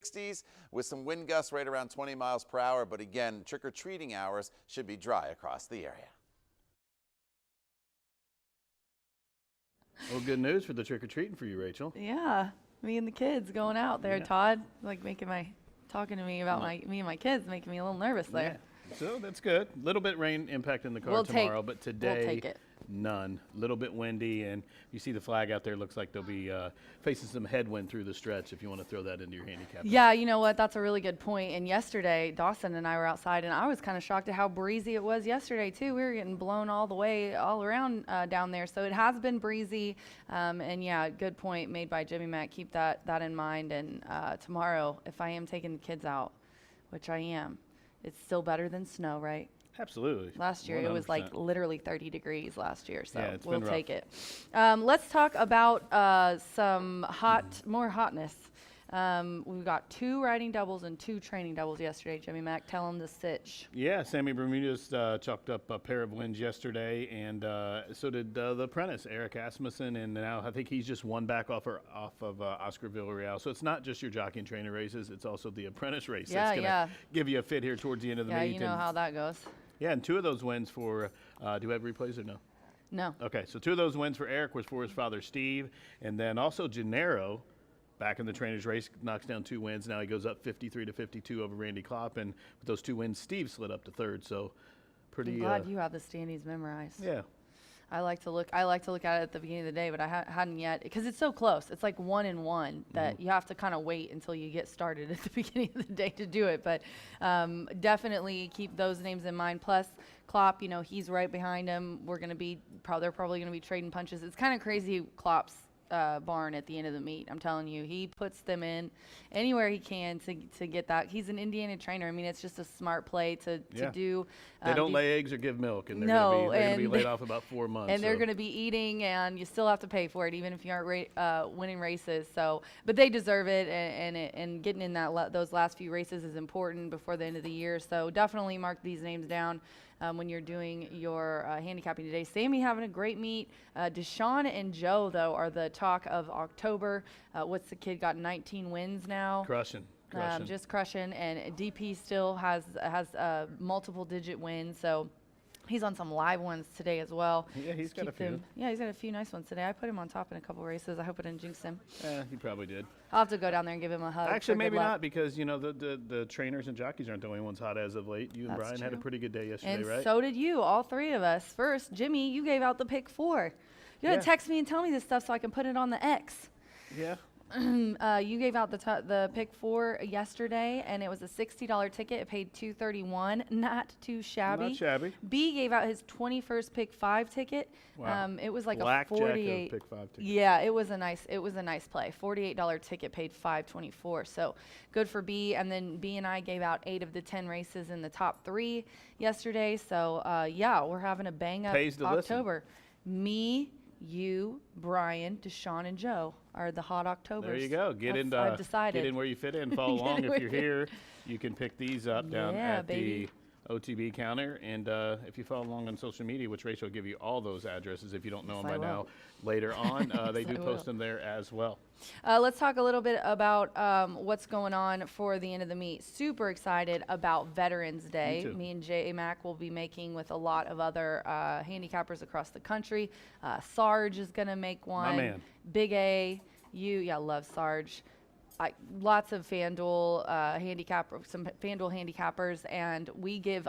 60s with some wind gusts right around 20 miles per hour. But again, trick-or-treating hours should be dry across the area. Well, good news for the trick-or-treating for you, Rachel. Yeah, me and the kids going out there. Yeah. Todd, like talking to me about me and my kids, making me a little nervous there. Yeah. So that's good. Little bit rain impacting the car tomorrow, but today we'll take it. None. Little bit windy, and you see the flag out there. Looks like they'll be facing some headwind through the stretch. If you want to throw that into your handicap. Yeah, you know what? That's a really good point. And yesterday, Dawson and I were outside, and I was kind of shocked at how breezy it was yesterday too. We were getting blown all around down there. So it has been breezy. And yeah, good point made by Jimmy Mack. Keep that in mind. And tomorrow, if I am taking the kids out, which I am, it's still better than snow, right? Absolutely. Last year 100%. It was like literally 30 degrees last year, so yeah, we'll take it. Let's talk about some more hotness. We've got 2 riding doubles and 2 training doubles yesterday. Jimmy Mack, tell them the sitch. Yeah, Sammy Bermudez chalked up a pair of wins yesterday, and so did the apprentice, Eric Asmussen, and now I think he's just one back off of Oscar Villarreal. So it's not just your jockey and trainer races, it's also the apprentice race that's going to give you a fit here towards the end of the meet. Yeah, you know how that goes. Yeah, and 2 of those wins for, do we have replays or no? No. Okay, so 2 of those wins for Eric was for his father, Steve, and then also Gennaro, back in the trainer's race, knocks down 2 wins. Now he goes up 53-52 over Randy Klopp, and with those 2 wins, Steve slid up to 3rd. So pretty. I'm glad you have the standings memorized. Yeah. I like to look at it at the beginning of the day, but I hadn't yet because it's so close. It's like 1 and 1 that you have to kind of wait until you get started at the beginning of the day to do it. But definitely keep those names in mind. Plus, Klopp, he's right behind him. They're probably going to be trading punches. It's kind of crazy, Klopp's barn at the end of the meet. I'm telling you, he puts them in anywhere he can to get that. He's an Indiana trainer. I mean, it's just a smart play to do. They don't lay eggs or give milk, and they're going to be laid off about 4 months. And they're going to be eating, and you still have to pay for it, even if you aren't winning races. So, but they deserve it, and getting in those last few races is important before the end of the year. So definitely mark these names down when you're doing your handicapping today. Sammy having a great meet. Deshaun and Joe, though, are the talk of October. What's the kid got 19 wins now? Crushing. Just crushing. And DP still has multiple digit wins. So he's on some live ones today as well. Yeah, he's got a few. He's got a few nice ones today. I put him on top in a couple races. I hope it didn't jinx him. Yeah, he probably did. I'll have to go down there and give him a hug. Actually, maybe not, because the trainers and jockeys aren't the only ones hot as of late. You and Brian had a pretty good day yesterday, right? And so did you, all 3 of us. First, Jimmy, you gave out the pick 4. You got to text me and tell me this stuff so I can put it on the X. Yeah. You gave out the pick 4 yesterday, and it was a $60 ticket. It paid $231, not too shabby. Not shabby. B gave out his 21st pick 5 ticket. Wow. It was like Blackjack a 48 pick 5 ticket. Yeah, it was a nice play. $48 ticket paid $524. So good for B. And then B and I gave out 8 of the 10 races in the top 3 yesterday. So yeah, we're having a bang up October. Listen. Me, you, Brian, Deshaun, and Joe are the hot Octobers. There you go. I've decided. Get in where you fit in. Follow along. If you're here, you can pick these up down at the OTB counter. And if you follow along on social media, which Rachel will give you all those addresses if you don't know them by now, later on, they do post them there as well. Let's talk a little bit about what's going on for the end of the meet. Super excited about Veterans Day. Me and J. Mac will be making with a lot of other handicappers across the country. Sarge is going to make one. My man. Big A. Love Sarge. Lots of FanDuel FanDuel handicappers, and we give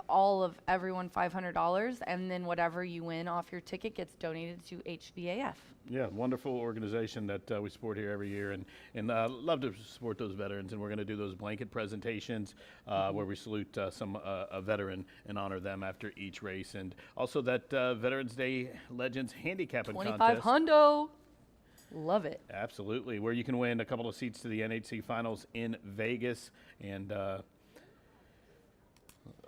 everyone $500, and then whatever you win off your ticket gets donated to HVAF. Yeah, wonderful organization that we support here every year, and love to support those veterans. And we're going to do those blanket presentations where we salute a veteran and honor them after each race, and also that Veterans Day Legends handicapping contest. 25 hundo. Love it. Absolutely, where you can win a couple of seats to the NHC Finals in Vegas. And like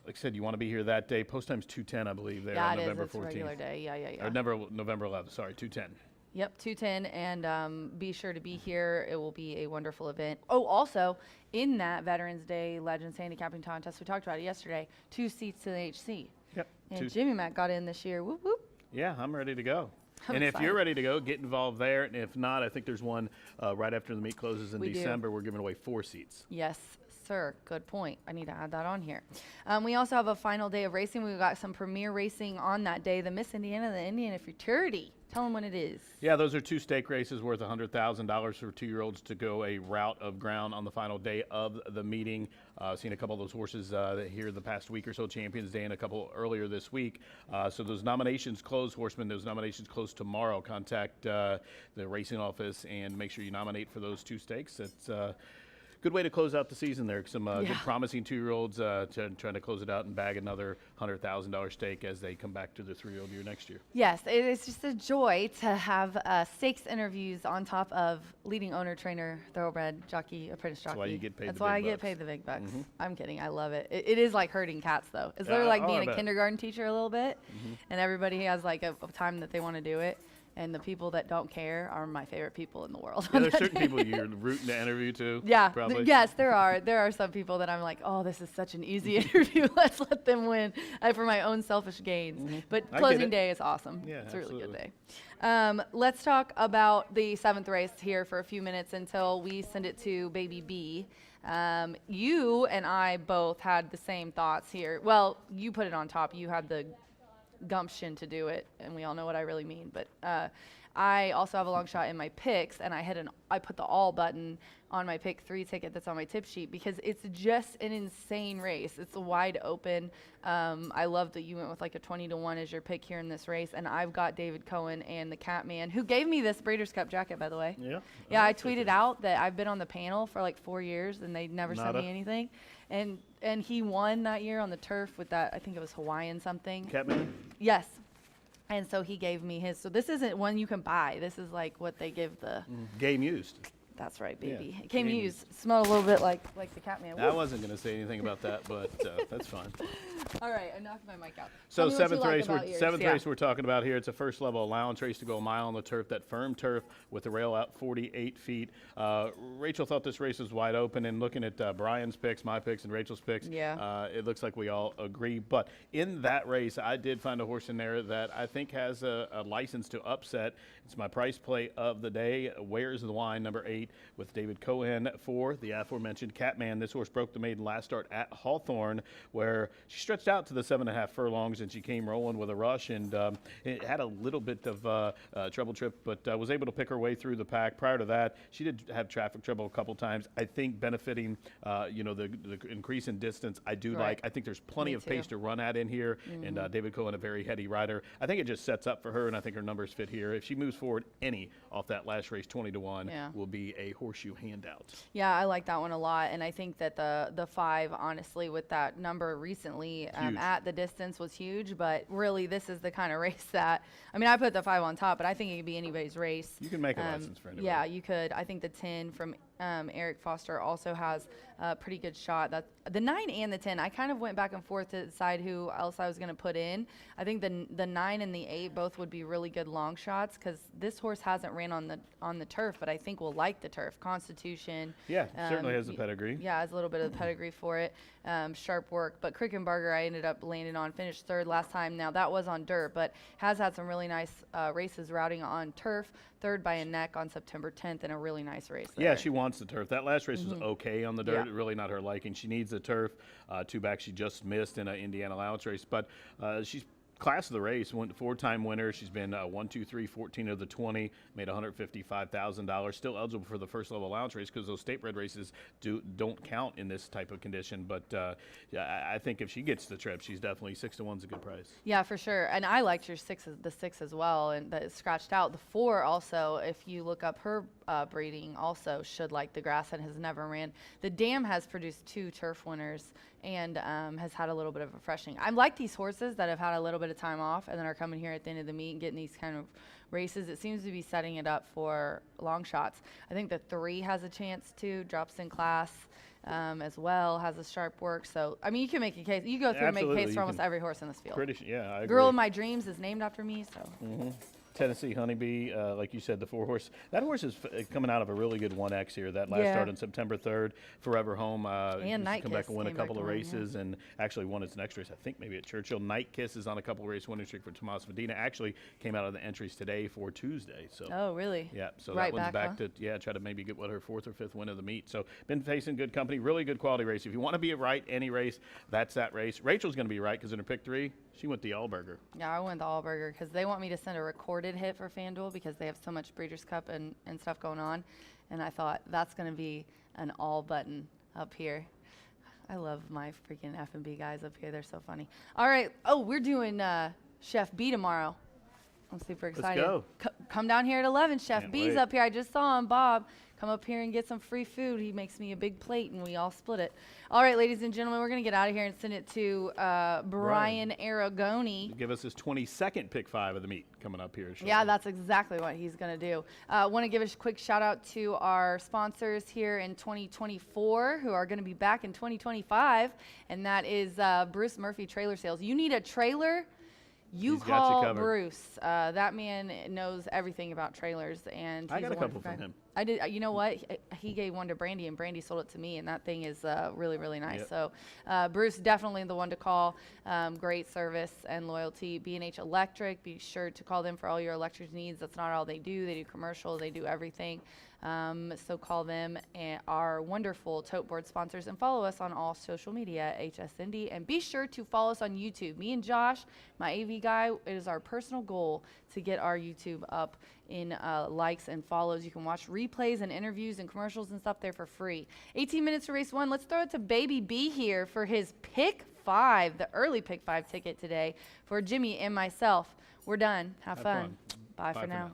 I said, you want to be here that day. Post time's 2:10, I believe, there on November 14th. It's a regular day. Yeah. Or November 11th, sorry, 2:10. Yep, 2:10, and be sure to be here. It will be a wonderful event. Oh, also, in that Veterans Day Legends Handicapping Contest, we talked about it yesterday, 2 seats to the HC. Yep. And Jimmy Mack got in this year. Whoop, whoop. Yeah, I'm ready to go. I'm And if excited. you're ready to go, get involved there. And if not, I think there's one right after the meet closes in We do. December. We're giving away 4 seats. Yes, sir. Good point. I need to add that on here. We also have a final day of racing. We've got some premier racing on that day. The Miss Indiana, the Indiana Futurity. Tell them when it is. Yeah, those are 2 stake races worth $100,000 for 2-year-olds to go a route of ground on the final day of the meeting. Seen a couple of those horses here the past week or so, Champions Day, and a couple earlier this week. So those nominations close, horsemen, those nominations close tomorrow. Contact the racing office and make sure you nominate for those 2 stakes. It's good way to close out the season there. Some good promising 2-year-olds trying to close it out and bag another $100,000 stake as they come back to the 3-year-old year next year. Yes, it is just a joy to have stakes interviews on top of leading owner, trainer, thoroughbred, jockey, apprentice jockey. That's why you get paid That's the why I big get bucks. paid the big bucks. I'm kidding. I love it. It is like herding cats, though. It's literally like I being a bet. kindergarten teacher a little bit, and everybody has like a time that they want to do it. And the people that don't care are my favorite people in the world. Yeah, there's certain people you're rooting to interview too. Yeah. Probably. Yes, there are. There are some people that I'm like, oh, this is such an easy interview. Let's let them win for my own selfish gains. But I get closing it. day is awesome. Yeah, it's a really good absolutely. day. Let's talk about the 7th race here for a few minutes until we send it to Baby B. You and I both had the same thoughts here. Well, you put it on top. You had the gumption to do it, and we all know what I really mean. But I also have a long shot in my picks, and I put the all button on my pick 3 ticket that's on my tip sheet because it's just an insane race. It's wide open. I love that you went with like a 20-1 as your pick here in this race, and I've got David Cohen and the Catman, who gave me this Breeders' Cup jacket, by the way. Yeah. Yeah, I tweeted out that I've been on the panel for like 4 years, and they never sent Nada. me anything. And he won that year on the turf with that, I think it was Hawaiian something. Catman. Yes. And so he gave me his. So this isn't one you can buy. This is like what they give the. Game used. That's right, Yeah, baby. It came game used. Smelled a little bit like the Catman. I wasn't going to say anything about that, but that's fine. All right, I knocked my mic out. So Tell me what you 7th like race, about yours. seventh Yeah. race we're talking about here. It's a first level allowance race to go a mile on the turf, that firm turf with the rail out 48 feet. Rachel thought this race was wide open, and looking at Brian's picks, my picks, and Rachel's picks, it looks like we all agree. But in that race, I did find a horse in there that I think has a license to upset. It's my price play of the day. Where's the Wine, number 8, with David Cohen for the aforementioned Catman. This horse broke the maiden last start at Hawthorne, where she stretched out to the 7.5 furlongs, and she came rolling with a rush, and it had a little bit of trouble trip, but was able to pick her way through the pack. Prior to that, she did have traffic trouble a couple times. I think benefiting, the increase in distance, I do like. I think there's plenty Me of pace too. to run at in here, and David Cohen, a very heady rider. I think it just sets up for her, and I think her numbers fit here. If she moves forward any off that last race, 20-1, will be a horseshoe handout. Yeah, I like that one a lot, and I think that the 5, honestly, with that number recently at the distance was huge. But really, this is the kind of race that I put the 5 on top, but I think it could be anybody's race. You can make a license for anybody. Yeah, you could. I think the 10 from Eric Foster also has a pretty good shot. That the 9 and the 10, I kind of went back and forth to decide who else I was going to put in. I think the 9 and the 8 both would be really good long shots because this horse hasn't ran on the turf, but I think will like the turf. Constitution. Yeah, certainly has the pedigree. Yeah, has a little bit of the pedigree for it. Sharp work. But Krickenbarger, I ended up landing on, finished 3rd last time. Now, that was on dirt, but has had some really nice races routing on turf. 3rd by a neck on September 10th in a really nice race there. Yeah, she wants the turf. That last race was okay on the dirt. Yeah. Really not her liking. She needs the turf. 2 back she just missed in an Indiana allowance race. But she's class of the race, 4-time winner. She's been 1, 2, 3, 14 of the 20, made $155,000. Still eligible for the first level allowance race because those state bred races don't count in this type of condition. But I think if she gets the trip, she's definitely 6-1's a good price. Yeah, for sure. And I liked your the 6 as well, and that is scratched out. The 4 also, if you look up her breeding, also should like the grass and has never ran. The Dam has produced 2 turf winners and has had a little bit of a freshening. I like these horses that have had a little bit of time off and then are coming here at the end of the meet and getting these kind of races. It seems to be setting it up for long shots. I think the 3 has a chance to, drops in class as well, has a sharp work. So, you can make a case. You go through and make a Absolutely, case for you almost can. every horse in this field. I agree. Girl of My Dreams is named after me, so. Tennessee Honeybee, like you said, the 4-horse. That horse is coming out of a really good 1X here. That last start on September 3rd, Forever Home. And Night come Kiss back and win a came back couple to of win, races, and actually won its next race, I think maybe at Churchill. Night Kiss is on a couple of race winning streak for Tomas Medina. Actually came out of the entries today for Tuesday. So Oh, really? yeah, so Right that one's back huh? to try to maybe get her 4th or 5th win of the meet. So been facing good company, really good quality race. If you want to be right any race, that's that race. Rachel's going to be right because in her pick 3, she went the Allberger. Yeah, I went the Allberger because they want me to send a recorded hit for FanDuel because they have so much Breeders' Cup and stuff going on. And I thought that's going to be an all button up here. I love my freaking F&B guys up here. They're so funny. All right. Oh, we're doing Chef B tomorrow. I'm super excited. Let's go. Come down here at 11. Chef Can't B's wait. up here. I just saw him, Bob. Come up here and get some free food. He makes me a big plate, and we all split it. All right, ladies and gentlemen, we're going to get out of here and send it to Brian Aragoni. Give us his 22nd pick 5 of the meet coming up here shortly. Yeah, that's exactly what he's going to do. Want to give a quick shout out to our sponsors here in 2024 who are going to be back in 2025, and that is Bruce Murphy Trailer Sales. You need a trailer? You He's got you call covered. Bruce. That man knows everything about trailers, and I he's got a couple wonderful from guy. him. I did. You know what? He gave one to Brandy, and Brandy sold it to me, and that thing is really, really nice. Yep. So, Bruce, definitely the one to call. Great service and loyalty. B&H Electric. Be sure to call them for all your electric needs. That's not all they do. They do commercial. They do everything. So call them, and our wonderful tote board sponsors, and follow us on all social media, HSND, and be sure to follow us on YouTube. Me and Josh, my AV guy, it is our personal goal to get our YouTube up in likes and follows. You can watch replays and interviews and commercials and stuff there for free. 18 minutes to race 1. Let's throw it to Baby B here for his pick 5, the early pick 5 ticket today for Jimmy and myself. We're done. Have fun. Bye for now.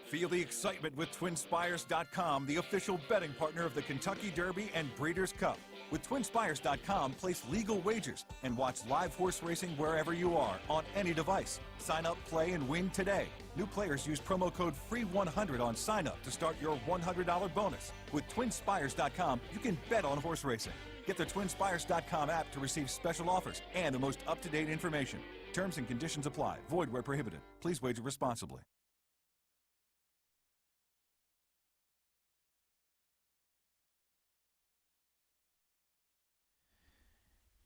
Feel the excitement with TwinSpires.com, the official betting partner of the Kentucky Derby and Breeders' Cup. With TwinSpires.com, place legal wagers and watch live horse racing wherever you are on any device. Sign up, play, and win today. New players use promo code FREE100 on sign up to start your $100 bonus. With TwinSpires.com, you can bet on horse racing. Get the TwinSpires.com app to receive special offers and the most up-to-date information. Terms and conditions apply. Void where prohibited. Please wager responsibly.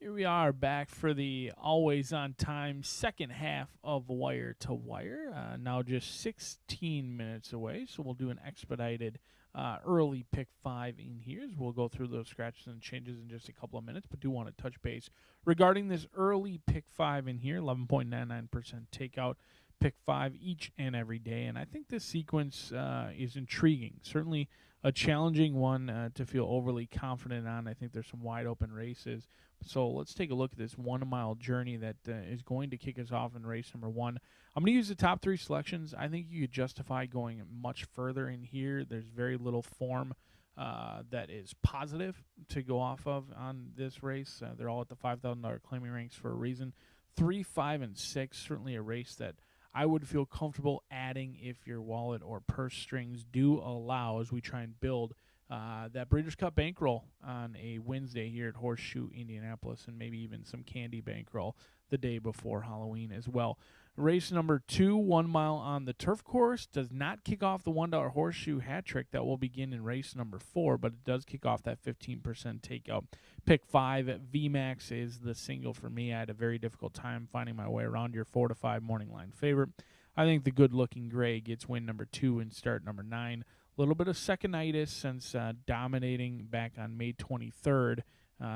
Here we are back for the always on time second half of Wire to Wire. Now just 16 minutes away, so we'll do an expedited early pick 5 in here. As we'll go through those scratches and changes in just a couple of minutes, but do want to touch base regarding this early pick 5 in here. 11.99% takeout pick 5 each and every day, and I think this sequence is intriguing. Certainly a challenging one to feel overly confident on. I think there's some wide open races. So let's take a look at this 1 mile journey that is going to kick us off in race number 1. I'm going to use the top 3 selections. I think you could justify going much further in here. There's very little form that is positive to go off of on this race. They're all at the $5,000 claiming ranks for a reason. 3, 5, and 6, certainly a race that I would feel comfortable adding if your wallet or purse strings do allow as we try and build that Breeders' Cup bankroll on a Wednesday here at Horseshoe Indianapolis, and maybe even some candy bankroll the day before Halloween as well. Race number 2, 1 mile on the turf course, does not kick off the $1 horseshoe hat trick that will begin in race number 4, but it does kick off that 15% takeout. Pick 5 at VMAX is the single for me. I had a very difficult time finding my way around your 4 to 5 morning line favorite. I think the good-looking gray gets win number 2 and start number 9. A little bit of second-itis since dominating back on May 23rd,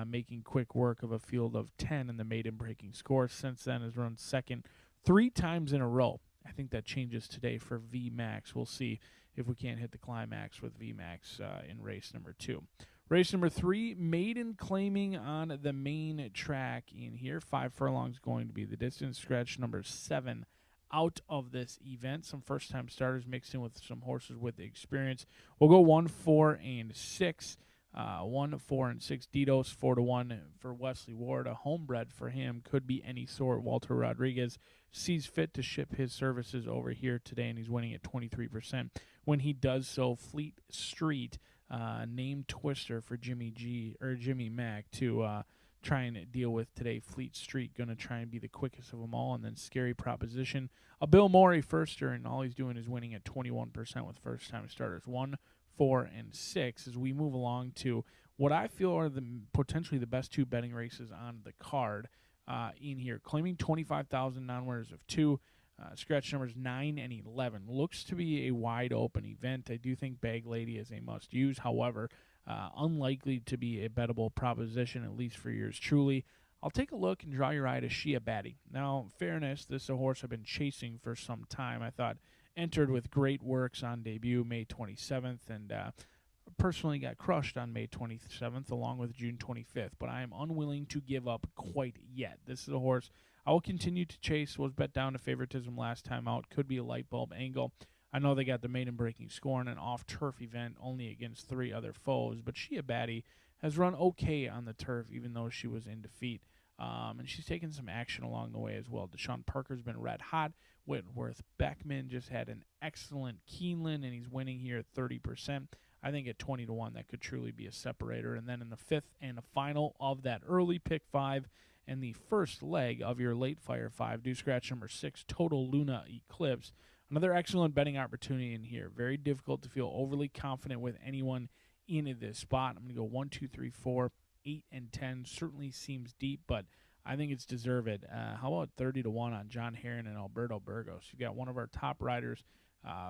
making quick work of a field of 10 in the maiden breaking score. Since then has run second 3 times in a row. I think that changes today for VMAX. We'll see if we can't hit the climax with VMAX in race number 2. Race number 3, maiden claiming on the main track in here. 5 furlongs going to be the distance. Scratch number 7 out of this event. Some first-time starters mixed in with some horses with experience. We'll go 1, 4, and 6. 1, 4, and 6 Ditos, 4 to 1 for Wesley Ward. A homebred for him, could be any sort. Walter Rodriguez sees fit to ship his services over here today, and he's winning at 23%. When he does so, Fleet Street, name twister for Jimmy Mack to try and deal with today. Fleet Street going to try and be the quickest of them all, and then Scary Proposition. A Bill Morey firster, and all he's doing is winning at 21% with first-time starters. 1, 4, and 6 as we move along to what I feel are potentially the best 2 betting races on the card in here. Claiming 25,000 non-winners of 2. Scratch numbers 9 and 11. Looks to be a wide-open event. I do think Bag Lady is a must-use. However, unlikely to be a bettable proposition, at least for yours truly. I'll take a look and draw your eye to Shia Batty. Now, in fairness, this is a horse I've been chasing for some time. I thought entered with great works on debut May 27th, and personally got crushed on May 27th along with June 25th, but I am unwilling to give up quite yet. This is a horse I will continue to chase. Was bet down to favoritism last time out. Could be a light bulb angle. I know they got the maiden breaking score in an off-turf event only against 3 other foes, but Shia Batty has run okay on the turf even though she was in defeat. And she's taken some action along the way as well. Deshaun Parker's been red hot. Whitworth Beckman just had an excellent Keeneland, and he's winning here at 30%. I think at 20 to 1, that could truly be a separator. And then in the 5th and the final of that early pick 5 and the first leg of your late fire 5, do scratch number 6, Total Luna Eclipse. Another excellent betting opportunity in here. Very difficult to feel overly confident with anyone in this spot. I'm going to go 1, 2, 3, 4, 8, and 10. Certainly seems deep, but I think it's deserved. How about 30 to 1 on John Herron and Alberto Burgos? You've got one of our top riders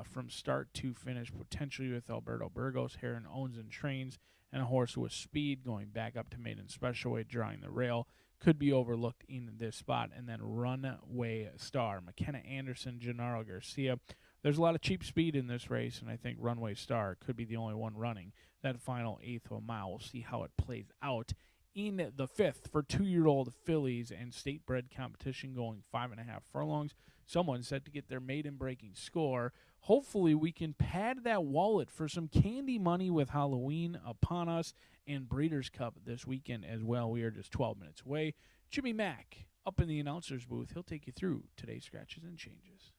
from start to finish, potentially with Alberto Burgos. Herron owns and trains, and a horse with speed going back up to maiden special weight, drawing the rail. Could be overlooked in this spot. And then Runway Star, McKenna Anderson, Gennaro Garcia. There's a lot of cheap speed in this race, and I think Runway Star could be the only one running that final 1/8 of a mile. We'll see how it plays out in the 5th for 2-year-old fillies and state-bred competition going 5.5 furlongs. Someone set to get their maiden breaking score. Hopefully we can pad that wallet for some candy money with Halloween upon us and Breeders' Cup this weekend as well. We are just 12 minutes away. Jimmy Mack up in the announcer's booth. He'll take you through today's scratches and changes.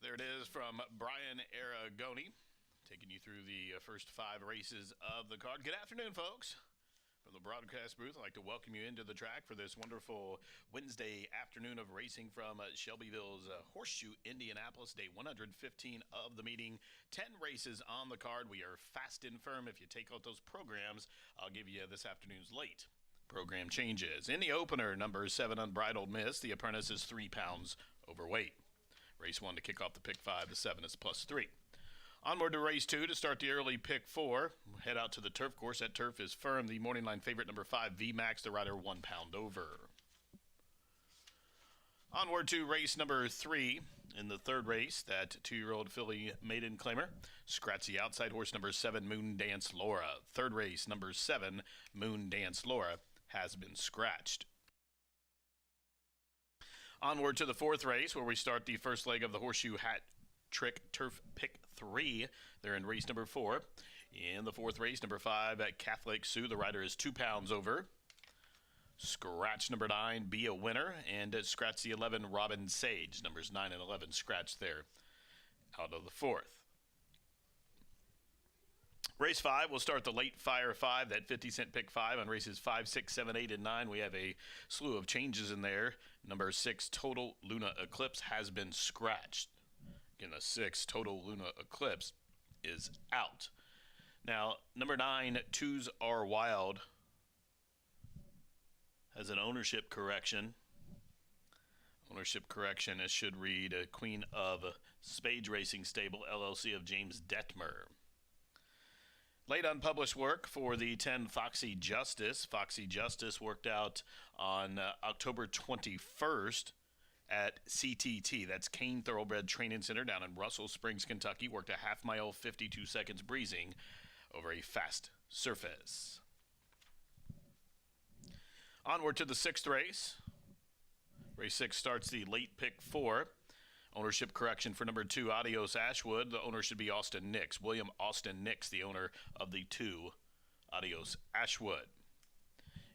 There it is from Brian Aragoni, taking you through the first 5 races of the card. Good afternoon, folks. From the broadcast booth, I'd like to welcome you into the track for this wonderful Wednesday afternoon of racing from Shelbyville's Horseshoe Indianapolis, day 115 of the meeting. 10 races on the card. We are fast and firm. If you take out those programs, I'll give you this afternoon's late program changes. In the opener, number 7, Unbridled Miss. The apprentice is 3 pounds overweight. Race 1 to kick off the pick 5. The 7 is +3. Onward to race 2 to start the early pick 4. Head out to the turf course. That turf is firm. The morning line favorite, number 5, VMAX, the rider 1 pound over. Onward to race number 3. In the third race, that 2-year-old filly maiden claimer. Scratch the outside horse, number 7, Moon Dance Laura. Third race, number 7, Moon Dance Laura, has been scratched. Onward to the 4th race, where we start the first leg of the Horseshoe Hat Trick Turf Pick 3. They're in race number 4. In the 4th race, number 5, Catholic Sue. The rider is 2 pounds over. Scratch number 9, Be a Winner. And scratch the 11, Robin Sage. Numbers 9 and 11 scratched there out of the 4th. Race 5 will start the late Fire 5, that 50-cent pick 5 on races 5, 6, 7, 8, and 9. We have a slew of changes in there. Number 6, Total Luna Eclipse, has been scratched. Again, the 6, Total Luna Eclipse, is out. Now, number 9, Twos Are Wild, has an ownership correction. Ownership correction, it should read Queen of Spades Racing Stable, LLC of James Detmer. Late unpublished work for the 10 Foxy Justice. Foxy Justice worked out on October 21st at CTT. That's Kane Thoroughbred Training Center down in Russell Springs, Kentucky. Worked a half mile, 52 seconds breezing over a fast surface. Onward to the 6th race. Race 6 starts the late pick 4. Ownership correction for number 2, Adios Ashwood. The owner should be Austin Nix. William Austin Nix, the owner of the 2, Adios Ashwood.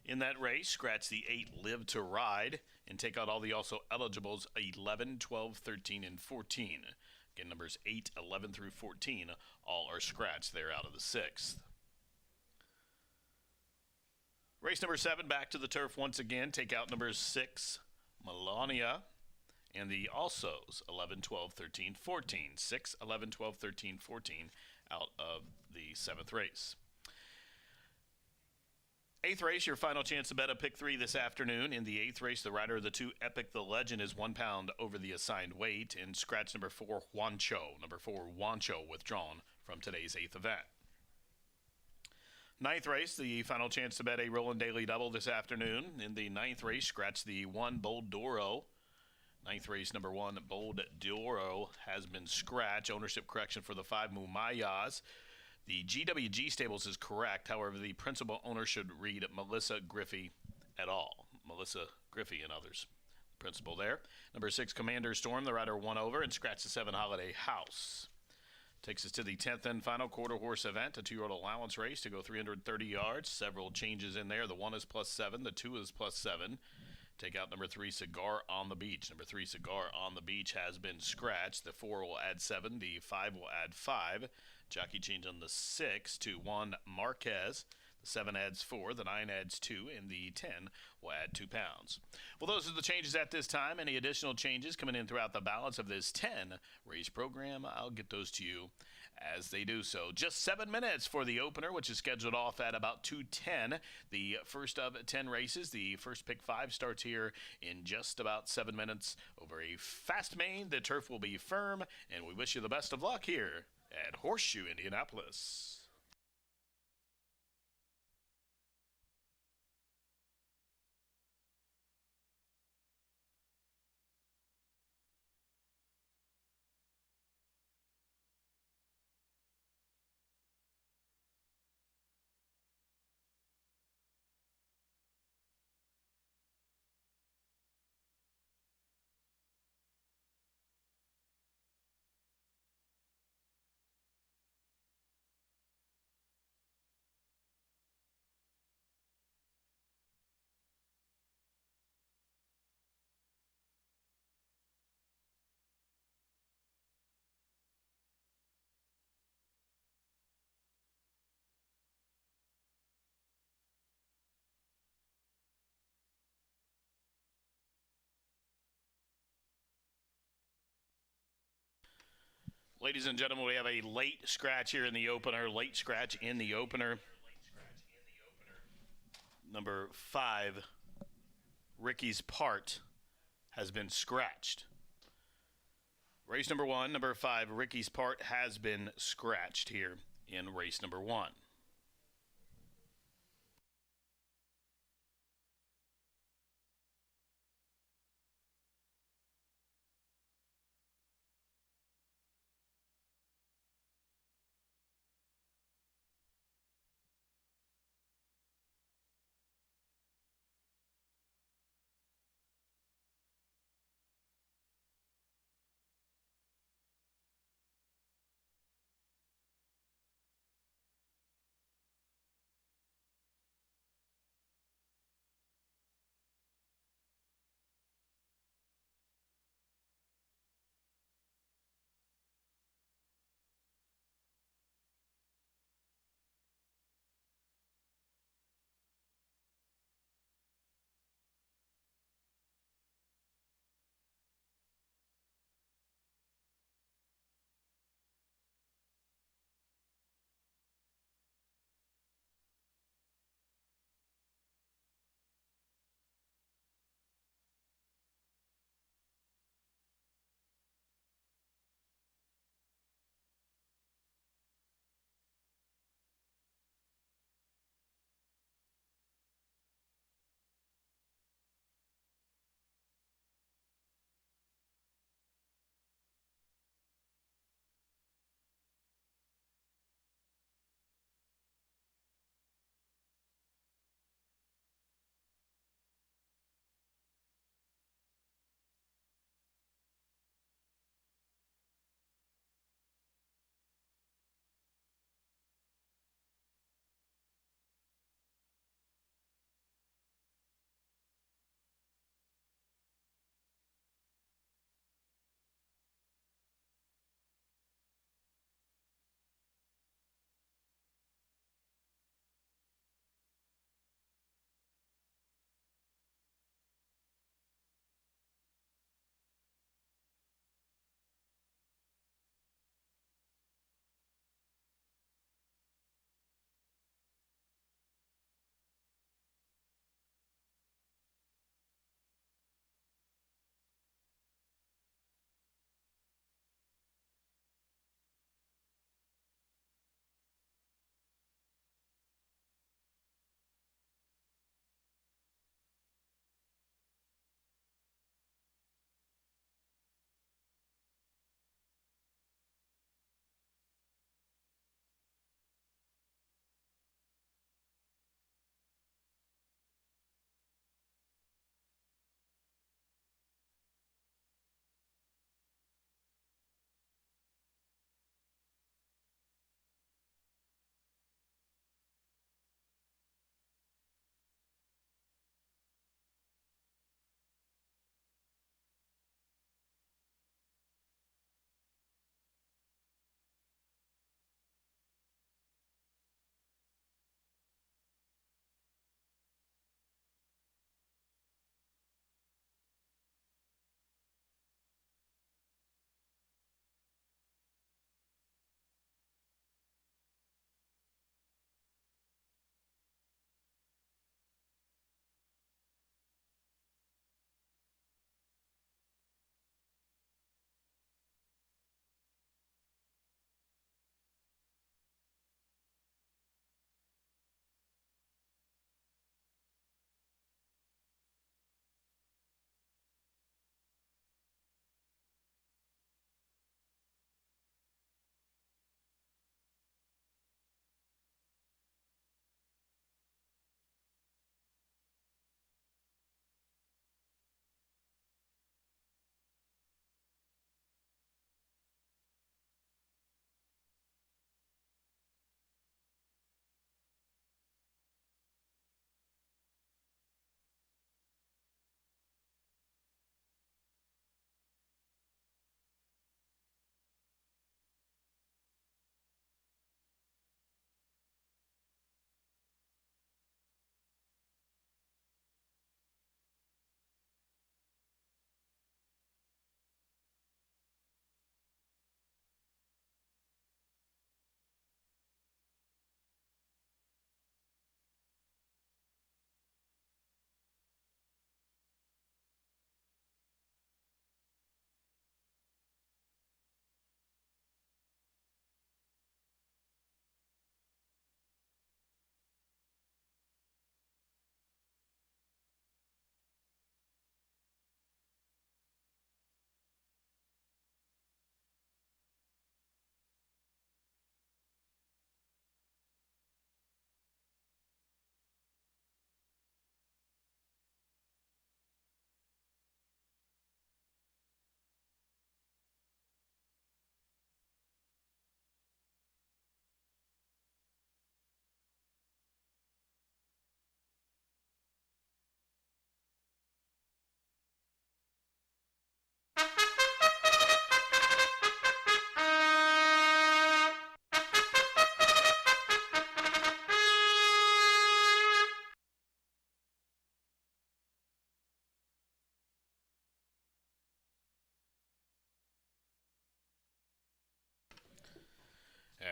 In that race, scratch the 8, Live to Ride, and take out all the also eligibles 11, 12, 13, and 14. Again, numbers 8, 11 through 14, all are scratched. They're out of the 6th. Race number 7, back to the turf once again. Take out numbers 6, Melania, and the alsos 11, 12, 13, 14. 6, 11, 12, 13, 14 out of the 7th race. 8th race, your final chance to bet a pick 3 this afternoon. In the 8th race, the rider of the 2, Epic the Legend, is 1 pound over the assigned weight. And scratch number 4, Juancho. Number 4, Juancho, withdrawn from today's 8th event. 9th race, the final chance to bet a Roland Daily Double this afternoon. In the 9th race, scratch the 1, Bold Doro. 9th race, number 1, Bold Doro, has been scratched. Ownership correction for the 5, Mumayas. The GWG Stables is correct. However, the principal owner should read Melissa Griffey et al. Melissa Griffey and others. Principal there. Number 6, Commander Storm. The rider 1 over, and scratch the 7, Holiday House. Takes us to the 10th and final quarter horse event, a 2-year-old allowance race to go 330 yards. Several changes in there. The 1 is +7. The 2 is +7. Take out number 3, Cigar on the Beach. Number 3, Cigar on the Beach, has been scratched. The 4 will add 7. The 5 will add 5. Jockey change on the 6 to 1, Marquez. The 7 adds 4. The 9 adds 2. And the 10 will add 2 pounds. Well, those are the changes at this time. Any additional changes coming in throughout the balance of this 10 race program, I'll get those to you as they do so. Just 7 minutes for the opener, which is scheduled off at about 2:10. The first of 10 races. The first pick 5 starts here in just about 7 minutes over a fast main. The turf will be firm, and we wish you the best of luck here at Horseshoe Indianapolis. Ladies and gentlemen, we have a late scratch here in the opener. Late scratch in the opener. Number 5, Ricky's Part, has been scratched. Race number 1, number 5, Ricky's Part, has been scratched here in race number 1.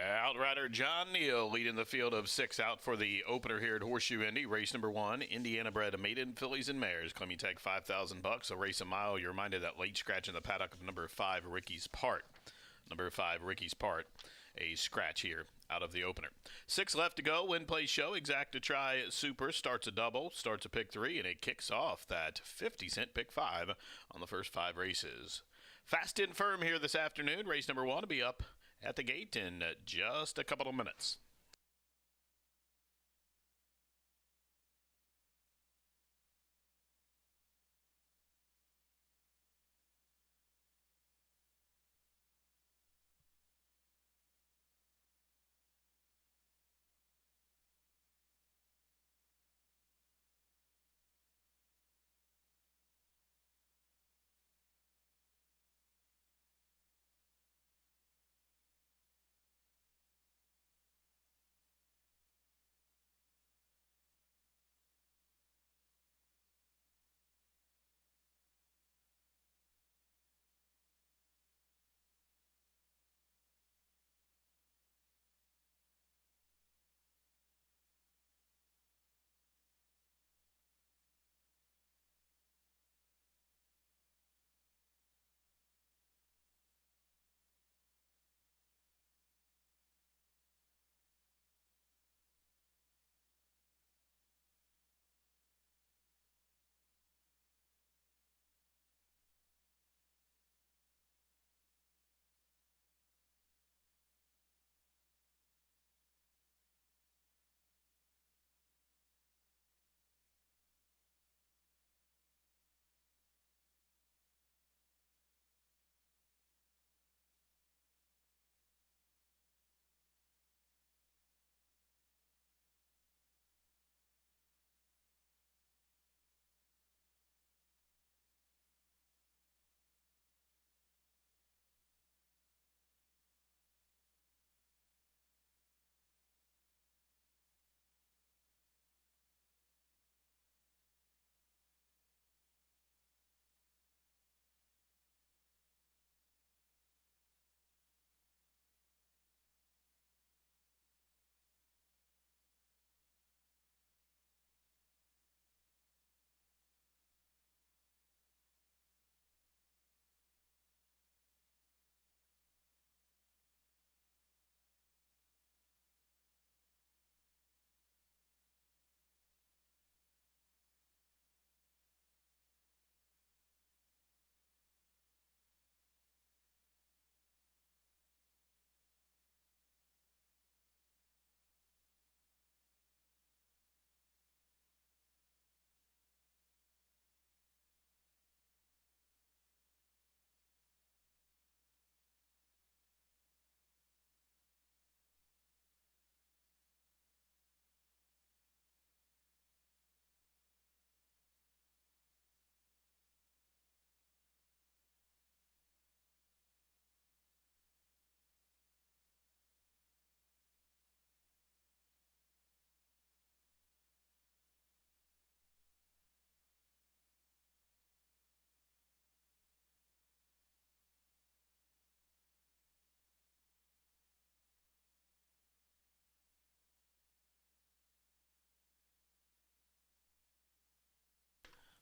Outrider John Neal leading the field of 6 out for the opener here at Horseshoe Indy. Race number 1, Indiana-bred maiden fillies and mares. Claiming tag $5,000. A race a mile. You're reminded that late scratch in the paddock of number 5, Ricky's Part. Number 5, Ricky's Part. A scratch here out of the opener. 6 left to go. Win, play, show. Exacta Try Super starts a double, starts a pick 3, and it kicks off that 50-cent pick 5 on the first 5 races. Fast and firm here this afternoon. Race number 1 will be up at the gate in just a couple of minutes.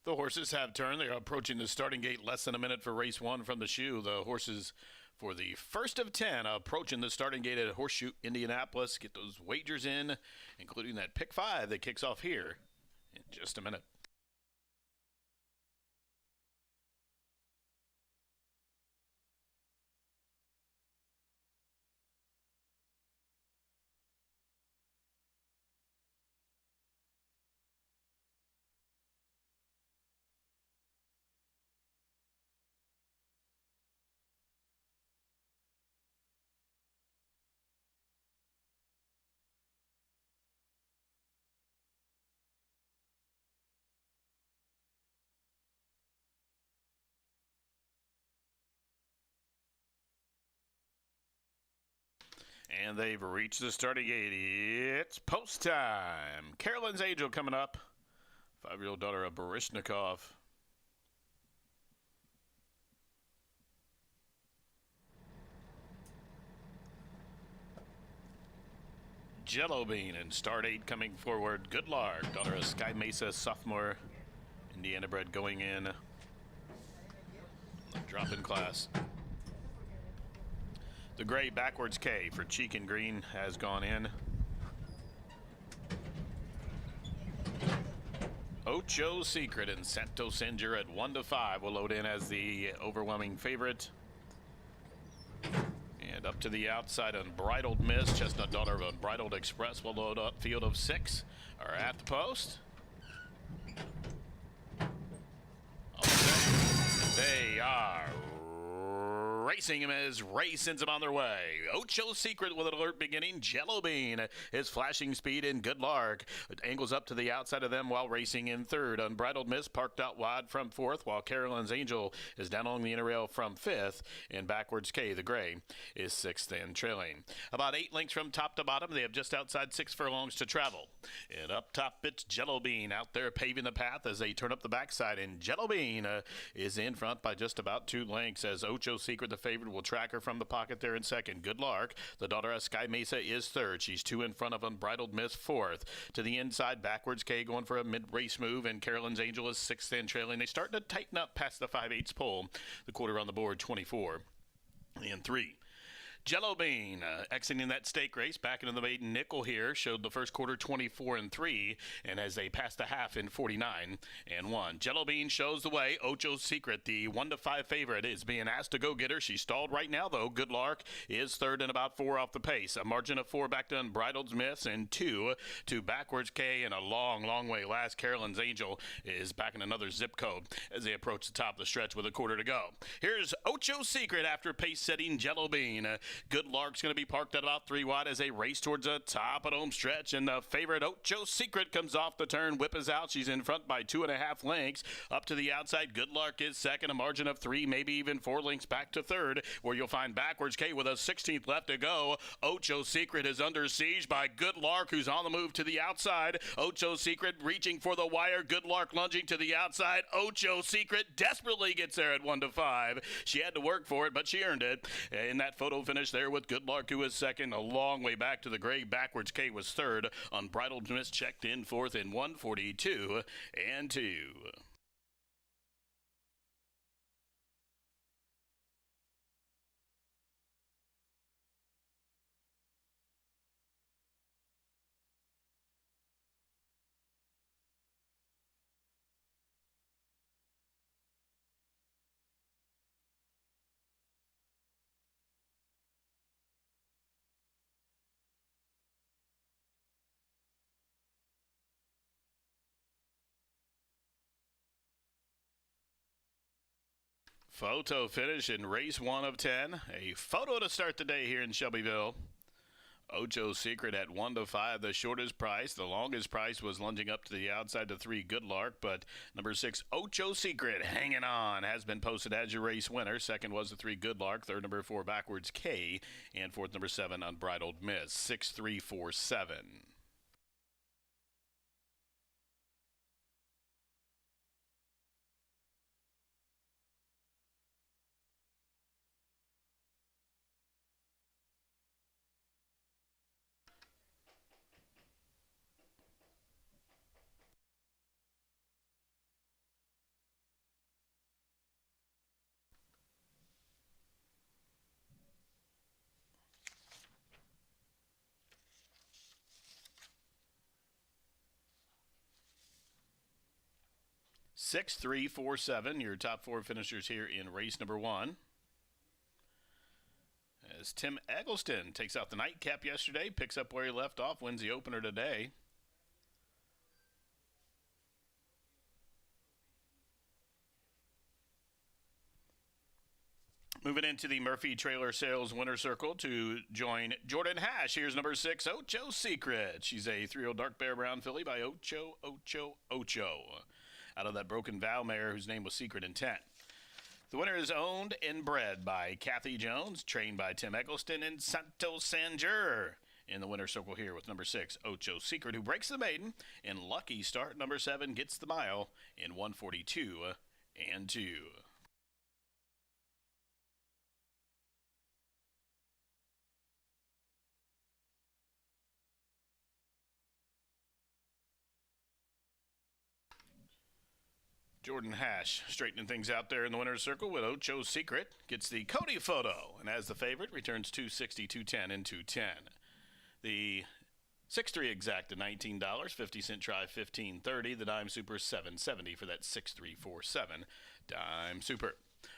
The horses have turned. They are approaching the starting gate less than a minute for race 1 from the shoe. The horses for the first of 10 approaching the starting gate at Horseshoe Indianapolis. Get those wagers in, including that pick 5 that kicks off here in just a minute. And they've reached the starting gate. It's post time. Carolyn's Angel coming up. 5-year-old daughter of Barishnikov. Jello Bean, and start 8 coming forward. Good Lark, daughter of Sky Mesa, sophomore, Indiana bred, going in drop-in class. The gray backwards K for Cheek and Green has gone in. Ocho Secret and Santo Sanger at 1-5 will load in as the overwhelming favorite. And up to the outside, Unbridled Miss, Chestnut Daughter of Unbridled Express will load up. Field of 6 are at the post. They are racing him as Ray sends him on their way. Ocho Secret with an alert beginning. Jello Bean is flashing speed in Good Lark. It angles up to the outside of them while racing in third. Unbridled Miss parked out wide from fourth, while Carolyn's Angel is down along the inner rail from fifth. And backwards K, the gray, is sixth and trailing. About 8 lengths from top to bottom. They have just outside 6 furlongs to travel. And up top, it's Jello Bean out there paving the path as they turn up the backside. And Jello Bean is in front by just about 2 lengths as Ocho Secret, the favorite, will track her from the pocket there in second. Good Lark, the daughter of Sky Mesa, is third. She's 2 in front of Unbridled Miss, fourth. To the inside, backwards K going for a mid-race move, and Carolyn's Angel is sixth and trailing. They start to tighten up past the 5/8 pole. The quarter on the board, 24 and 3. Jello Bean exiting that stake race back into the maiden nickel here, showed the first quarter 24 and 3, and as they passed the half in 49 and 1. Jello Bean shows the way. Ocho Secret, the 1-5 favorite, is being asked to go get her. She's stalled right now though. Good Lark is third and about 4 off the pace. A margin of 4 back to Unbridled Miss and 2 to backwards K, and a long way last. Carolyn's Angel is back in another zip code as they approach the top of the stretch with a quarter to go. Here's Ocho Secret after pace setting Jello Bean. Good Lark's going to be parked at about 3 wide as they race towards the top of the home stretch, and the favorite Ocho Secret comes off the turn. Whip is out. She's in front by 2.5 lengths. Up to the outside, Good Lark is second, a margin of 3, maybe even 4 lengths back to third, where you'll find backwards K with a 16th left to go. Ocho Secret is under siege by Good Lark, who's on the move to the outside. Ocho Secret reaching for the wire. Good Lark lunging to the outside. Ocho Secret desperately gets there at 1-5. She had to work for it, but she earned it. In that photo finish there with Good Lark, who was second, a long way back to the gray. Backwards K was third. Unbridled Miss checked in fourth in 1:42 and 2. Photo finish in race 1 of 10. A photo to start the day here in Shelbyville. Ocho Secret at 1-5, the shortest price. The longest price was lunging up to the outside to 3, Good Lark, but number 6, Ocho Secret, hanging on, has been posted as your race winner. Second was the 3, Good Lark. Third, number 4, Backwards K. And fourth, number 7, Unbridled Miss. 6-3-4-7. Six, 3, 4, 7, your top 4 finishers here in race number 1. As Tim Eggleston takes out the nightcap yesterday, picks up where he left off, wins the opener today. Moving into the Murphy Trailer Sales winner circle to join Jordan Hash. Here's number 6, Ocho Secret. She's a 3-year-old dark bear brown filly by Ocho. Out of that Broken Vow mare whose name was Secret Intent. The winner is owned and bred by Kathy Jones, trained by Tim Eggleston and Santo Sanger. In the winner circle here with number 6, Ocho Secret, who breaks the maiden. And lucky start, number 7, gets the mile in 1:42 and 2. Jordan Hash straightening things out there in the winner's circle with Ocho's Secret. Gets the Cody photo, and as the favorite, returns 260, 210, and 210. The 6-3 exacta $19, 50-cent try $15.30. The dime super $7.70 for that 6-3-4-7 dime super.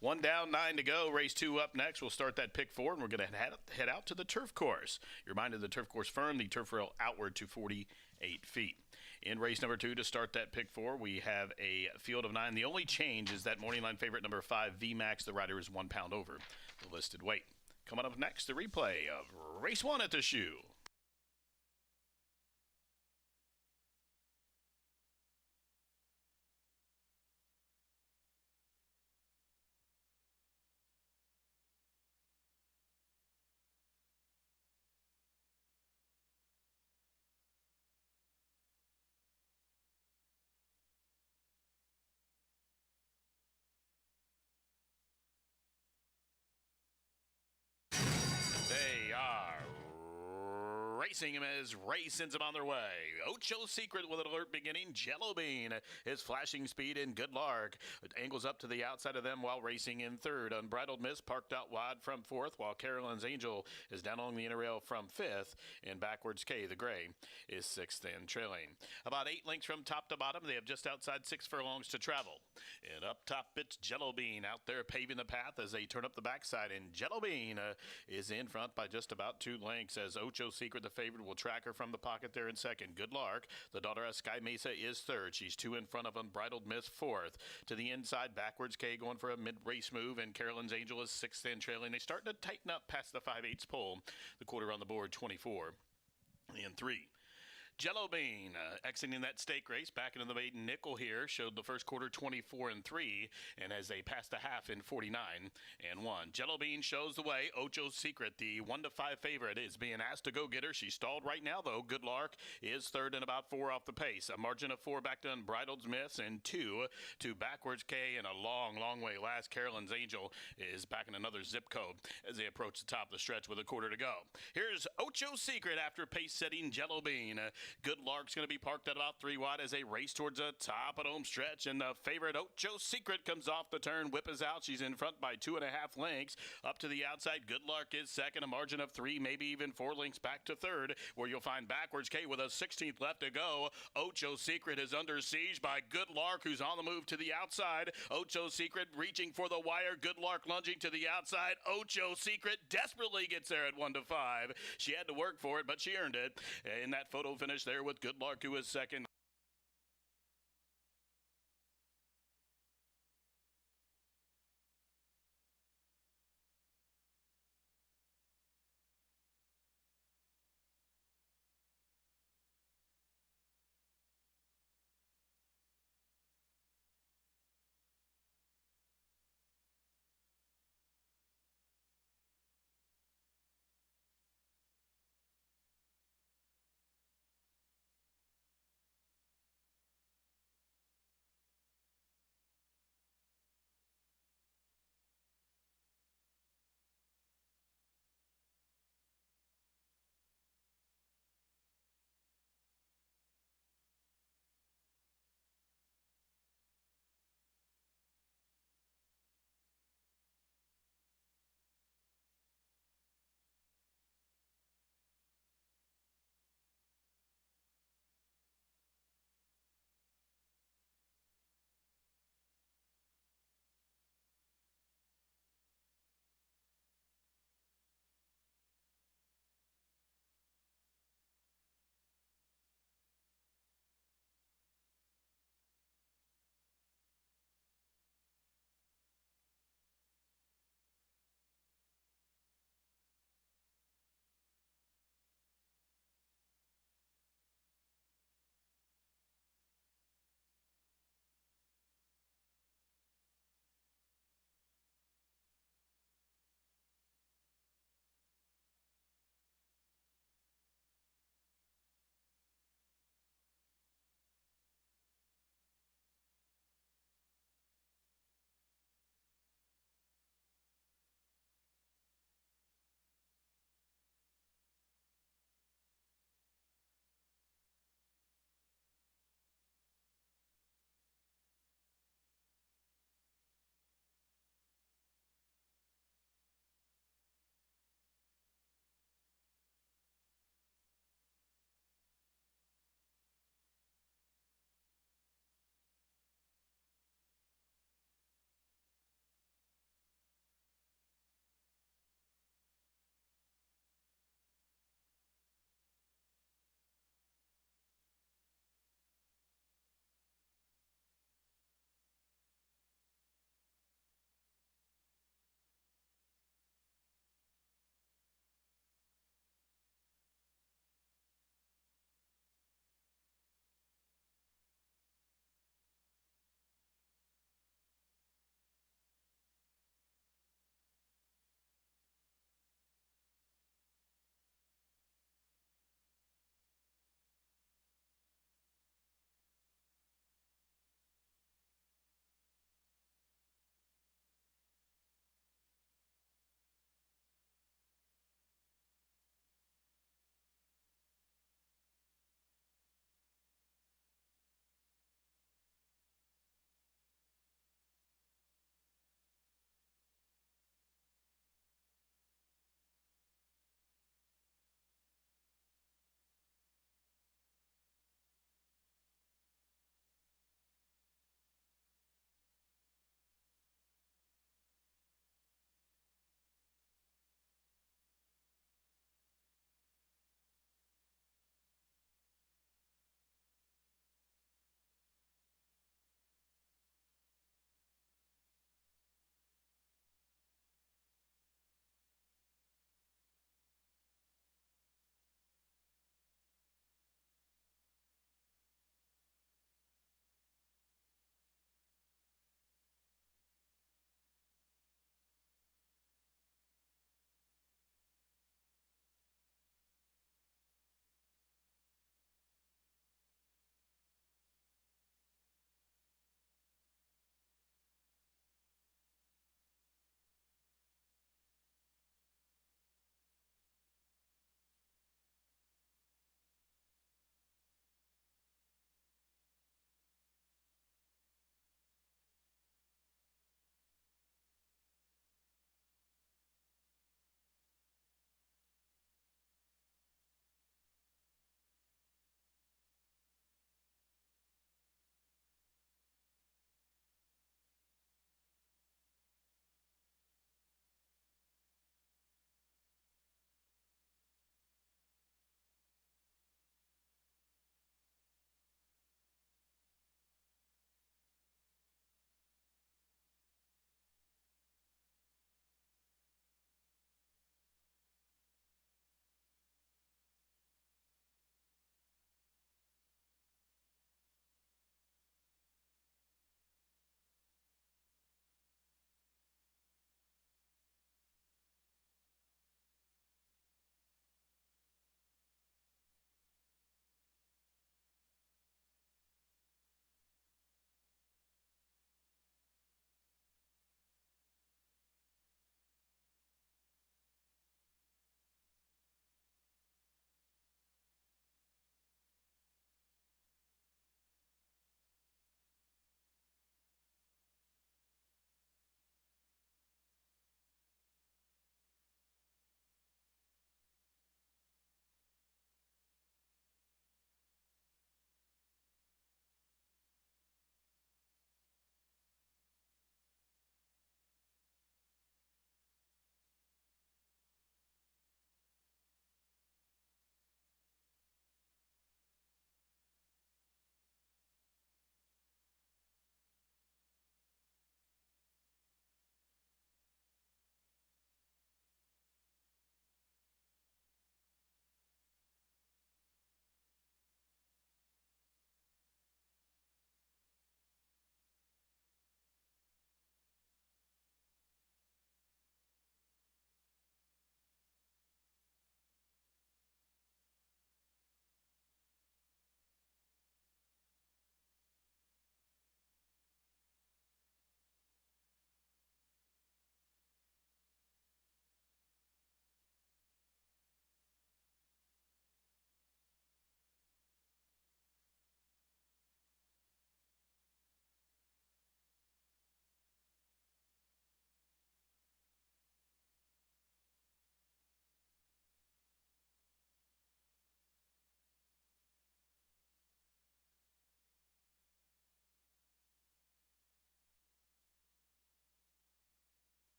1 down, 9 to go. Race 2 up next. We'll start that pick 4, and we're going to head out to the turf course. You're reminded the turf course firm, the turf rail outward to 48 feet. In race number 2 to start that pick 4, we have a field of 9. The only change is that morning line favorite number 5, VMAX. The rider is 1 pound over the listed weight. Coming up next, the replay of race 1 at the shoe. They are racing him as Ray sends him on their way. Ocho's Secret with an alert beginning. Jello Bean is flashing speed in Good Lark. It angles up to the outside of them while racing in third. Unbridled Miss parked out wide from fourth, while Carolyn's Angel is down along the inner rail from fifth. And backwards K, the gray, is sixth and trailing. About 8 lengths from top to bottom. They have just outside 6 furlongs to travel. And up top, it's Jello Bean out there paving the path as they turn up the backside. And Jello Bean is in front by just about 2 lengths as Ocho's Secret, the favorite, will track her from the pocket there in second. Good Lark, the daughter of Sky Mesa, is third. She's 2 in front of Unbridled Miss, fourth. To the inside, backwards K going for a mid-race move, and Carolyn's Angel is sixth and trailing. They starting to tighten up past the 5/8 pole. The quarter on the board, 24 and 3. Jello Bean exiting that stake race back into the maiden nickel here, showed the first quarter 24 and 3, and as they passed the half in 49 and 1. Jello Bean shows the way. Ocho's Secret, the 1-5 favorite, is being asked to go get her. She's stalled right now though. Good Lark is third and about 4 off the pace. A margin of 4 back to Unbridled's Miss, and 2 to backwards K, and a long way last. Carolyn's Angel is back in another zip code as they approach the top of the stretch with a quarter to go. Here's Ocho's Secret after pace setting Jello Bean. Good Lark's going to be parked at about 3 wide as they race towards the top of the home stretch, and the favorite Ocho's Secret comes off the turn, whippers out. She's in front by 2.5 lengths. Up to the outside, Good Lark is second, a margin of 3, maybe even 4 lengths back to third, where you'll find backwards K with a 16th left to go. Ocho's Secret is under siege by Good Lark, who's on the move to the outside. Ocho's Secret reaching for the wire. Good Lark lunging to the outside. Ocho's Secret desperately gets there at 1-5. She had to work for it, but she earned it. In that photo finish there with Good Lark, who is second.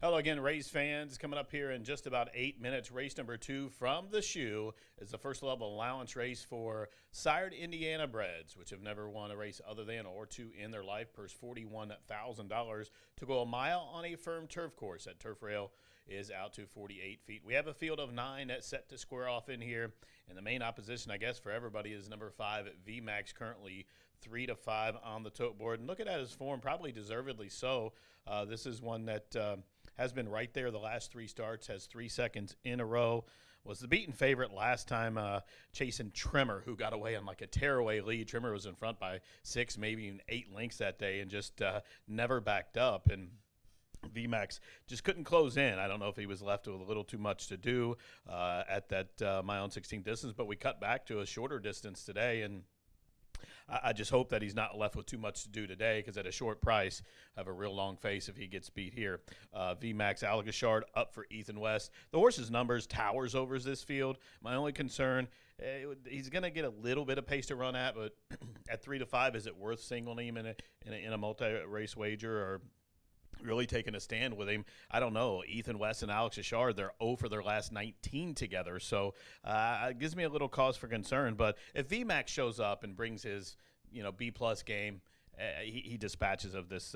Hello again, race fans. Coming up here in just about 8 minutes, race number 2 from the shoe is the first level allowance race for sired Indiana breds, which have never won a race other than or two in their life. Purse $41,000 to go a mile on a firm turf course. That turf rail is out to 48 feet. We have a field of 9 that's set to square off in here. And the main opposition, I guess, for everybody is number 5 VMAX, currently 3-5 on the tote board. And look at his form, probably deservedly so. This is one that has been right there the last 3 starts, has 3 seconds in a row. Was the beaten favorite last time, chasing Trimmer, who got away on like a tearaway lead. Trimmer was in front by 6, maybe even 8 lengths that day, and just never backed up. And VMAX just couldn't close in. I don't know if he was left with a little too much to do at that mile and 16 distance, but we cut back to a shorter distance today, and I just hope that he's not left with too much to do today, because at a short price, have a real long face if he gets beat here. VMAX Algashard up for Ethan West. The horse's numbers towers over this field. My only concern, he's going to get a little bit of pace to run at, but at 3-5, is it worth singling him in a multi-race wager, or really taking a stand with him? I don't know. Ethan West and Alex Ashard, they're 0 for their last 19 together, so it gives me a little cause for concern. But if VMAX shows up and brings his B-plus game, he dispatches of this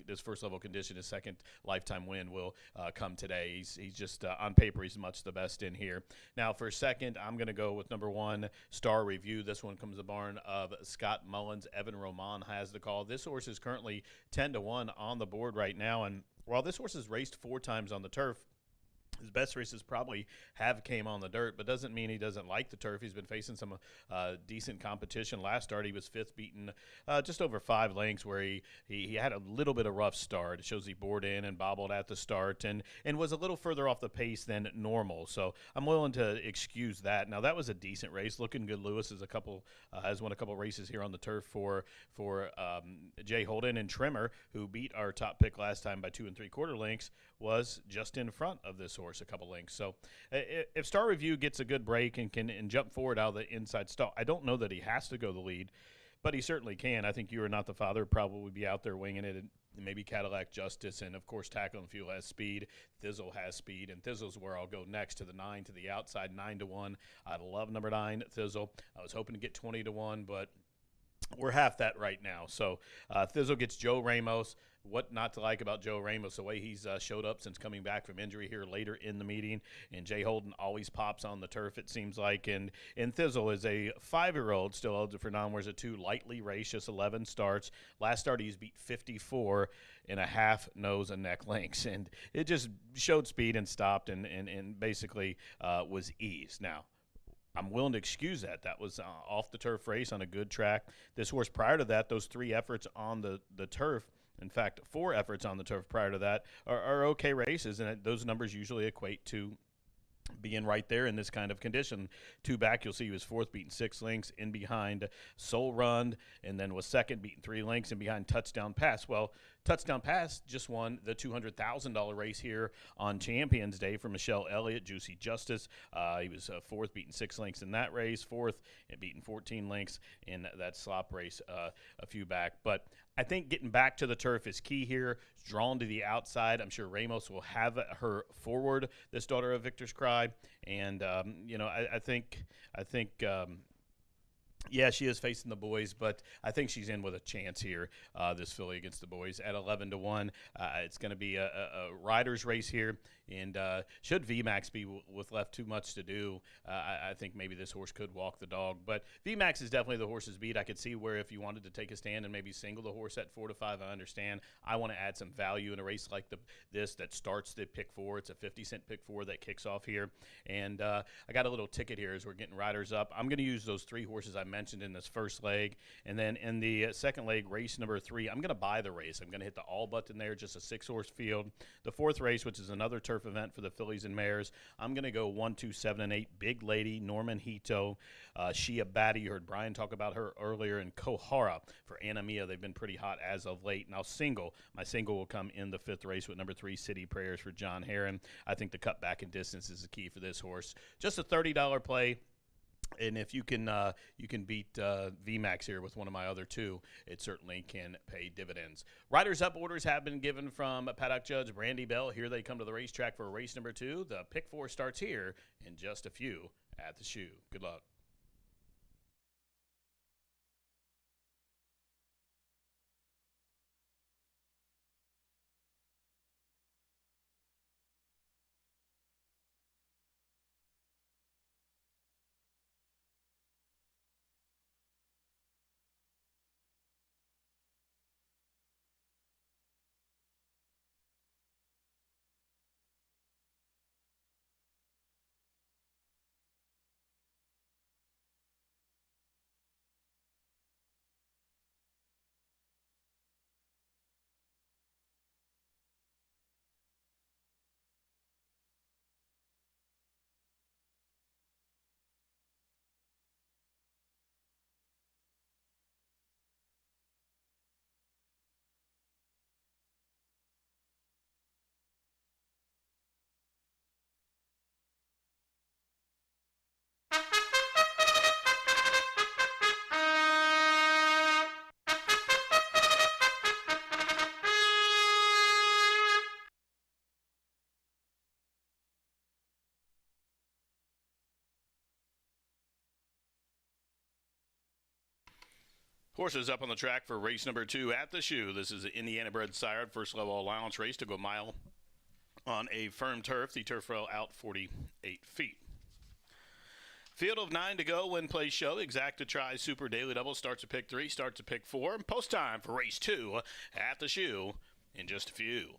this first level condition. His second lifetime win will come today. He's just on paper, he's much the best in here. Now for second, I'm going to go with number 1, Star Review. This one comes the barn of Scott Mullins. Evan Roman has the call. This horse is currently 10-1 on the board right now, and while this horse has raced 4 times on the turf, his best races probably have came on the dirt, but doesn't mean he doesn't like the turf. He's been facing some decent competition. Last start, he was 5th, beaten just over 5 lengths, where he had a little bit of rough start. It shows he bored in and bobbled at the start, and was a little further off the pace than normal. So I'm willing to excuse that. Now, that was a decent race. Looking Good Lewis has won a couple races here on the turf for Jay Holden, and Trimmer, who beat our top pick last time by 2 3/4 lengths, was just in front of this horse a couple lengths. So if Star Review gets a good break and can jump forward out of the inside stall, I don't know that he has to go the lead, but he certainly can. I think You Are Not the Father probably be out there winging it, and maybe Cadillac Justice, and of course Tackle and Fuel has speed. Thizzle has speed, and Thizzle's where I'll go next, to the 9 to the outside, 9-1. I love number 9, Thizzle. I was hoping to get 20-1, but we're half that right now. So Thizzle gets Joe Ramos. What not to like about Joe Ramos, the way he's showed up since coming back from injury here later in the meeting. And Jay Holden always pops on the turf, it seems like. And Thizzle is a 5-year-old, still eligible for non-wears at 2, lightly raced, just 11 starts. Last start, he's beat 54 in a half nose and neck lengths. And it just showed speed and stopped and basically was ease. Now, I'm willing to excuse that. That was off the turf race on a good track. This horse prior to that, those 3 efforts on the turf, in fact, 4 efforts on the turf prior to that, are okay races, and those numbers usually equate to being right there in this kind of condition. 2 back, you'll see he was 4th, beating 6 lengths, in behind Soul Run, and then was 2nd, beating 3 lengths, and behind Touchdown Pass. Well, Touchdown Pass just won the $200,000 race here on Champions Day for Michelle Elliott, Juicy Justice. He was 4th, beating 6 lengths in that race, 4th, and beating 14 lengths in that slop race a few back. But I think getting back to the turf is key here. It's drawn to the outside. I'm sure Ramos will have her forward, this daughter of Victor's Cry. And, I think yeah, she is facing the boys, but I think she's in with a chance here, this filly against the boys at 11-1. It's going to be a rider's race here, and should VMAX be with left too much to do, I think maybe this horse could walk the dog. But VMAX is definitely the horse's beat. I could see where if you wanted to take a stand and maybe single the horse at 4-5, I understand. I want to add some value in a race like this that starts the pick 4. It's a 50-cent pick 4 that kicks off here, and I got a little ticket here as we're getting riders up. I'm going to use those 3 horses I mentioned in this first leg, and then in the second leg, race number 3, I'm going to buy the race. I'm going to hit the all button there, just a 6-horse field. The 4th race, which is another turf event for the fillies and mares, I'm going to go 1, 2, 7, and 8. Big Lady, Norman Hito, Shia Batty. You heard Brian talk about her earlier, and Kohara for Anna Mia. They've been pretty hot as of late. Now, my single will come in the 5th race with number 3, City Prayers for John Heron. I think the cut back in distance is the key for this horse. Just a $30 play. And if you can beat VMAX here with one of my other two, it certainly can pay dividends. Riders up orders have been given from paddock judge Brandy Bell. Here they come to the racetrack for race number 2. The pick 4 starts here in just a few at the shoe. Good luck. Horses up on the track for race number 2 at the shoe. This is an Indiana bred sire, first level allowance race to go a mile on a firm turf. The turf rail out 48 feet. Field of 9 to go. Win, play, show. Exacta try super daily double. Starts at pick 3, starts at pick 4. Post time for race 2 at the shoe in just a few.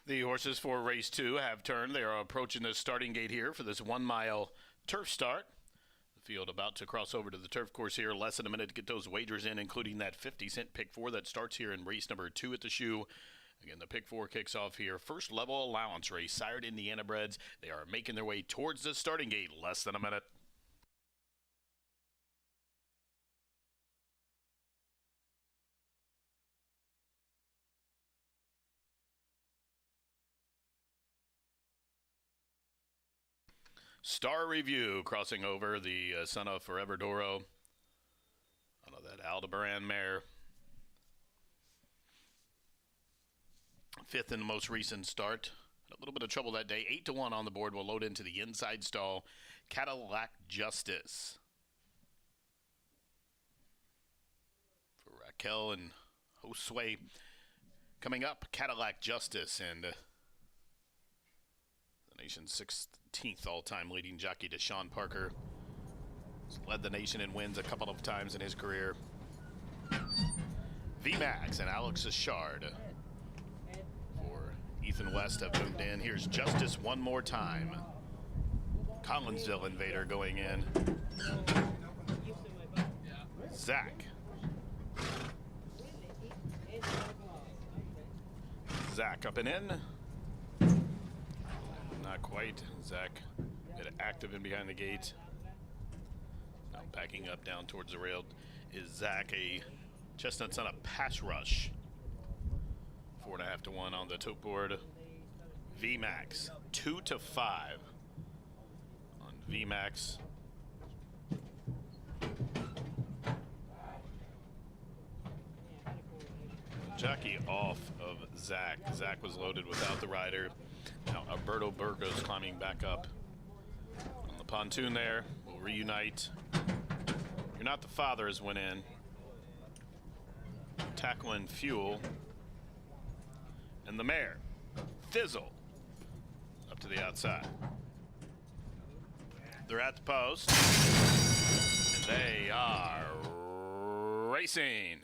The horses for race 2 have turned. They are approaching the starting gate here for this 1 mile turf start. The field about to cross over to the turf course here. Less than a minute to get those wagers in, including that 50-cent pick 4 that starts here in race number 2 at the shoe. Again, the pick 4 kicks off here. First level allowance race, sired Indiana breds. They are making their way towards the starting gate. Less than a minute. Star Review crossing over, the son of Forever Doro. I know that Aldebaran mare. 5th in the most recent start. A little bit of trouble that day. 8-1 on the board. Will load into the inside stall. Cadillac Justice. For Raquel and Josue. Coming up, Cadillac Justice and the nation's 16th all-time leading jockey, Deshaun Parker. He's led the nation in wins a couple of times in his career. VMAX and Alex Ashard for Ethan West have moved in. Here's Justice one more time. Collinsville Invader going in. Zach. Zach up and in. Not quite. Zach bit active in behind the gate. Now backing up down towards the rail is Zach, a chestnut's on a pass rush. 4.5-1 on the tote board. VMAX 2-5 on VMAX. Jockey off of Zach. Zach was loaded without the rider. Now Alberto Burgos climbing back up on the pontoon there. We'll reunite. You're Not the Fathers went in. Tackling Fuel. And the mare, Thizzle, up to the outside. They're at the post. And they are racing.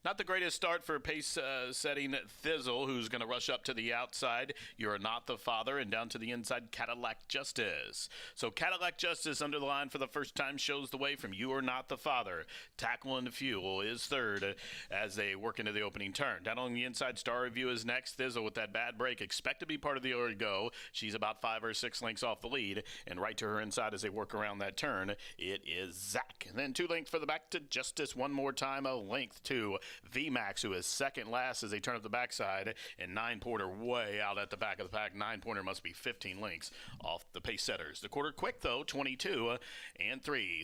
Not the greatest start for pace-setting Thizzle, who's going to rush up to the outside. You're Not the Father, and down to the inside, Cadillac Justice. So Cadillac Justice under the line for the first time shows the way from You Are Not the Father. Tackle and Fuel is third as they work into the opening turn. Down on the inside, Star Review is next. Thizzle with that bad break. Expect to be part of the order to go. She's about 5 or 6 lengths off the lead, and right to her inside as they work around that turn, it is Zach. And then 2 lengths for the back to Justice one more time, a length to VMAX, who is second last as they turn up the backside, and 9 Pointer way out at the back of the pack. 9 Pointer must be 15 lengths off the pace setters. The quarter quick, though, 22-3.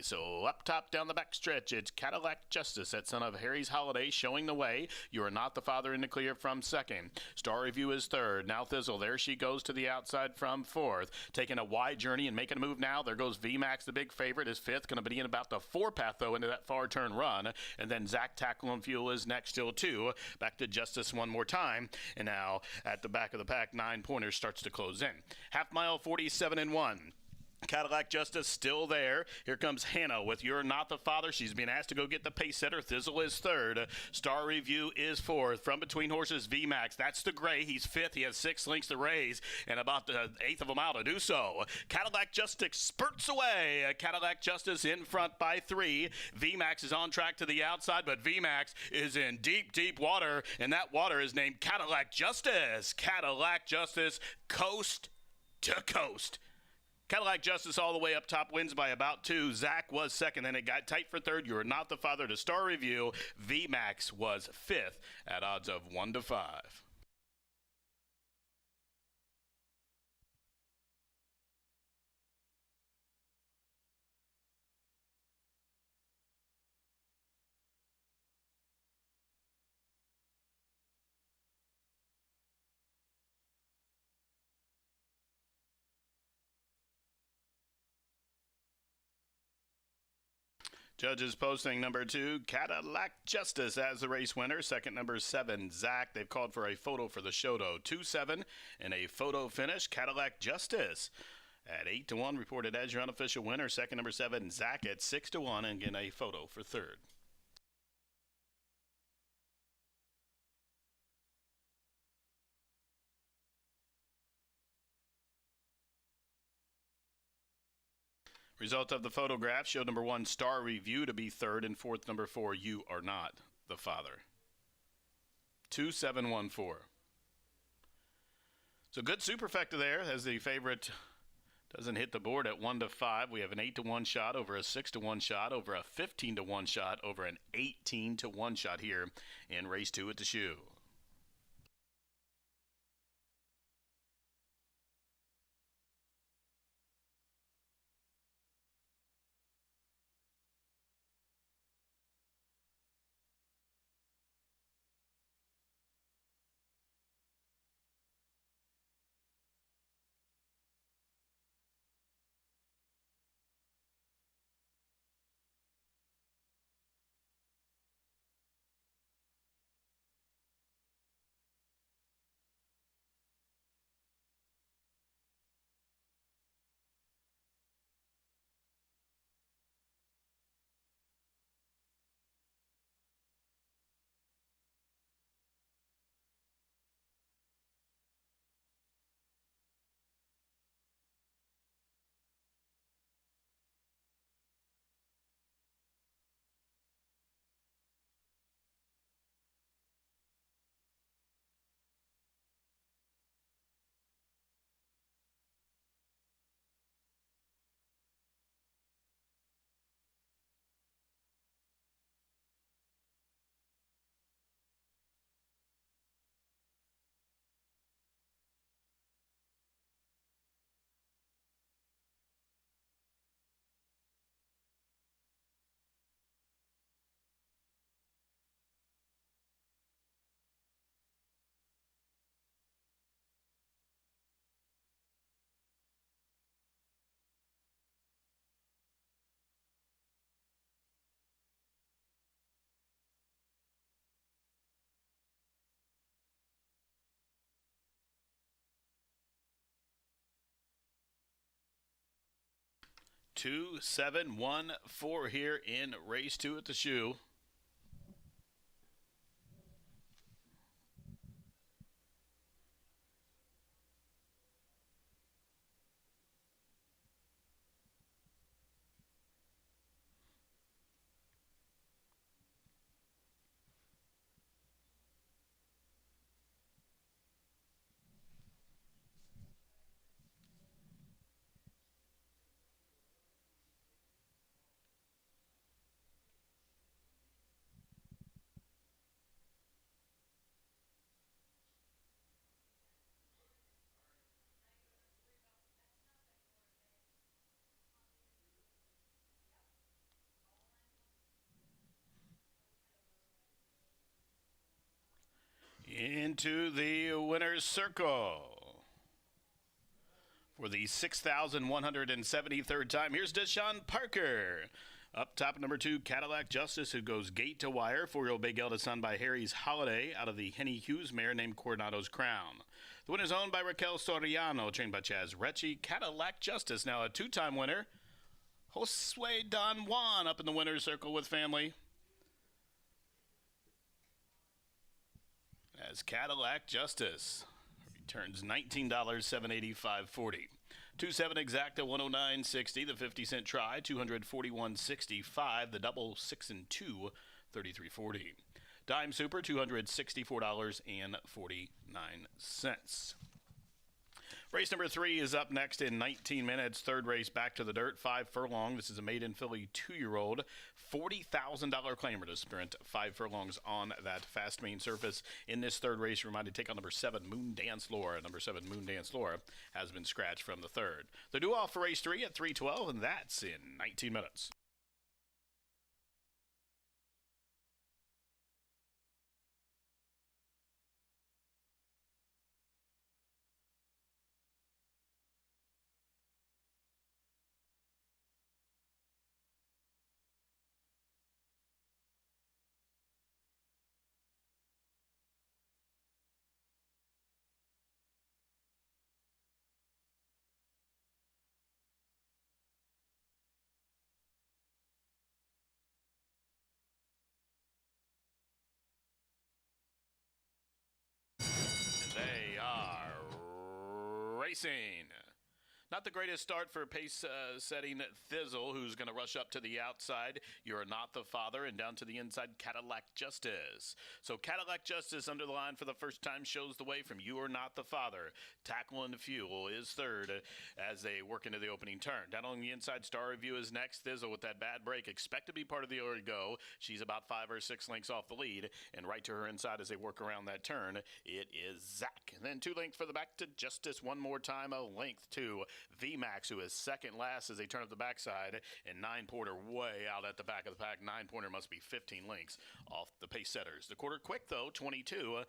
So up top down the back stretch, it's Cadillac Justice, that son of Harry's Holiday, showing the way. You Are Not the Father in the clear from second. Star Review is third. Now Thizzle, there she goes to the outside from fourth. Taking a wide journey and making a move now. There goes VMAX, the big favorite, is fifth. Going to be in about the 4 path, though, into that far turn run. And then Zach Tackle and Fuel is next, still 2. Back to Justice one more time. And now at the back of the pack, 9 Pointer starts to close in. Half mile, 47-1. Cadillac Justice still there. Here comes Hannah with You're Not the Father. She's being asked to go get the pace setter. Thizzle is third. Star Review is fourth. From between horses, VMAX. That's the gray. He's fifth. He has 6 lengths to raise and about the 1/8 of a mile to do so. Cadillac Justice spurts away. Cadillac Justice in front by 3. VMAX is on track to the outside, but VMAX is in deep, deep water, and that water is named Cadillac Justice. Cadillac Justice, coast to coast. Cadillac Justice all the way up top, wins by about 2. Zach was second, then it got tight for third. You Are Not the Father to Star Review. VMAX was fifth at odds of 1-5. Judges posting number 2, Cadillac Justice as the race winner. Second, number 7, Zach. They've called for a photo for the show, though. 2-7 and a photo finish. Cadillac Justice at 8-1 reported as your unofficial winner. Second, number 7, Zach at 6-1, and again a photo for third. Result of the photograph showed number 1, Star Review, to be third, and fourth, number 4, You Are Not the Father. 2714. So good superfecta there as the favorite doesn't hit the board at 1-5. We have an 8-1 shot, over a 6-1 shot, over a 15-1 shot, over an 18-1 shot here in race 2 at the shoe. Two, 7, 1, 4 here in race 2 at the shoe. Into the winner's circle. For the 6,173rd time, here's Deshaun Parker. Up top, number 2, Cadillac Justice, who goes gate to wire. 4-year-old Big Eldest Son by Harry's Holiday out of the Henny Hughes mare named Coronado's Crown. The winner's owned by Raquel Soriano, trained by Chaz Recchi. Cadillac Justice, now a 2-time winner. Josue Don Juan up in the winner's circle with family. As Cadillac Justice returns $19,785.40. 2-7 exacta 109.60. The 50-cent try 241.65. The double 6 and 2 33.40. Dime Super $264.49. Race number 3 is up next in 19 minutes. Third race, back to the dirt, 5 furlong. This is a maiden filly 2-year-old. $40,000 claimer to sprint 5 furlongs on that fast main surface. In this third race, reminded to take on number 7, Moon Dance Laura. Number 7, Moon Dance Laura, has been scratched from the third. The due off for race 3 at 3:12, and that's in 19 minutes. They are racing. Not the greatest start for pace-setting Thizzle, who's going to rush up to the outside. You're Not the Father, and down to the inside, Cadillac Justice. So Cadillac Justice under the line for the first time shows the way from You Are Not the Father. Tackle and Fuel is third as they work into the opening turn. Down on the inside, Star Review is next. Thizzle with that bad break. Expect to be part of the early go. She's about 5 or 6 lengths off the lead, and right to her inside as they work around that turn, it is Zach. And then 2 lengths for the back to Justice one more time, a length to VMAX, who is second last as they turn up the backside, and 9 Porter way out at the back of the pack. 9 Porter must be 15 lengths off the pace setters. The quarter quick, though, 22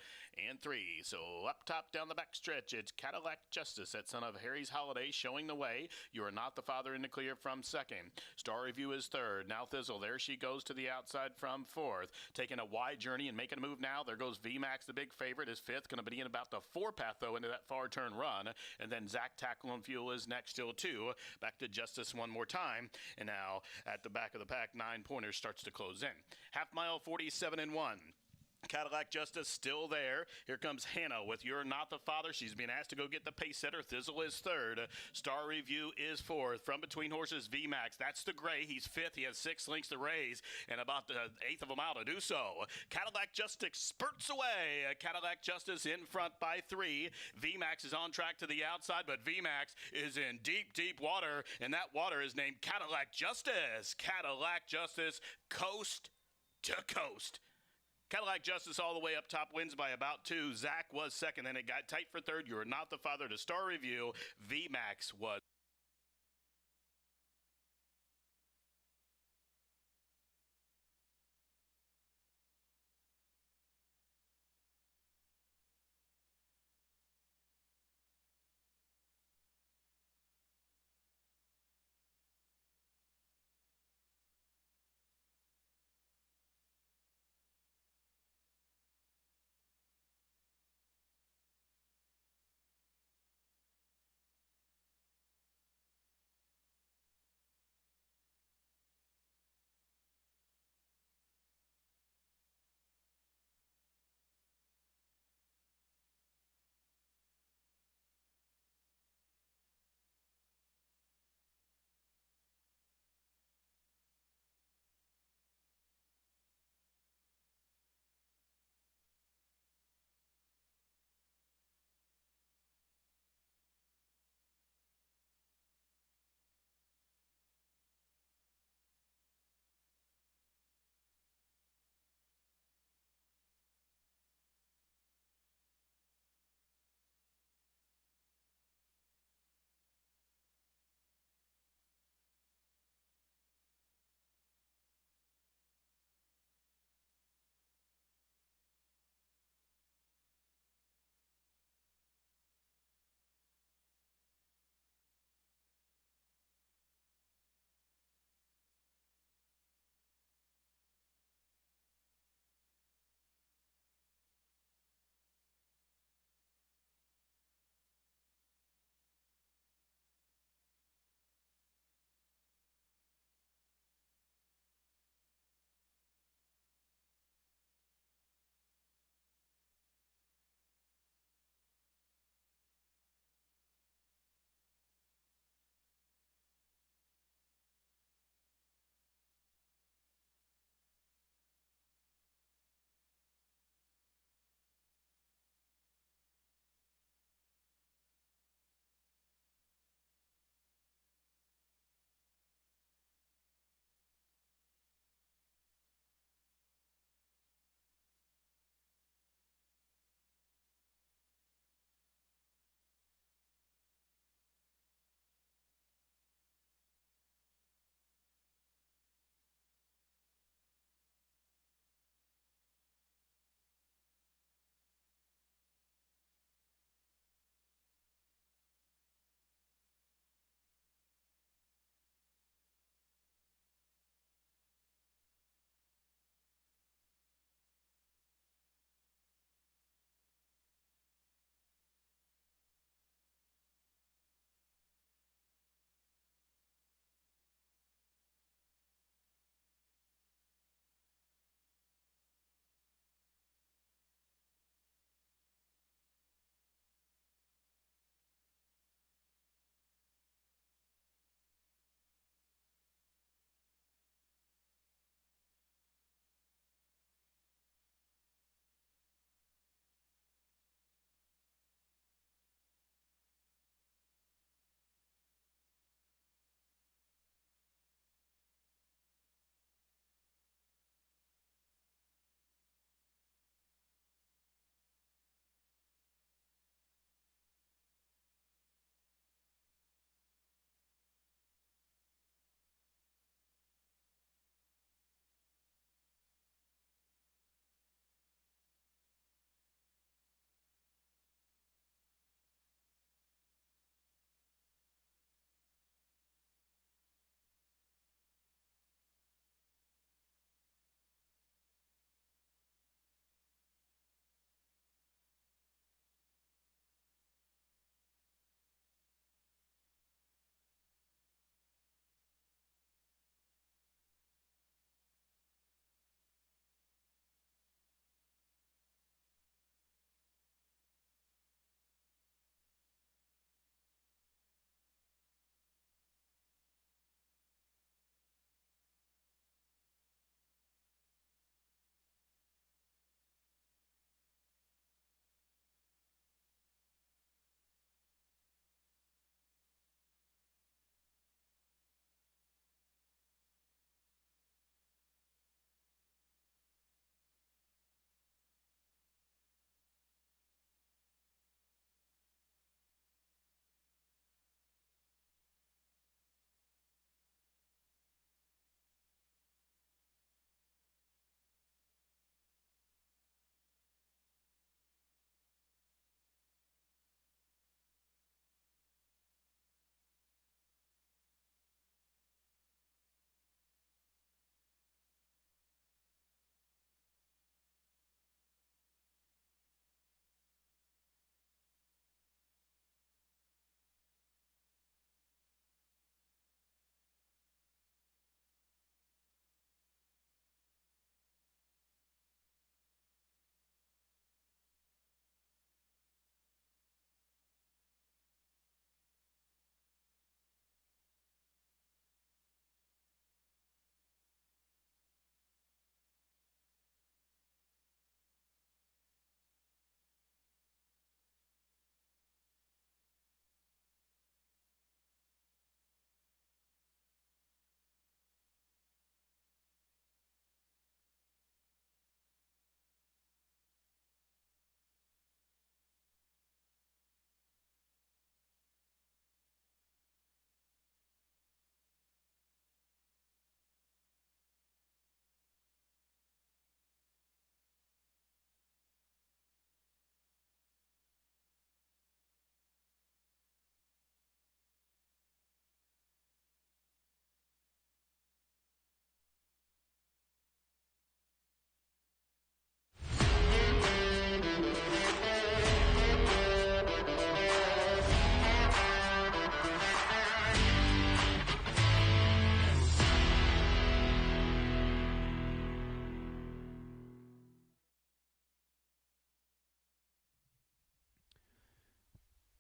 and 3. So up top down the back stretch, it's Cadillac Justice, that son of Harry's Holiday, showing the way. You Are Not the Father in the clear from second. Star Review is third. Now Thizzle, there she goes to the outside from fourth. Taking a wide journey and making a move now. There goes VMAX, the big favorite, is fifth. Going to be in about the 4 path, though, into that far turn run. And then Zach Tackle and Fuel is next, still 2. Back to Justice one more time. And now at the back of the pack, 9 Pointer starts to close in. Half mile, 47 and 1. Cadillac Justice still there. Here comes Hannah with You're Not the Father. She's been asked to go get the pace setter. Thizzle is third. Star Review is fourth. From between horses, VMAX. That's the gray. He's fifth. He has 6 lengths to raise and about the 1/8 of a mile to do so. Cadillac Justice spurts away. Cadillac Justice in front by 3. VMAX is on track to the outside, but VMAX is in deep, deep water, and that water is named Cadillac Justice. Cadillac Justice, coast to coast. Cadillac Justice all the way up top wins by about 2. Zach was second, then it got tight for third. You Are Not the Father to Star Review. VMAX was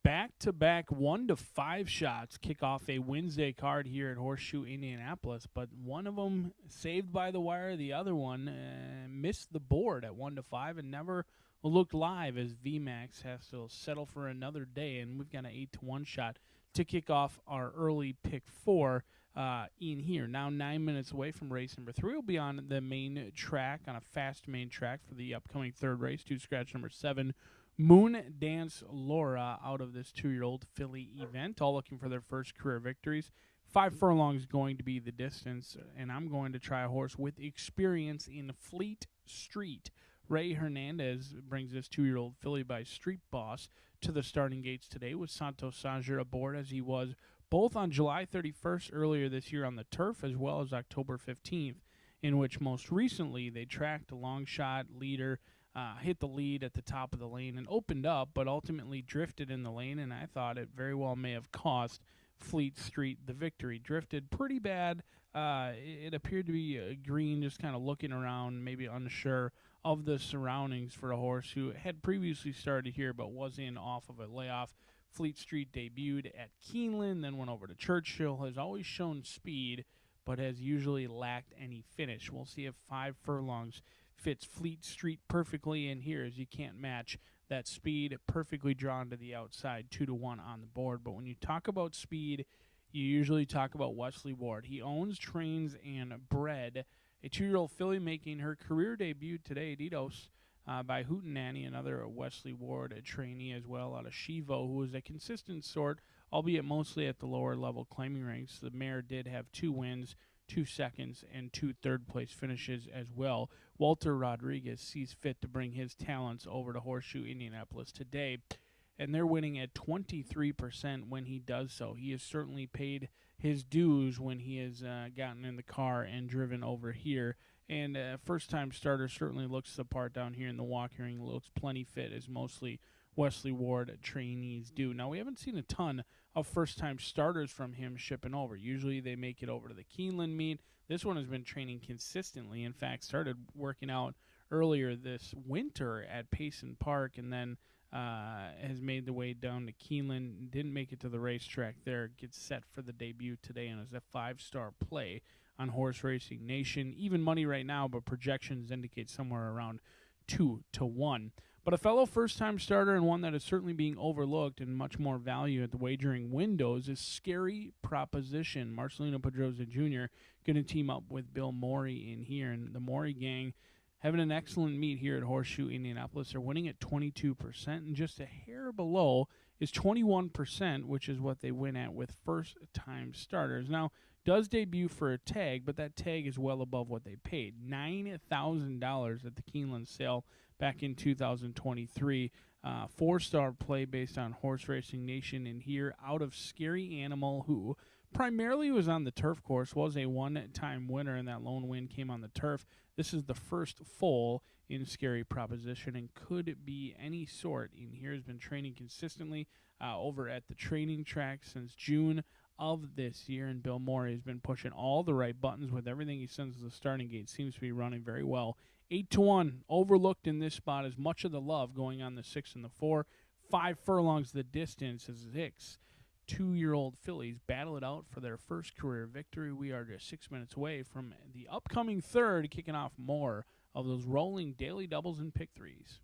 back-to-back 1-5 shots kick off a Wednesday card here at Horseshoe Indianapolis, but one of them saved by the wire, the other one missed the board at 1-5 and never looked live as VMAX has to settle for another day, and we've got an 8-1 shot to kick off our early pick 4 in here. Now 9 minutes away from race number 3. We'll be on the main track, on a fast main track for the upcoming third race, 2 scratch number 7. Moon Dance Laura out of this 2-year-old filly event, all looking for their first career victories. 5 furlongs going to be the distance, and I'm going to try a horse with experience in Fleet Street. Ray Hernandez brings this 2-year-old filly by Street Boss to the starting gates today with Santos Sanger aboard, as he was both on July 31st earlier this year on the turf, as well as October 15th, in which most recently they tracked a long shot leader, hit the lead at the top of the lane and opened up, but ultimately drifted in the lane, and I thought it very well may have cost Fleet Street the victory. Drifted pretty bad. It appeared to be green, just kind of looking around, maybe unsure of the surroundings for a horse who had previously started here but was in off of a layoff. Fleet Street debuted at Keeneland, then went over to Churchill, has always shown speed, but has usually lacked any finish. We'll see if 5 furlongs fits Fleet Street perfectly in here, as you can't match that speed, perfectly drawn to the outside, 2-1 on the board. But when you talk about speed, you usually talk about Wesley Ward. He owns, trains, and bred a 2-year-old filly making her career debut today, Didos, by Hootenanny, another Wesley Ward, a trainee as well out of Shivo, who is a consistent sort, albeit mostly at the lower level claiming ranks. The mare did have 2 wins, 2 seconds, and 2 third-place finishes as well. Walter Rodriguez sees fit to bring his talents over to Horseshoe Indianapolis today, and they're winning at 23% when he does so. He has certainly paid his dues when he has gotten in the car and driven over here. And first-time starter certainly looks the part down here in the walk ring, looks plenty fit, as mostly Wesley Ward trainees do. Now, we haven't seen a ton of first-time starters from him shipping over. Usually they make it over to the Keeneland meet. This one has been training consistently. In fact, started working out earlier this winter at Payson Park, and then has made the way down to Keeneland. Didn't make it to the racetrack there. Gets set for the debut today and is a 5-star play on Horse Racing Nation. Even money right now, but projections indicate somewhere around 2-1. But a fellow first-time starter, and one that is certainly being overlooked and much more value at the wagering windows, is Scary Proposition. Marcelino Pedroza Jr. going to team up with Bill Morey in here, and the Morey gang having an excellent meet here at Horseshoe Indianapolis. They're winning at 22%, and just a hair below is 21%, which is what they win at with first-time starters. Now, does debut for a tag, but that tag is well above what they paid. $9,000 at the Keeneland sale back in 2023. 4-star play based on Horse Racing Nation in here out of Scary Animal, who primarily was on the turf course, was a one-time winner, and that lone win came on the turf. This is the first foal in Scary Proposition and could be any sort in here. Has been training consistently over at the training track since June of this year, and Bill Morey has been pushing all the right buttons with everything he sends to the starting gate. Seems to be running very well. 8-1, overlooked in this spot as much of the love going on the 6 and the 4. 5 furlongs the distance as 6 2-year-old fillies battle it out for their first career victory. We are just 6 minutes away from the upcoming third, kicking off more of those rolling daily doubles and pick threes.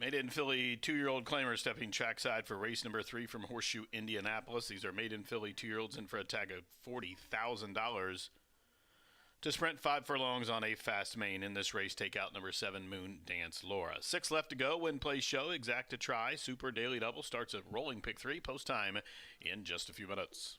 Made in Philly 2-year-old claimer stepping trackside for race number 3 from Horseshoe Indianapolis. These are Made in Philly 2-year-olds in for a tag of $40,000 to sprint 5 furlongs on a fast main. In this race, take out number 7, Moon Dance Laura. 6 left to go. Win, play, show. Exact to try. Super Daily Double starts at rolling pick 3. Post time in just a few minutes.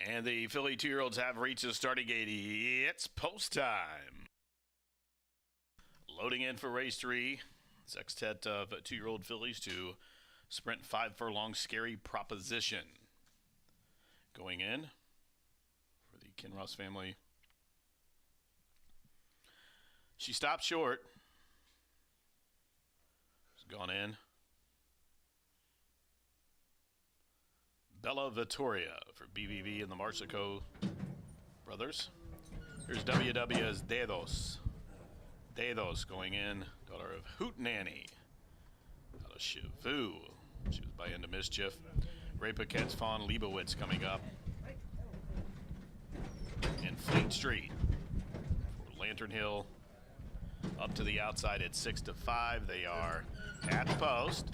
And the Philly 2-year-olds have reached the starting gate. It's post time. Loading in for race 3. Sextet of 2-year-old fillies to sprint 5 furlong Scary Proposition. Going in for the Kinross family. She stopped short. She's gone in. Bella Vittoria for BVV and the Marsico brothers. Here's WW's Dedos. Dedos going in, daughter of Hoot Nanny out of Chivu. She was by End of Mischief. Ray Paquette's Fawn Leibowitz coming up. And Fleet Street for Lantern Hill. Up to the outside at 6-5. They are at the post.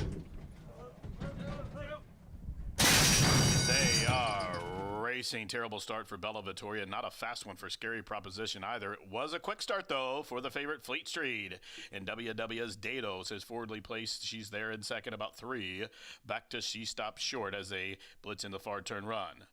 They are racing. Terrible start for Bella Vittoria. Not a fast one for Scary Proposition either. It was a quick start, though, for the favorite Fleet Street. And WW's Dados is forwardly placed. She's there in second, about 3. Back to She Stopped Short as they blitz in the far turn run.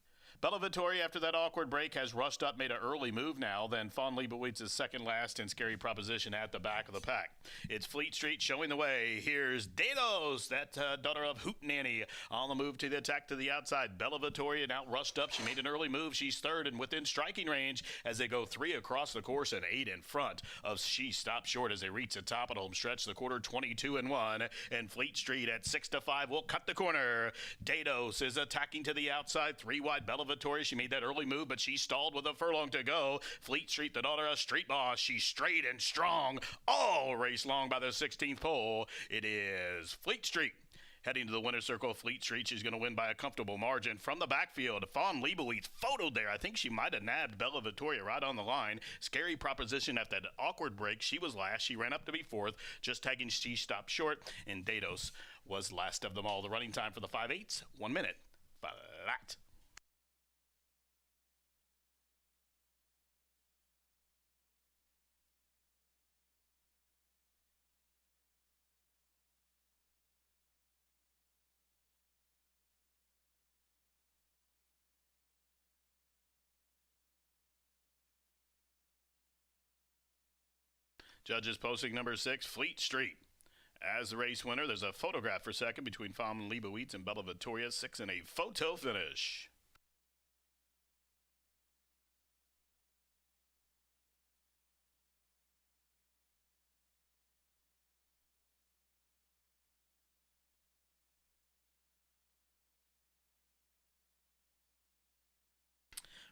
Bella Vittoria, after that awkward break, has rushed up, made an early move now. Then Fawn Leibowitz is second last and Scary Proposition at the back of the pack. It's Fleet Street showing the way. Here's Dados, that daughter of Hoot Nanny, on the move to the attack to the outside. Bella Vittoria now rushed up. She made an early move. She's third and within striking range as they go 3 across the course and 8 in front of She Stopped Short as they reach the top of the home stretch. The quarter 22-1, and Fleet Street at 6-5 will cut the corner. Dados is attacking to the outside. 3 wide. Bella Vittoria, she made that early move, but she stalled with a furlong to go. Fleet Street, the daughter of Street Boss, she's straight and strong all race long by the 16th pole. It is Fleet Street heading to the winner's circle. Fleet Street, she's going to win by a comfortable margin. From the backfield, Fawn Leibowitz photoed there. I think she might have nabbed Bella Vittoria right on the line. Scary Proposition after that awkward break. She was last. She ran up to be 4th, just tagging She Stopped Short, and Dados was last of them all. The running time for the 5/8, 1 minute. Flat. Judges posting number 6, Fleet Street. As the race winner, there's a photograph for second between Fawn Leibowitz and Bella Vittoria. 6 and a photo finish.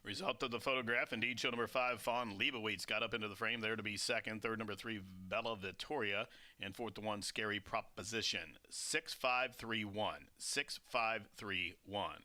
Result of the photograph, indeed, show number 5, Fawn Leibowitz got up into the frame there to be second. Third, number 3, Bella Vittoria. And fourth, the 1, Scary Proposition. 6-5-3-1. 6-5-3-1.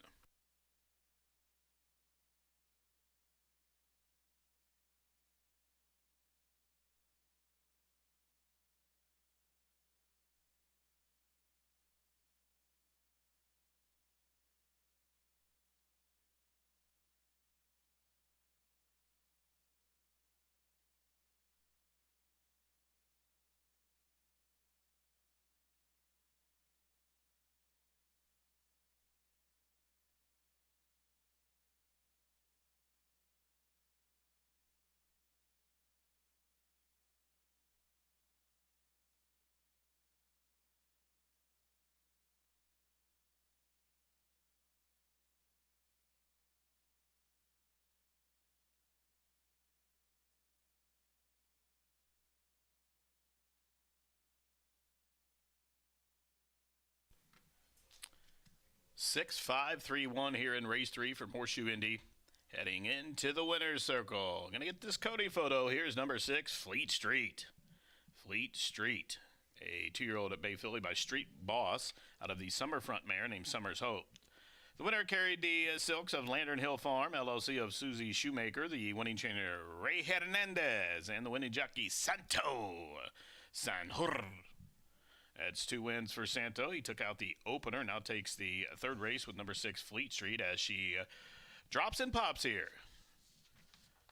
Six, 5-3-1 here in race 3 from Horseshoe Indy. Heading into the winner's circle. Gonna get this Cody photo. Here's number 6, Fleet Street. Fleet Street. A 2-year-old at Bay Philly by Street Boss out of the Summerfront mare named Summer's Hope. The winner carried the silks of Lantern Hill Farm, LLC of Susie Shoemaker, the winning trainer Ray Hernandez, and the winning jockey Santo Sanjur. That's 2 wins for Santo. He took out the opener, now takes the third race with number 6, Fleet Street, as she drops and pops here.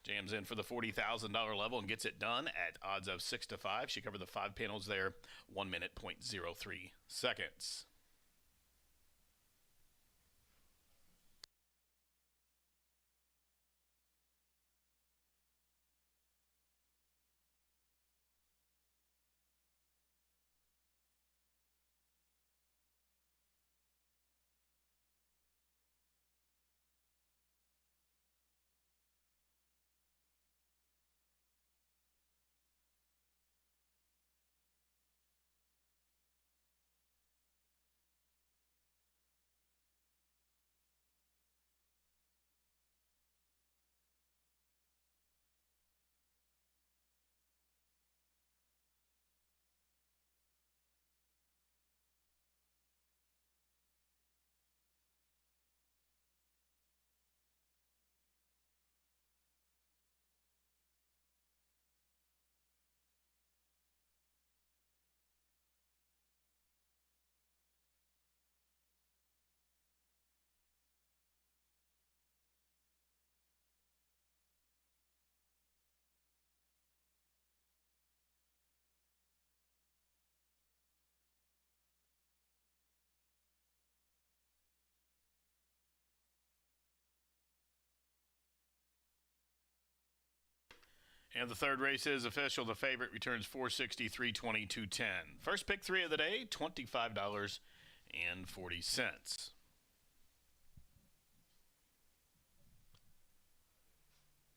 Jams in for the $40,000 level and gets it done at odds of 6-5. She covered the 5 panels there, 1 minute, 0.03 seconds. . And the third race is official. The favorite returns 463, 22.10. First pick 3 of the day, $25.40.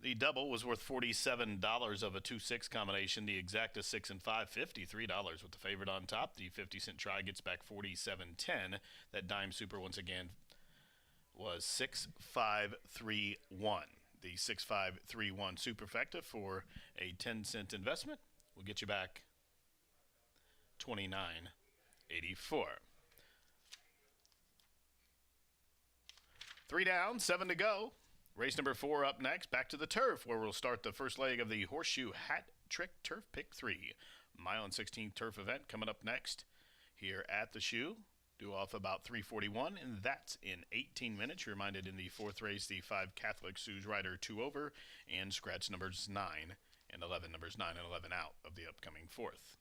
The double was worth $47 of a 2-6 combination. The exacta 6 and 5, $53 with the favorite on top. The 50-cent try gets back $47.10. That dime super once again was 6531. The 6531 superfecta for a 10-cent investment will get you back $29.84. 3 down, 7 to go. Race number 4 up next. Back to the turf, where we'll start the first leg of the Horseshoe Hat Trick Turf Pick 3. Mile and 16th turf event coming up next here at the Shoe. Due off about 3:41, and that's in 18 minutes. You're reminded in the 4th race, the 5 Catholic Sue's Rider 2 over, and scratch numbers 9 and 11, numbers 9 and 11 out of the upcoming 4th.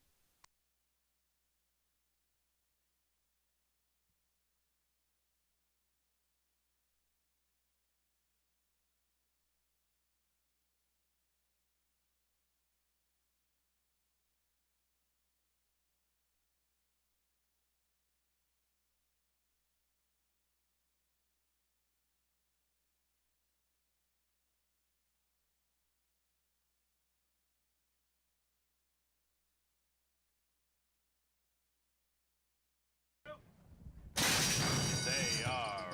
They are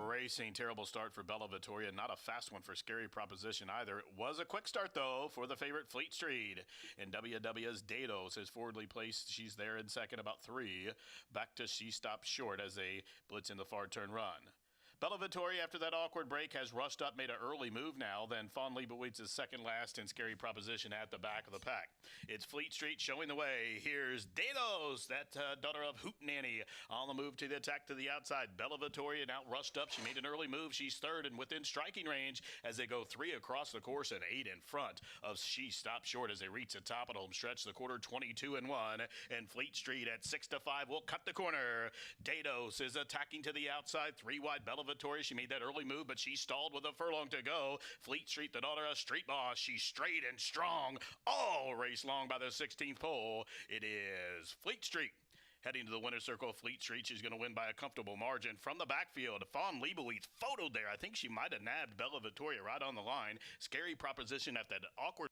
racing. Terrible start for Bella Vittoria. Not a fast one for Scary Proposition either. It was a quick start, though, for the favorite Fleet Street. And WW's Dados is forwardly placed. She's there in second, about 3. Back to She Stopped Short as they blitz in the far turn run. Bella Vittoria, after that awkward break, has rushed up, made an early move now. Then Fawn Leibowitz is second last, and Scary Proposition at the back of the pack. It's Fleet Street showing the way. Here's Dados, that daughter of Hootenanny, on the move to the attack to the outside. Bella Vittoria now rushed up. She made an early move. She's third and within striking range as they go 3 across the course and 8 in front of She Stopped Short as they reach the top of the home stretch. The quarter 22 and 1, and Fleet Street at 6-5 will cut the corner. Dados is attacking to the outside. 3 wide. Bella Vittoria, she made that early move, but she stalled with a furlong to go. Fleet Street, the daughter of Street Boss, she's straight and strong all race long by the 16th pole. It is Fleet Street heading to the winner's circle. Fleet Street, she's going to win by a comfortable margin. From the backfield, Fawn Leibowitz photoed there. I think she might have nabbed Bella Vittoria right on the line. Scary Proposition at that awkward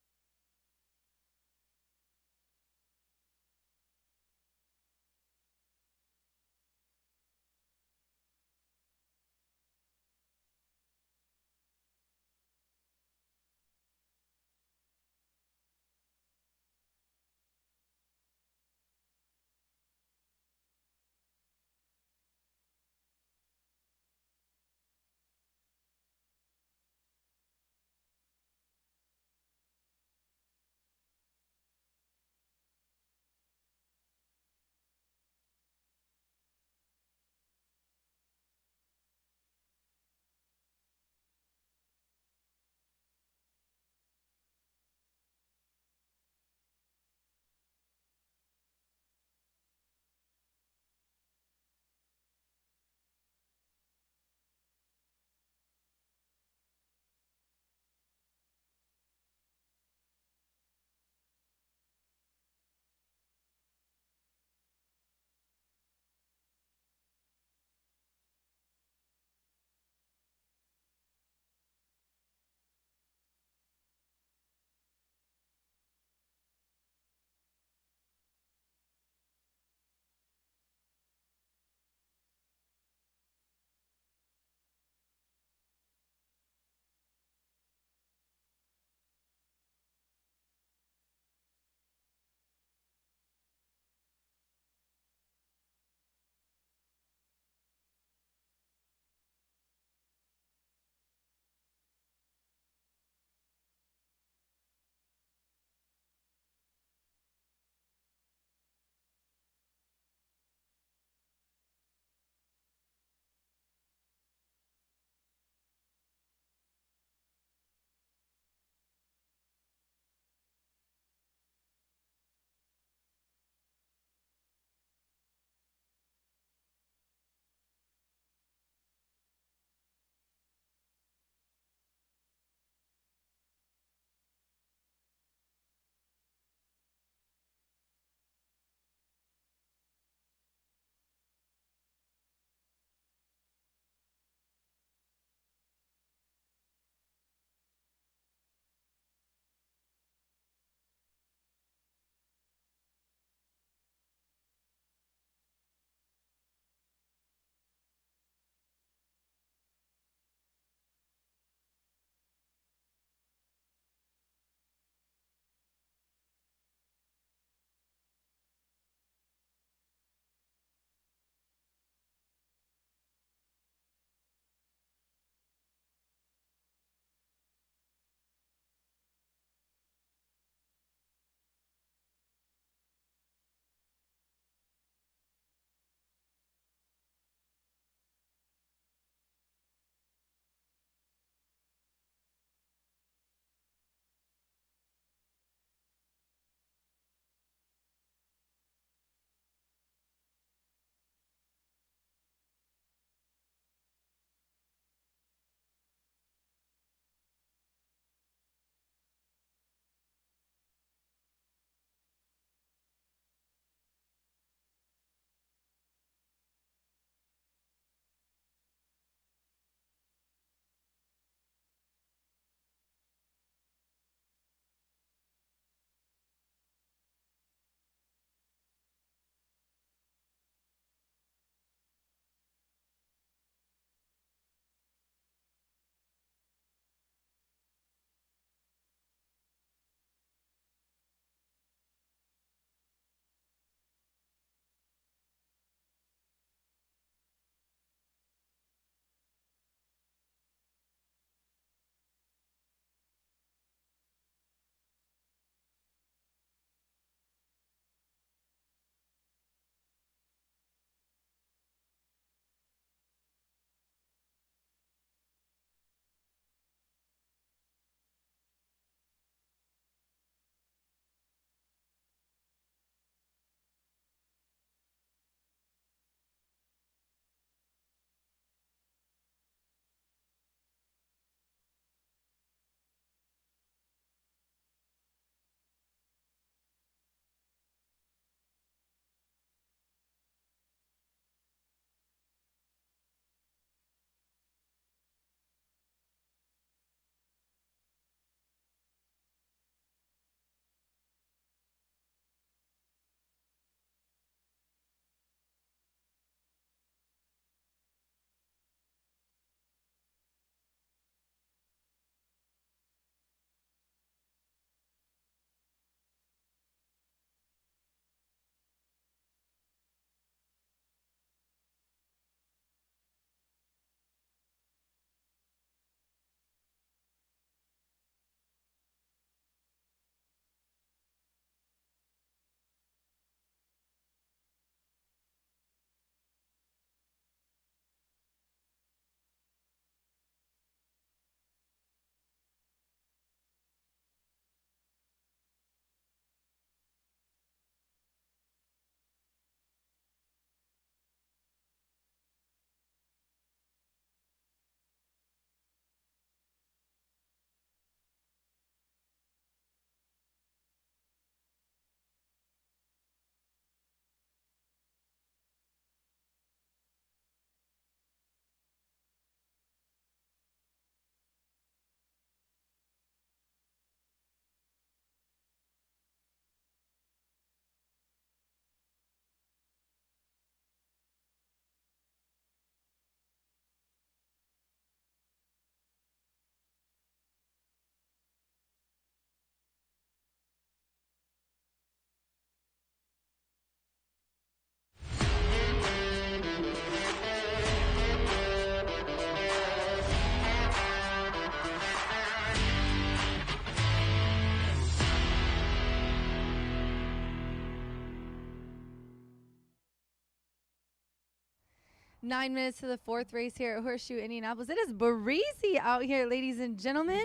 9 minutes to the fourth race here at Horseshoe Indianapolis. It is breezy out here, ladies and gentlemen,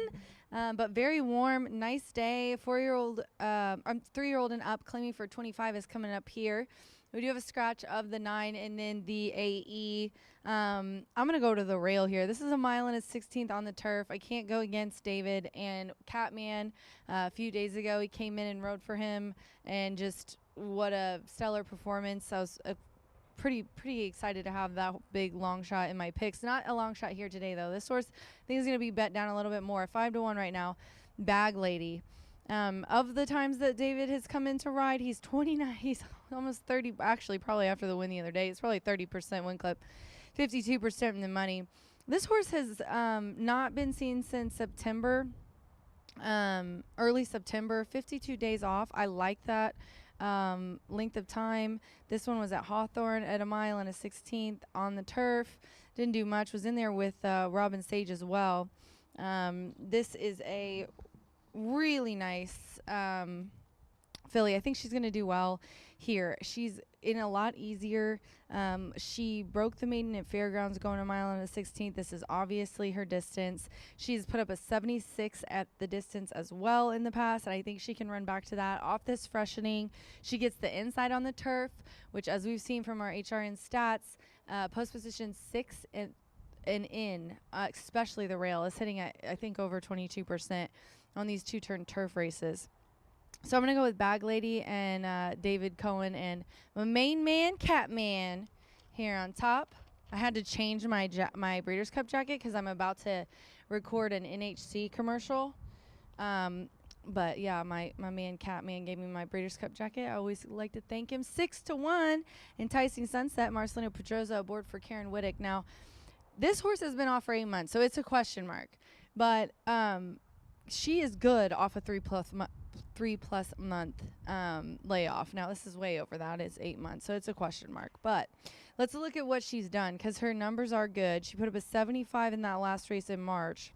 but very warm. Nice day. 4-year-old, 3-year-old and up, claiming for 25 is coming up here. We do have a scratch of the 9 and then the AE. I'm going to go to the rail here. This is a mile and a 16th on the turf. I can't go against David and Catman. A few days ago, he came in and rode for him, and just what a stellar performance. I was pretty excited to have that big long shot in my picks. Not a long shot here today, though. This horse, I think, is going to be bet down a little bit more. 5-1 right now. Bag Lady. Of the times that David has come in to ride, he's 29. He's almost 30. Actually, probably after the win the other day, it's probably 30% win clip, 52% in the money. This horse has not been seen since September, early September. 52 days off. I like that length of time. This one was at Hawthorne at a mile and a 16th on the turf. Didn't do much. Was in there with Robin Sage as well. This is a really nice filly. I think she's going to do well here. She's in a lot easier. She broke the maiden at Fairgrounds going a mile and a 16th. This is obviously her distance. She's put up a 76 at the distance as well in the past, and I think she can run back to that off this freshening. She gets the inside on the turf, which, as we've seen from our HRN stats, post position 6 and in, especially the rail, is hitting at, I think, over 22% on these 2-turn turf races. So I'm going to go with Bag Lady and David Cohen and my main man, Catman, here on top. I had to change my Breeders' Cup jacket because I'm about to record an NHC commercial. But, yeah, my man, Catman, gave me my Breeders' Cup jacket. I always like to thank him. 6-1, Enticing Sunset, Marcelino Pedroza aboard for Karen Whittick. Now, this horse has been off for 8 months, so it's a question mark. But she is good off a 3+ month layoff. Now, this is way over that. It's 8 months, so it's a question mark. But let's look at what she's done, because her numbers are good. She put up a 75 in that last race in March.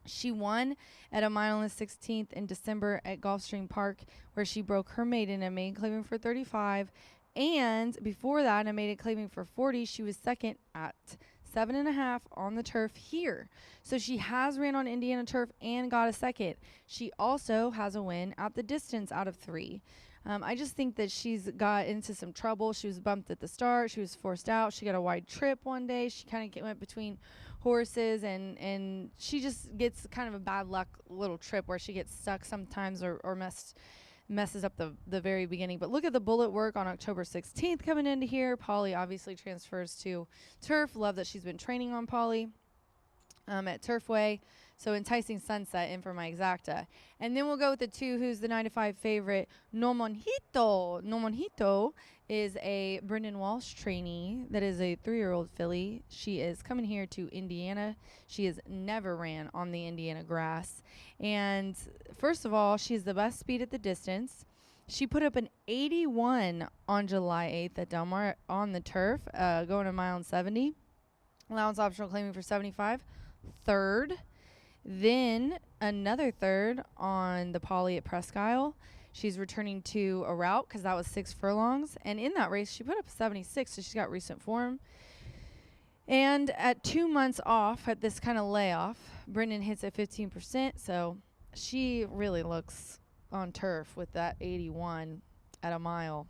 She won at a mile and a 16th in December at Gulfstream Park, where she broke her maiden and maiden claiming for 35. And before that, a maiden claiming for 40, she was second at 7.5 on the turf here. So she has ran on Indiana turf and got a second. She also has a win at the distance out of 3. I just think that she's got into some trouble. She was bumped at the start. She was forced out. She got a wide trip one day. She kind of went between horses, and she just gets kind of a bad luck little trip where she gets stuck sometimes or messes up the very beginning. But look at the bullet work on October 16th coming into here. Polly obviously transfers to turf. Love that she's been training on Polly at Turfway. So Enticing Sunset in for my exacta. And then we'll go with the 2, who's the 9-5 favorite, No Monjito. No Monjito is a Brendan Walsh trainee that is a 3-year-old filly. She is coming here to Indiana. She has never ran on the Indiana grass. And first of all, she's the best speed at the distance. She put up an 81 on July 8th at Del Mar on the turf, going a mile and 70. Allowance optional claiming for 75. Third. Then another third on the Poly at Presque Isle. She's returning to a route because that was 6 furlongs. And in that race, she put up 76, so she's got recent form. And at 2 months off at this kind of layoff, Brendan hits at 15%. So she really looks on turf with that 81 at a mile.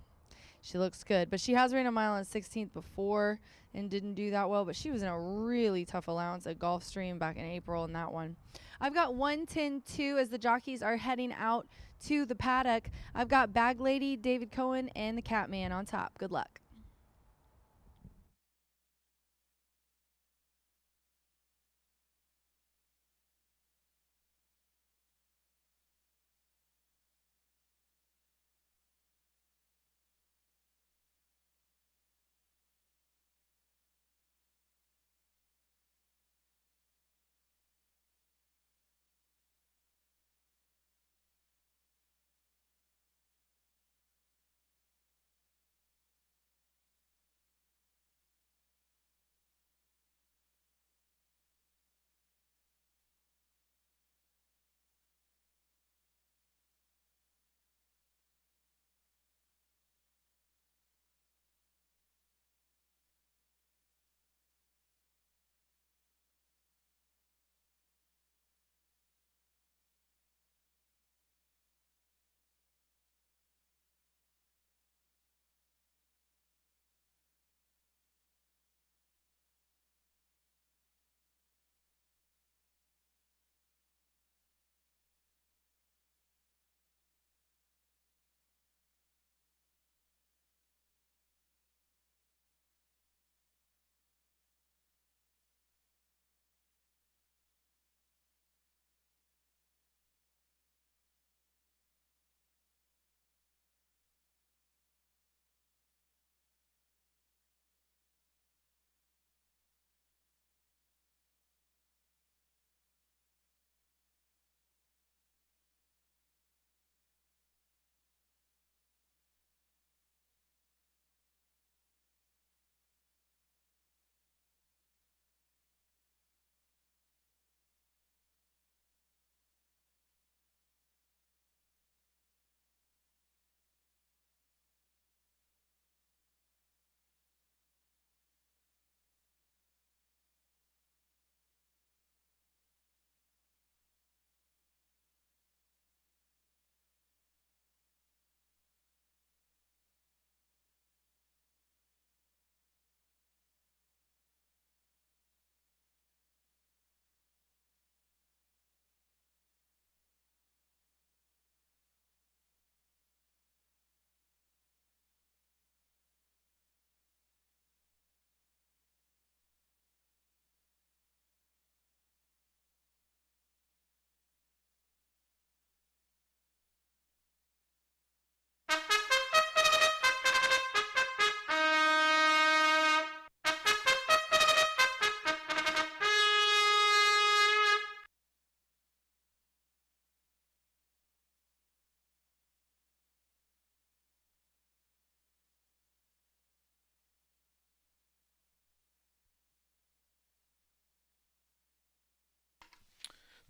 She looks good. But she has ran a mile and 16th before and didn't do that well. But she was in a really tough allowance at Gulfstream back in April in that one. I've got 110-2 as the jockeys are heading out to the paddock. I've got Bag Lady, David Cohen, and the Catman on top. Good luck.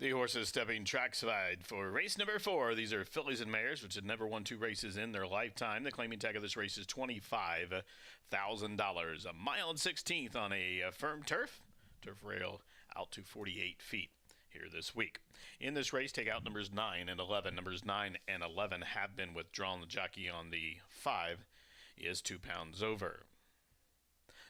The horses stepping trackside for race number 4. These are fillies and mares, which have never won 2 races in their lifetime. The claiming tag of this race is $25,000. A mile and 16th on a firm turf rail out to 48 feet here this week. In this race, take out numbers 9 and 11. Numbers 9 and 11 have been withdrawn. The jockey on the 5 is 2 pounds over.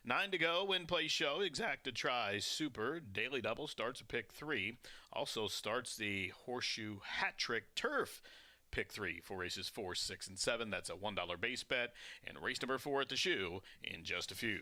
9 to go, win, play, show, exact to try, super. Daily double starts at pick 3. Also starts the Horseshoe Hat Trick Turf pick 3 for races 4, 6, and 7. That's a $1 base bet. And race number 4 at the shoe in just a few.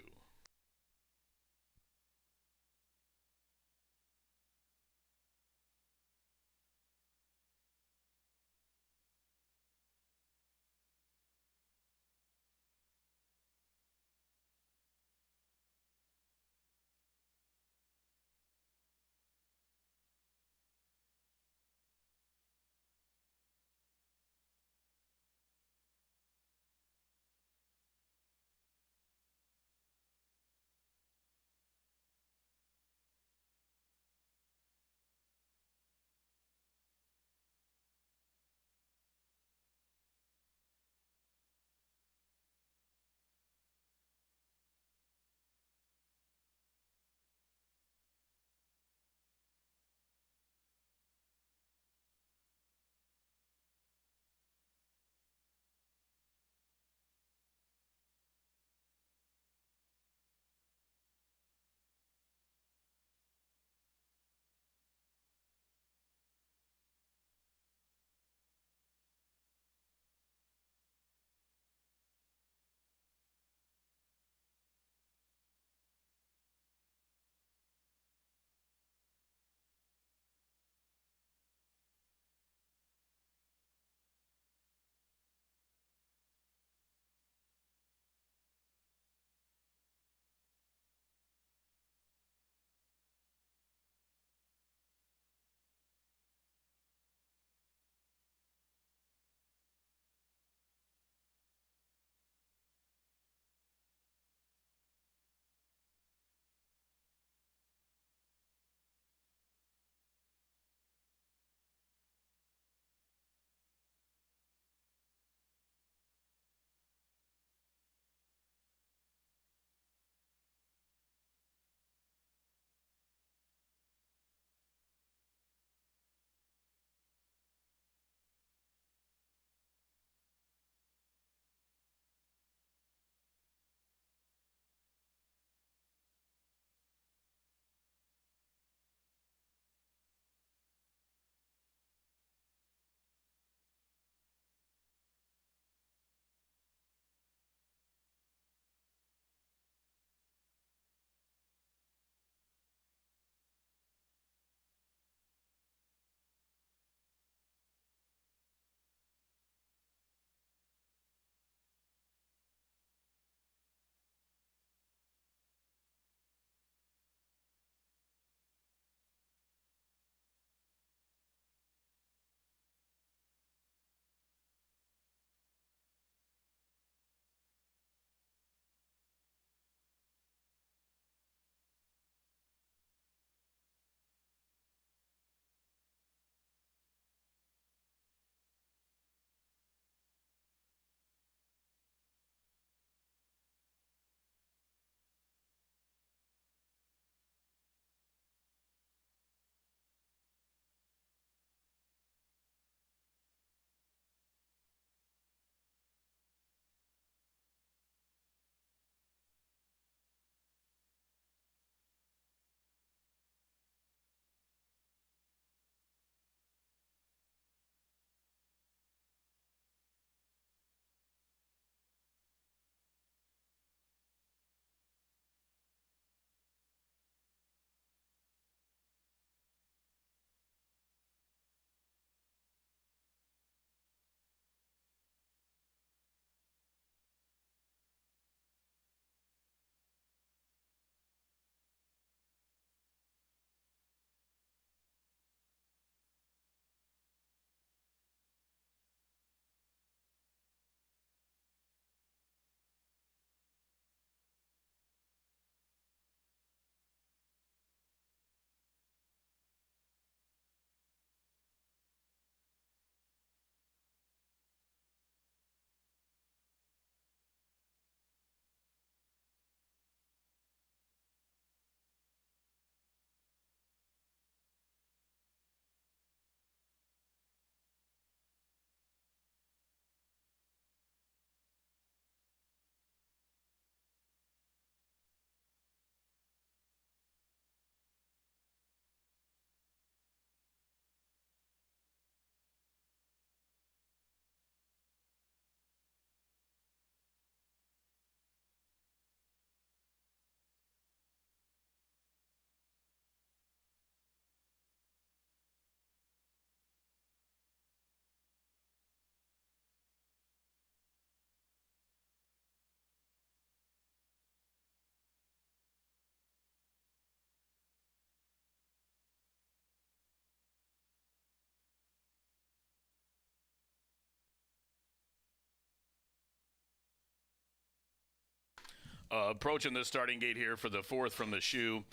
Approaching the starting gate here for the 4th from the shoe.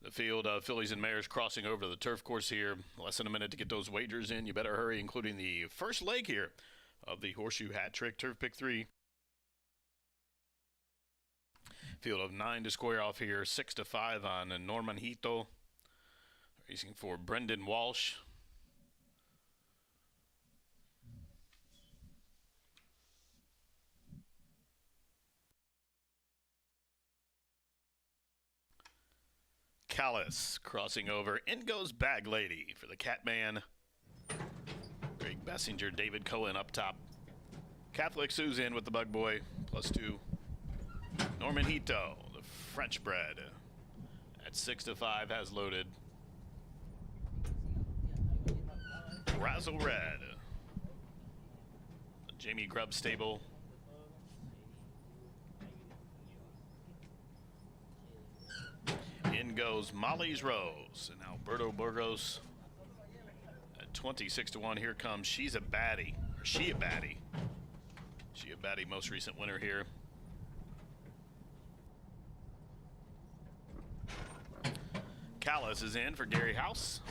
The field of fillies and mares crossing over to the turf course here. Less than a minute to get those wagers in. You better hurry, including the first leg here of the Horseshoe Hat Trick Turf Pick 3. Field of 9 to square off here. 6-5 on Norman Hito. Racing for Brendan Walsh. Callis crossing over. In goes Bag Lady for the Catman. Greg Bessinger, David Cohen up top. Catholic Sue's in with the Bug Boy, +2. Norman Hito, the French bred, at 6-5 has loaded. Razzle Red, the Jamie Grubb stable. In goes Molly's Rose and Alberto Burgos at 26-1. Here comes She's a Baddie, or She a Baddie. She a Baddie, most recent winner here. Callis is in for Gary House.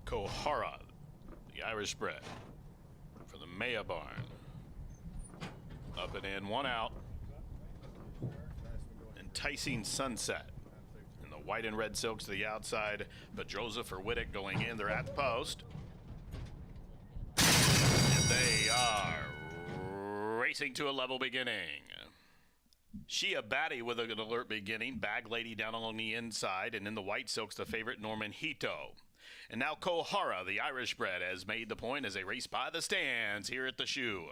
Kohara, the Irish bred, for the Maya Barn. Up and in, 1 out. Enticing Sunset in the white and red silks to the outside. Pedroza for Whittick going in. They're at the post. And they are racing to a level beginning. She a Baddie with an alert beginning. Bag Lady down along the inside. And in the white silks, the favorite Norman Hito. And now Kohara, the Irish bred, has made the point as they race by the stands here at the shoe.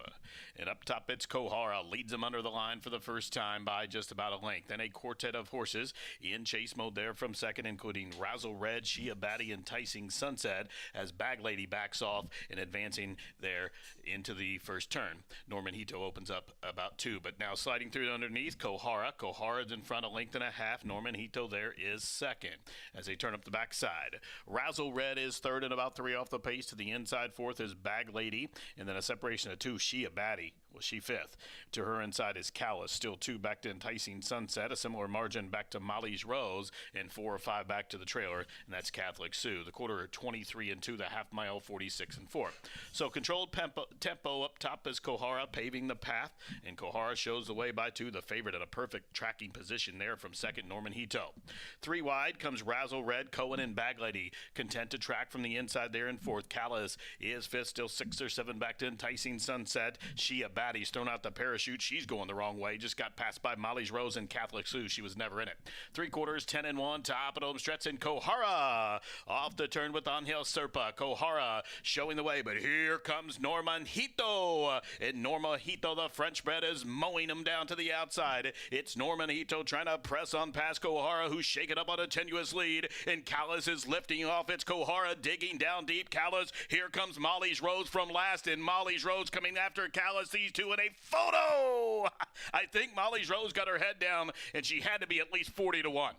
And up top, it's Kohara. Leads them under the line for the first time by just about a length. Then a quartet of horses in chase mode there from second, including Razzle Red, She a Baddie, Enticing Sunset, as Bag Lady backs off and advancing there into the first turn. Norman Hito opens up about 2, but now sliding through underneath, Kohara. Kohara's in front, a length and a half. Norman Hito there is second as they turn up the backside. Razzle Red is third and about 3 off the pace. To the inside, fourth is Bag Lady, and then a separation of 2. She a Baddie. Well, she fifth. To her inside is Callis. Still 2 back to Enticing Sunset. A similar margin back to Molly's Rose, and 4 or 5 back to the trailer, and that's Catholic Sue. The quarter 23-2. The half mile 46-4. So controlled tempo up top is Kohara paving the path, and Kohara shows the way by 2. The favorite at a perfect tracking position there from second, Norman Hito. 3 wide comes Razzle Red, Cohen, and Bag Lady. Content to track from the inside there in fourth. Callis is fifth, still 6 or 7 back to Enticing Sunset. She a Baddie's thrown out the parachute. She's going the wrong way. Just got passed by Molly's Rose and Catholic Sue. She was never in it. 3/4, 10-1. Top of the home stretch, and Kohara off the turn with Angel Serpa. Kohara showing the way, but here comes Norman Hito. And Norman Hito, the French bred, is mowing him down to the outside. It's Norman Hito trying to press on past Kohara, who's shaken up on a tenuous lead. And Callis is lifting off. It's Kohara digging down deep. Callis, here comes Molly's Rose from last, and Molly's Rose coming after Callis. These two in a photo. I think Molly's Rose got her head down, and she had to be at least 40-1.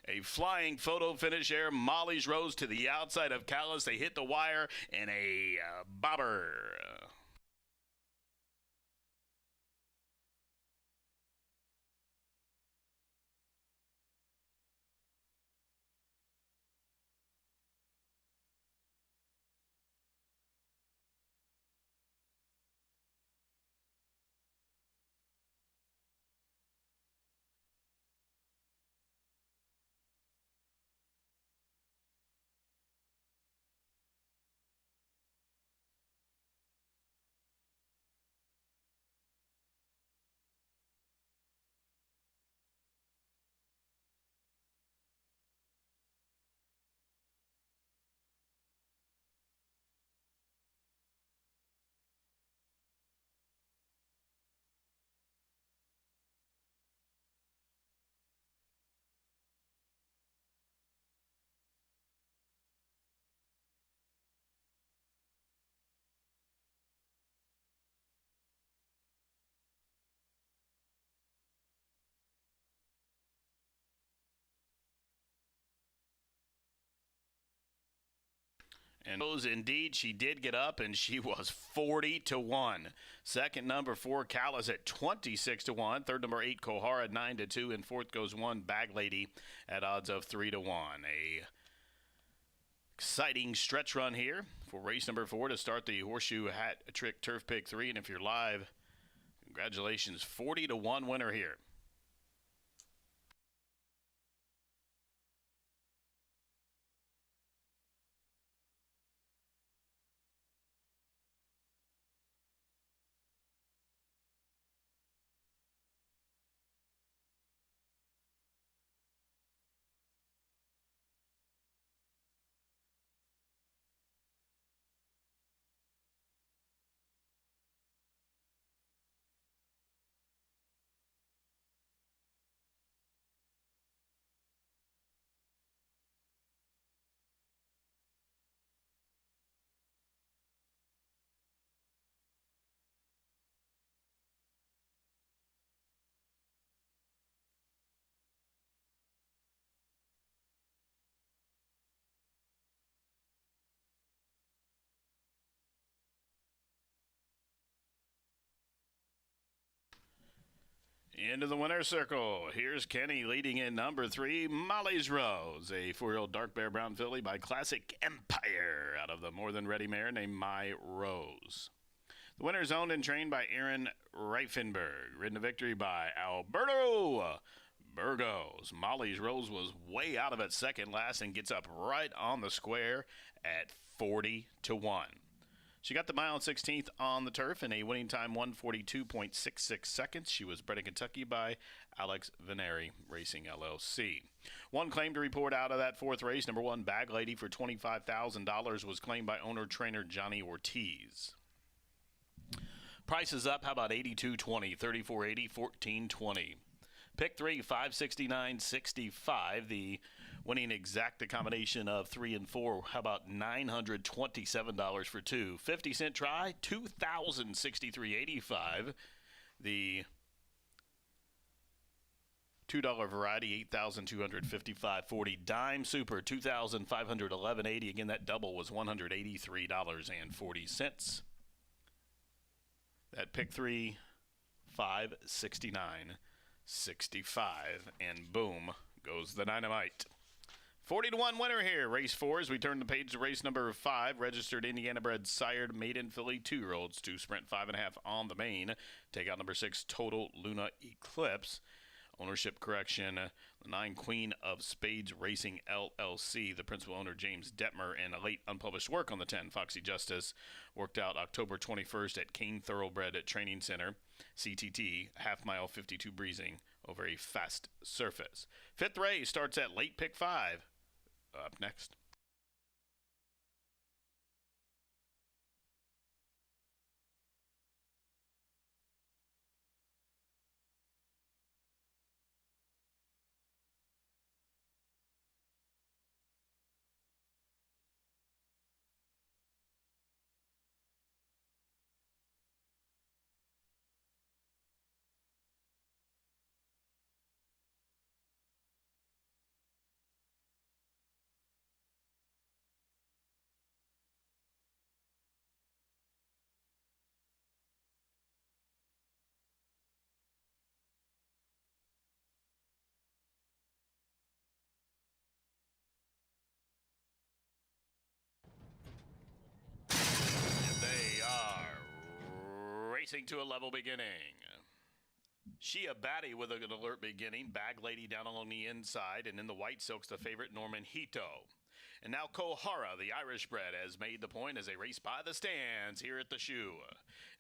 A flying photo finish there. Molly's Rose to the outside of Callis. They hit the wire, and a bobber. And those, indeed, she did get up, and she was 40-1. Second, number 4, Callis at 26-1. Third, number 8, Kohara 9-2, and fourth goes 1, Bag Lady at odds of 3-1. A exciting stretch run here for race number 4 to start the Horseshoe Hat Trick Turf Pick 3. And if you're live, congratulations, 40-1 winner here. Into the winner's circle. Here's Kenny leading in number 3, Molly's Rose, a 4-year-old dark bear brown filly by Classic Empire out of the More Than Ready mare named My Rose. The winner is owned and trained by Aaron Reifenberg, ridden to victory by Alberto Burgos. Molly's Rose was way out of it second last and gets up right on the square at 40-1. She got the mile and 16th on the turf in a winning time 1:42.66 seconds. She was bred in Kentucky by Alex Veneri Racing LLC. One claim to report out of that fourth race, number 1, Bag Lady for $25,000 was claimed by owner-trainer Johnny Ortiz. Price is up. How about 82.20, 34.80, 14.20. Pick 3, 569.65. The winning exacta combination of 3 and 4. How about $927 for 2? 50-cent try, $2,063.85. The $2 variety, $8,255.40. Dime Super, $2,511.80. Again, that double was $183.40. That pick 3, 569.65, and boom goes the dynamite. 40-1 winner here. Race 4 as we turn the page to race number 5. Registered Indiana bred sired maiden filly 2-year-olds to sprint 5.5 on the main. Take out number 6 Total Luna Eclipse. Ownership correction, the 9 Queen of Spades Racing LLC. The principal owner, James Detmer, and a late unpublished work on the 10, Foxy Justice, worked out October 21st at Kane Thoroughbred Training Center, CTT, half-mile 52 breezing over a fast surface. Fifth race starts at late pick 5. Up next. They are racing to a level beginning. Shia Batty with an alert beginning. Bag Lady down along the inside. And in the white silks, the favorite, Norman Hito. And now Kohara, the Irish bred, has made the point as they race by the stands here at the shoe.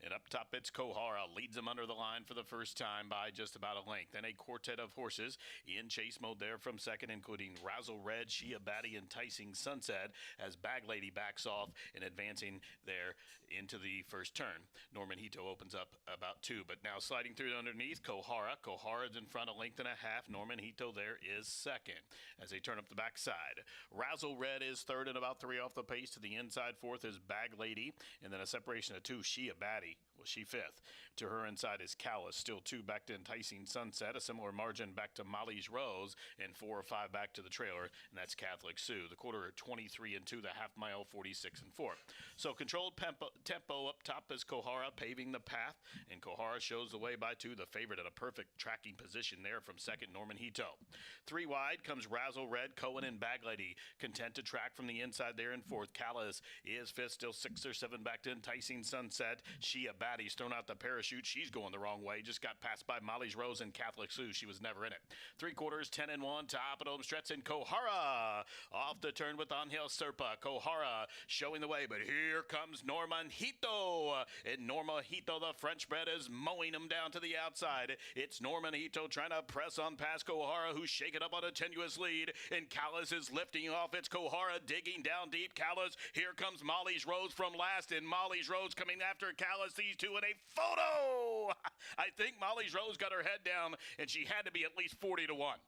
And up top, it's Kohara. Leads them under the line for the first time by just about a length. Then a quartet of horses in chase mode there from second, including Razzle Red, Shia Batty, Enticing Sunset, as Bag Lady backs off and advancing there into the first turn. Norman Hito opens up about 2, but now sliding through underneath, Kohara. Kohara's in front, a length and a half. Norman Hito there is second as they turn up the backside. Razzle Red is third and about 3 off the pace. To the inside, fourth is Bag Lady, and then a separation of 2, Shia Batty Was she fifth? To her inside is Callus, still 2 back to Enticing Sunset, a similar margin back to Molly's Rose, and 4 or 5 back to the trailer, and that's Catholic Sue. The quarter 23 and 2, the half mile 46 and 4. So controlled tempo up top is Kohara paving the path, and Kohara shows the way by 2, the favorite at a perfect tracking position there from second Norman Hito. 3 wide comes Razzle Red, Cohen, and Bag Lady, content to track from the inside there in fourth. Callus is fifth, still 6 or 7 back to Enticing Sunset. She a Batty's thrown out the parachute. She's going the wrong way. Just got passed by Molly's Rose and Catholic Sue. She was never in it. 3/4, 10 and 1. Top of home stretch and Kohara off the turn with Angel Serpa. Kohara showing the way, but here comes Norma Hito. And Norma Hito, the French bred, is mowing him down to the outside. It's Norman Hito trying to press on past Kohara, who's shaken up on a tenuous lead. And Callus is lifting off. It's Kohara digging down deep. Callus, here comes Molly's Rose from last, and Molly's Rose coming after Callus. These two in a photo. I think Molly's Rose got her head down, and she had to be at least 40 to 1.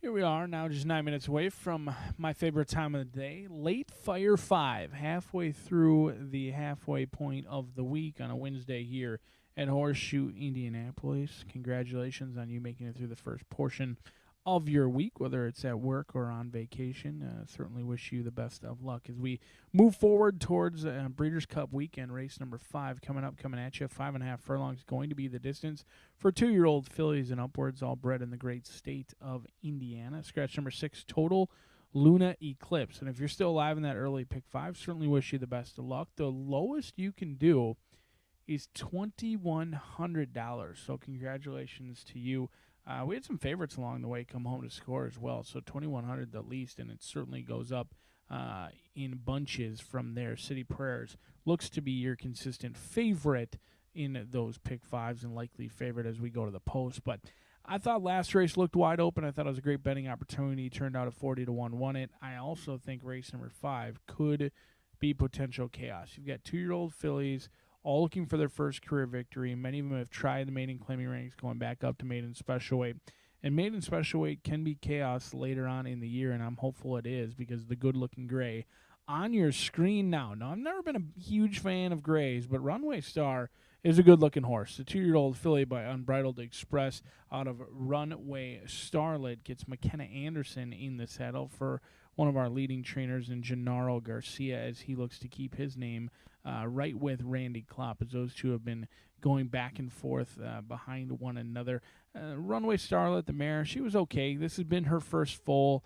Here we are now, just 9 minutes away from my favorite time of the day, Late Fire 5, halfway through the halfway point of the week on a Wednesday here at Horseshoe Indianapolis. Congratulations on you making it through the first portion of your week, whether it's at work or on vacation. Certainly wish you the best of luck as we move forward towards Breeders' Cup weekend, race number 5 coming at you. 5.5 furlongs going to be the distance for 2-year-old fillies and upwards, all bred in the great state of Indiana. Scratch number 6 total, Luna Eclipse. And if you're still alive in that early pick 5, certainly wish you the best of luck. The lowest you can do is $2,100. So congratulations to you. We had some favorites along the way come home to score as well. So $2,100 the least, and it certainly goes up in bunches from there. City Prayers looks to be your consistent favorite in those pick 5s and likely favorite as we go to the post. But I thought last race looked wide open. I thought it was a great betting opportunity. Turned out at 40-1 won it. I also think race number 5 could be potential chaos. You've got 2-year-old fillies all looking for their first career victory. Many of them have tried the maiden claiming ranks going back up to maiden special weight. And maiden special weight can be chaos later on in the year, and I'm hopeful it is because the good-looking gray on your screen now. Now, I've never been a huge fan of grays, but Runway Star is a good-looking horse. The 2-year-old filly by Unbridled Express out of Runway Starlet gets McKenna Anderson in the saddle for one of our leading trainers in Gennaro Garcia as he looks to keep his name right with Randy Klopp, as those two have been going back and forth behind one another. Runway Starlet, the mare, she was okay. This has been her first foal.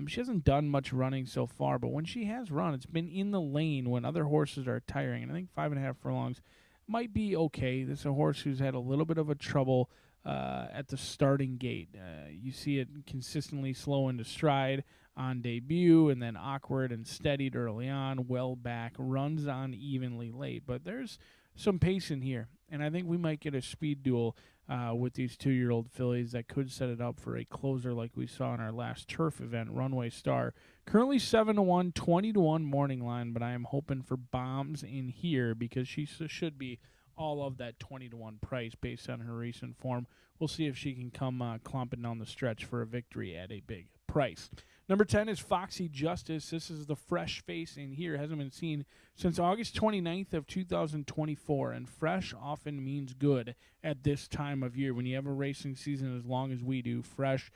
She hasn't done much running so far, but when she has run, it's been in the lane when other horses are tiring. And I think 5.5 furlongs might be okay. This is a horse who's had a little bit of a trouble at the starting gate. You see it consistently slow into stride on debut and then awkward and steadied early on, well back, runs on evenly late. But there's some pace in here, and I think we might get a speed duel with these 2-year-old fillies that could set it up for a closer like we saw in our last turf event, Runway Star. Currently 7-1, 20-1 morning line, but I am hoping for bombs in here because she should be all of that 20-1 price based on her recent form. We'll see if she can come clomping down the stretch for a victory at a big price. Number 10 is Foxy Justice. This is the fresh face in here. Hasn't been seen since August 29th of 2024, and fresh often means good at this time of year. When you have a racing season as long as we do, fresh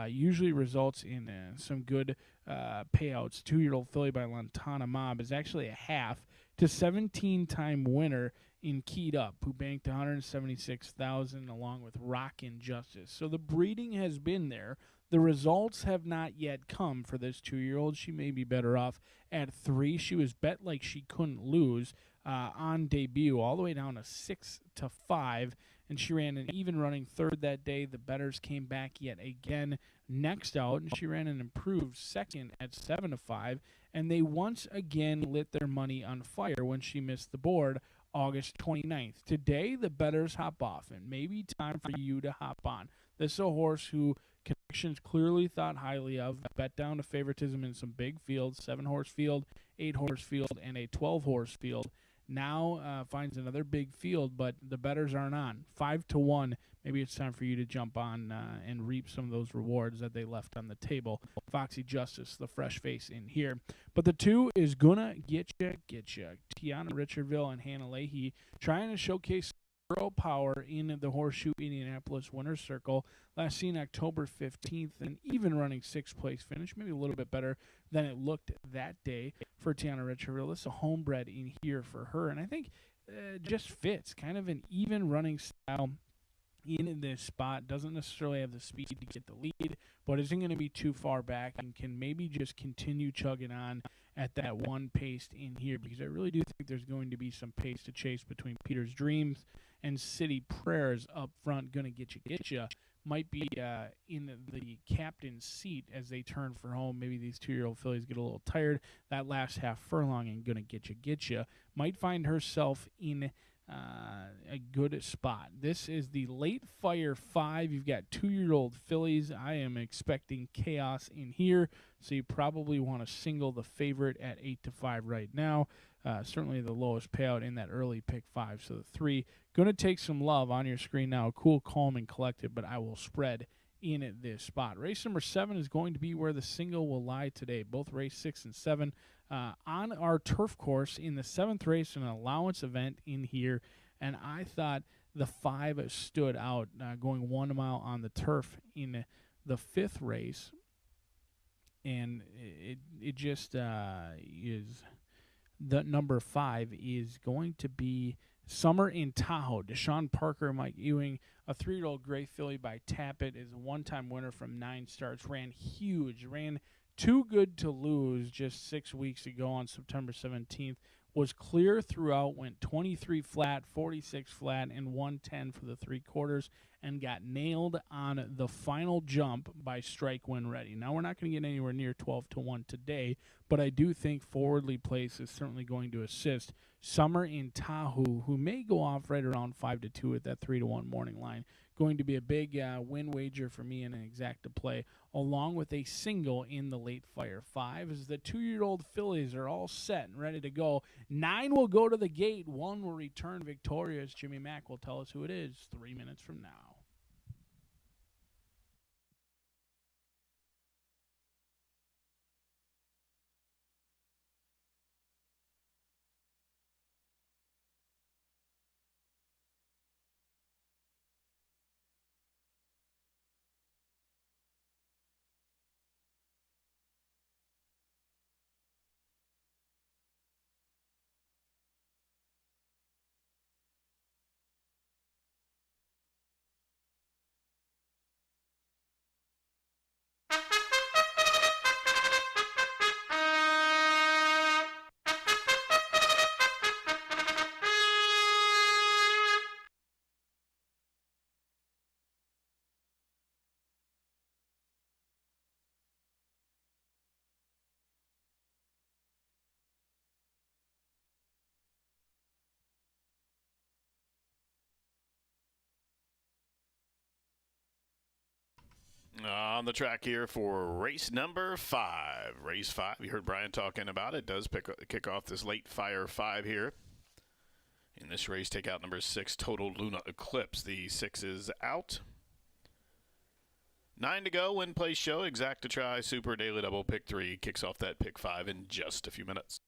usually results in some good payouts. 2-year-old filly by Lantana Mob is actually a half to 17-time winner in Keyed Up, who banked $176,000 along with Rockin' Justice. So the breeding has been there. The results have not yet come for this 2-year-old. She may be better off at 3. She was bet like she couldn't lose on debut, all the way down to 6-5, and she ran an even running third that day. The bettors came back yet again next out, and she ran an improved second at 7-5, and they once again lit their money on fire when she missed the board August 29th. Today, the bettors hop off, and maybe time for you to hop on. This is a horse who connections clearly thought highly of, bet down to favoritism in some big fields, 7-horse field, 8-horse field, and a 12-horse field. Now finds another big field, but the bettors aren't on. 5-1, maybe it's time for you to jump on and reap some of those rewards that they left on the table. Foxy Justice, the fresh face in here. But the 2 is gonna get you. Tiana Richardville and Hannah Leahy trying to showcase girl power in the Horseshoe Indianapolis Winner's Circle. Last seen October 15th, and even running 6th place finish, maybe a little bit better than it looked that day for Tiana Richardville. This is a homebred in here for her, and I think just fits kind of an even running style in this spot. Doesn't necessarily have the speed to get the lead, but isn't going to be too far back and can maybe just continue chugging on at that one pace in here, because I really do think there's going to be some pace to chase between Peter's Dreams and City Prayers up front. Gonna get you. Might be in the captain's seat as they turn for home. Maybe these 2-year-old fillies get a little tired. That last half furlong and gonna get you. Might find herself in a good spot. This is the Late Fire 5. You've got 2-year-old fillies. I am expecting chaos in here, so you probably want to single the favorite at 8-5 right now. Certainly the lowest payout in that early pick 5. So the 3 going to take some love on your screen now. Cool, calm, and collected, but I will spread in this spot. Race number 7 is going to be where the single will lie today. Both race 6 and 7 on our turf course in the 7th race, an allowance event in here, and I thought the 5 stood out, going 1 mile on the turf in the 5th race, and it just is. The number 5 is going to be Summer in Tahoe. Deshaun Parker, Mike Ewing, a 3-year-old gray filly by Tappet, is a one-time winner from 9 starts. Ran huge, ran too good to lose just 6 weeks ago on September 17th. Was clear throughout, went 23 flat, 46 flat, and 110 for the 3/4, and got nailed on the final jump by Strike When Ready. Now, we're not going to get anywhere near 12-1 today, but I do think forwardly place is certainly going to assist. Summer in Tahoe, who may go off right around 5-2 at that 3-1 morning line, going to be a big win wager for me and an exact to play, along with a single in the late fire 5. As the 2-year-old fillies are all set and ready to go. 9 will go to the gate. 1 will return victorious. Jimmy Mack will tell us who it is 3 minutes from now. On the track here for race number 5. Race 5, you heard Brian talking about it, does kick off this late fire 5 here. In this race, take out number 6, Total Luna Eclipse. The 6 is out. 9 to go, win, place, show, exact to try, super, daily double, pick 3. Kicks off that pick 5 in just a few minutes.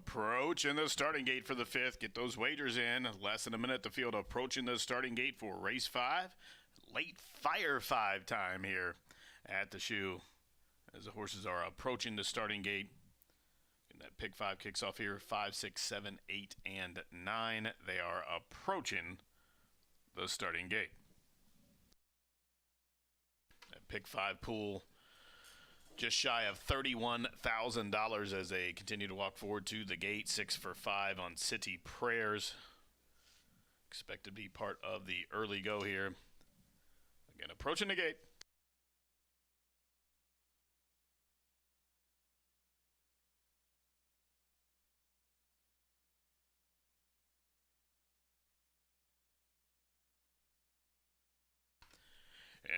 approaching the starting gate for the 5th. Get those wagers in. Less than a minute to field, approaching the starting gate for race 5. Late fire 5 time here at the shoe as the horses are approaching the starting gate. And that pick 5 kicks off here. 5, 6, 7, 8, and 9. They are approaching the starting gate. That pick 5 pool just shy of $31,000 as they continue to walk forward to the gate. 6 for 5 on City Prayers. Expect to be part of the early go here. Again, approaching the gate.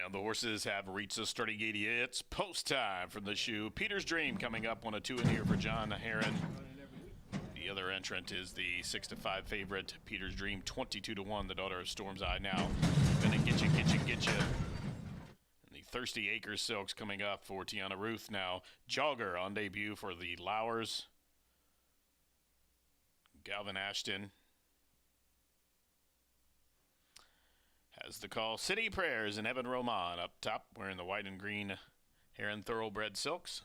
And the horses have reached the starting gate. It's post time from the shoe. Peter's Dream coming up on a 2 in here for John Heron. The other entrant is the 6 to 5 favorite, Peter's Dream, 22 to 1. The daughter of Storm's Eye now. Gonna get you. And the Thirsty Acres Silks coming up for Tiana Ruth now. Jogger on debut for the Lowers. Galvin Ashton has the call. City Prayers and Evan Roman up top, wearing the white and green Heron Thoroughbred Silks.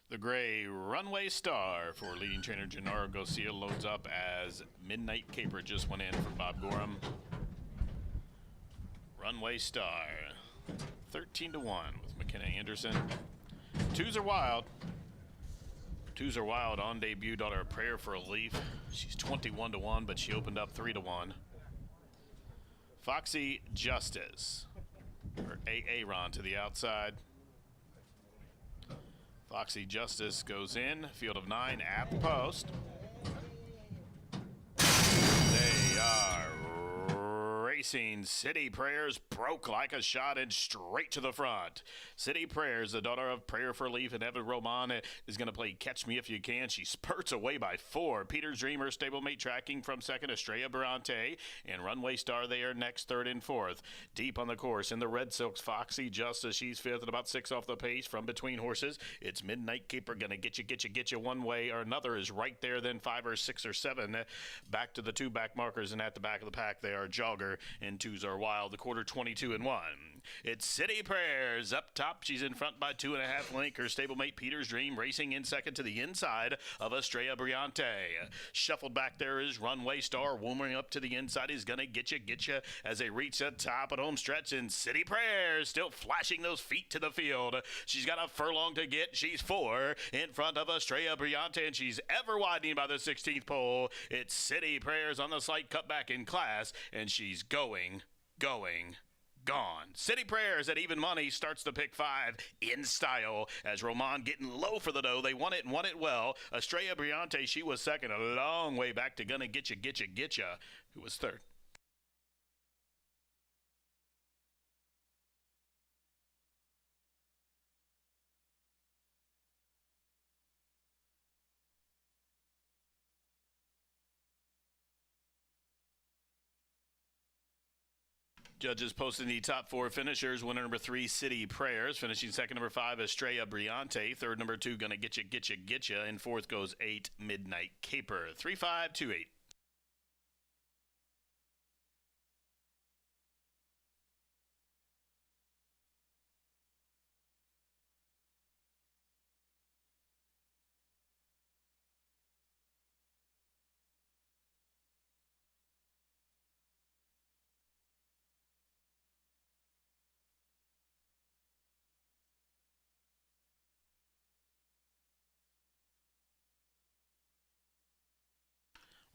The gray Runway Star for leading trainer Gennaro Garcia loads up as Midnight Caper just went in for Bob Gorham. Runway Star, 13 to 1 with McKenna Anderson. Twos are wild on debut, daughter of Prayer for a Leaf. She's 21 to 1, but she opened up 3 to 1. Foxy Justice, or Aaron to the outside. Foxy Justice goes in, field of 9 at the post. They are racing. City Prayers broke like a shot and straight to the front. City Prayers, the daughter of Prayer for Leaf and Evan Roman, is going to play Catch Me If You Can. She spurts away by 4. Peter's Dreamer, stablemate tracking from second. Estrella Bronte and Runway Star, they are next, 3rd and 4th. Deep on the course in the Red Silks, Foxy Justice, she's 5th and about 6 off the pace from between horses. It's Midnight Caper going to get you one way or another is right there, then 5 or 6 or 7. Back to the 2 back markers, and at the back of the pack they are Jogger and Twos Are Wild, the quarter 22 and 1. It's City Prayers up top. She's in front by 2.5 lengths. Her stablemate Peter's Dream racing in second to the inside of Estrella Briante. Shuffled back there is Runway Star. Warming up to the inside is going to get you as they reach the top at home stretch. And City Prayers still flashing those feet to the field. She's got a furlong to get. She's 4 in front of Estrella Briante, and she's ever widening by the 16th pole. It's City Prayers on the slight cutback in class, and she's going, gone. City Prayers at even money starts the pick 5 in style as Roman getting low for the dough. They won it and won it well. Estrella Briante, she was second, a long way back to Gonna Get Ya, who was 3rd. Judges posting the top 4 finishers. Winner number 3, City Prayers. Finishing second, number 5, Estrella Briante. Third, number 2, Gonna Get Ya. And fourth goes 8, Midnight Caper. 3-5-2-8.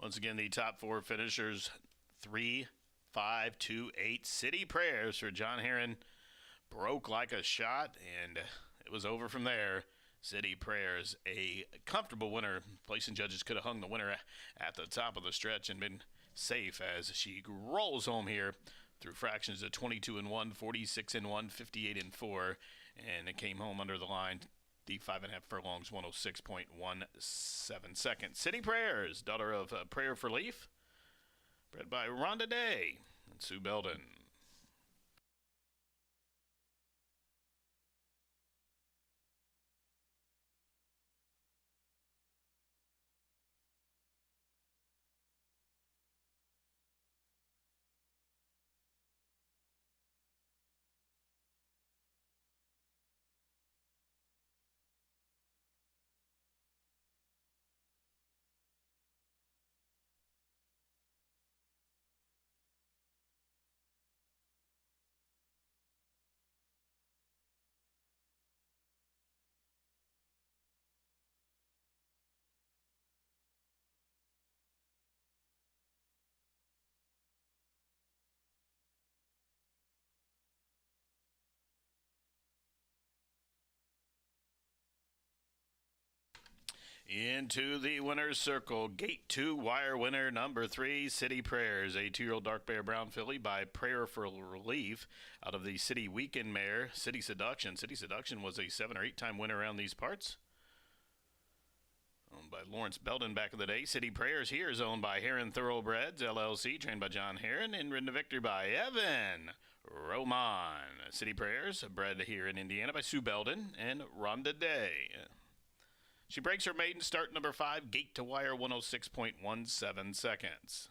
Once again, the top 4 finishers, 3, 5, 2, 8. City Prayers for John Heron. Broke like a shot, and it was over from there. City Prayers, a comfortable winner. Placing judges could have hung the winner at the top of the stretch and been safe as she rolls home here through fractions of 22 and 1, 46 and 1, 58 and 4, and it came home under the line. The 5.5 furlongs, 106.17 seconds. City Prayers, daughter of Prayer for Leaf, bred by Rhonda Day and Sue Belden. Into the winner's circle, gate 2, wire winner number 3, City Prayers, a 2-year-old dark bear brown filly by Prayer for Relief out of the City Weekend mare, City Seduction. City Seduction was a 7 or 8 time winner around these parts. Owned by Lawrence Belden back in the day. City Prayers here is owned by Heron Thoroughbreds, LLC, trained by John Heron, and ridden to victory by Evan Roman. City Prayers, bred here in Indiana by Sue Belden and Rhonda Day. She breaks her maiden start number 5, gate to wire 106.17 seconds.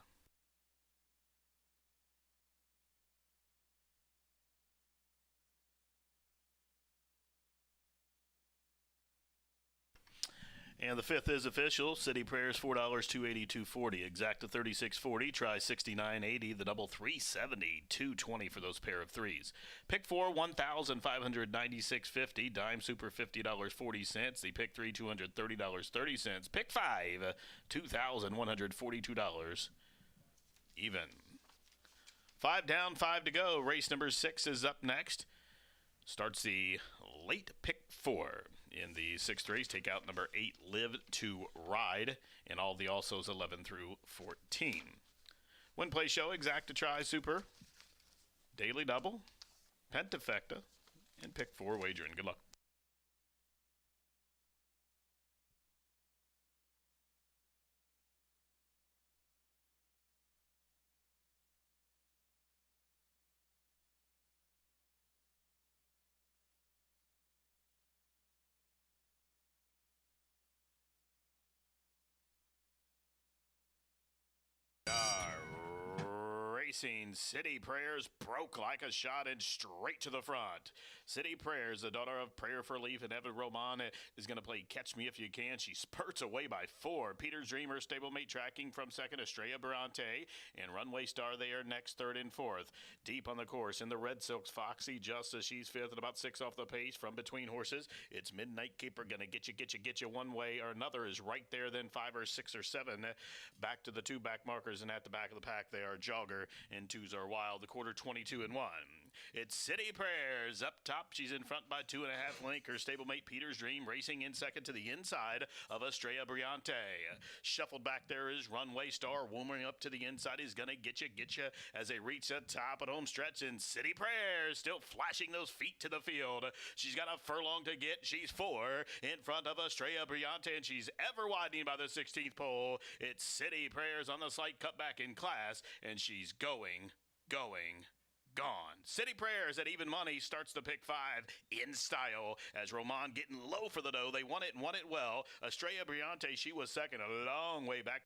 And the 5th is official. City Prayers $4, $280, $240. Exacta $36.40. Try $69.80. The double $370, $220 for those pair of threes. Pick 4 $1,596.50. Dime Super $50.40. The pick 3 $230.30. Pick 5 $2,142 even. 5 down, 5 to go. Race number 6 is up next. Starts the late pick 4. In the 6th race, take out number 8, Live to Ride, and all the alsos 11 through 14. Win, play, show, exacta, try, super, daily double, pentafecta, and pick 4 wagering. Good luck. Racing. City Prayers broke like a shot and straight to the front. City Prayers, the daughter of Prayer for Relief and Evan Roman, is going to play Catch Me If You Can. She spurts away by 4. Peter's Dreamer, stablemate tracking from 2nd, Estrella Barante, and Runway Star there next, 3rd and 4th. Deep on the course in the Red Silks, Foxy Justice, she's 5th and about 6 off the pace from between horses. It's Midnight Keeper, going to get you one way or another is right there, then 5 or 6 or 7. Back to the 2 back markers, and at the back of the pack they are Jogger and 2s are Wild. The quarter 22 and 1. It's City Prayers up top. She's in front by 2.5 lengths. Her stablemate Peter's Dream racing in 2nd to the inside of Estrella Briante. Shuffled back there is Runway Star. Warming up to the inside is going to get you as they reach the top at home stretch. And City Prayers still flashing those feet to the field. She's got a furlong to get. She's 4 in front of Estrella Briante, and she's ever widening by the 16th pole. It's City Prayers on the slight cutback in class, and she's going, gone. City Prayers at even money starts the pick 5 in style as Roman getting low for the dough. They won it and won it well. Estrella Briante, she was 2nd, a long way back.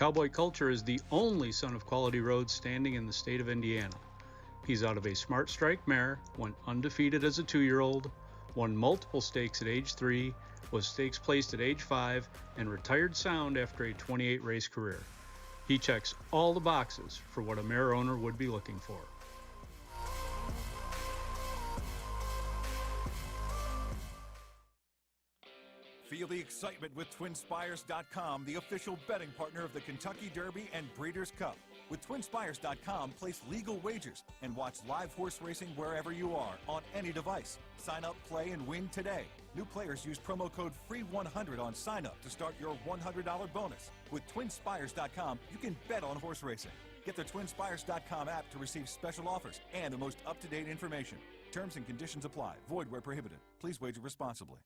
Cowboy Culture is the only son of Quality Roads standing in the state of Indiana. He's out of a Smart Strike mare, went undefeated as a 2-year-old, won multiple stakes at age 3, was stakes placed at age 5, and retired sound after a 28-race career. He checks all the boxes for what a mare owner would be looking for. Feel the excitement with TwinSpires.com, the official betting partner of the Kentucky Derby and Breeders' Cup. With TwinSpires.com, place legal wagers and watch live horse racing wherever you are on any device. Sign up, play, and win today. New players use promo code FREE100 on sign up to start your $100 bonus. With TwinSpires.com, you can bet on horse racing. Get the TwinSpires.com app to receive special offers and the most up-to-date information. Terms and conditions apply. Void where prohibited. Please wager responsibly.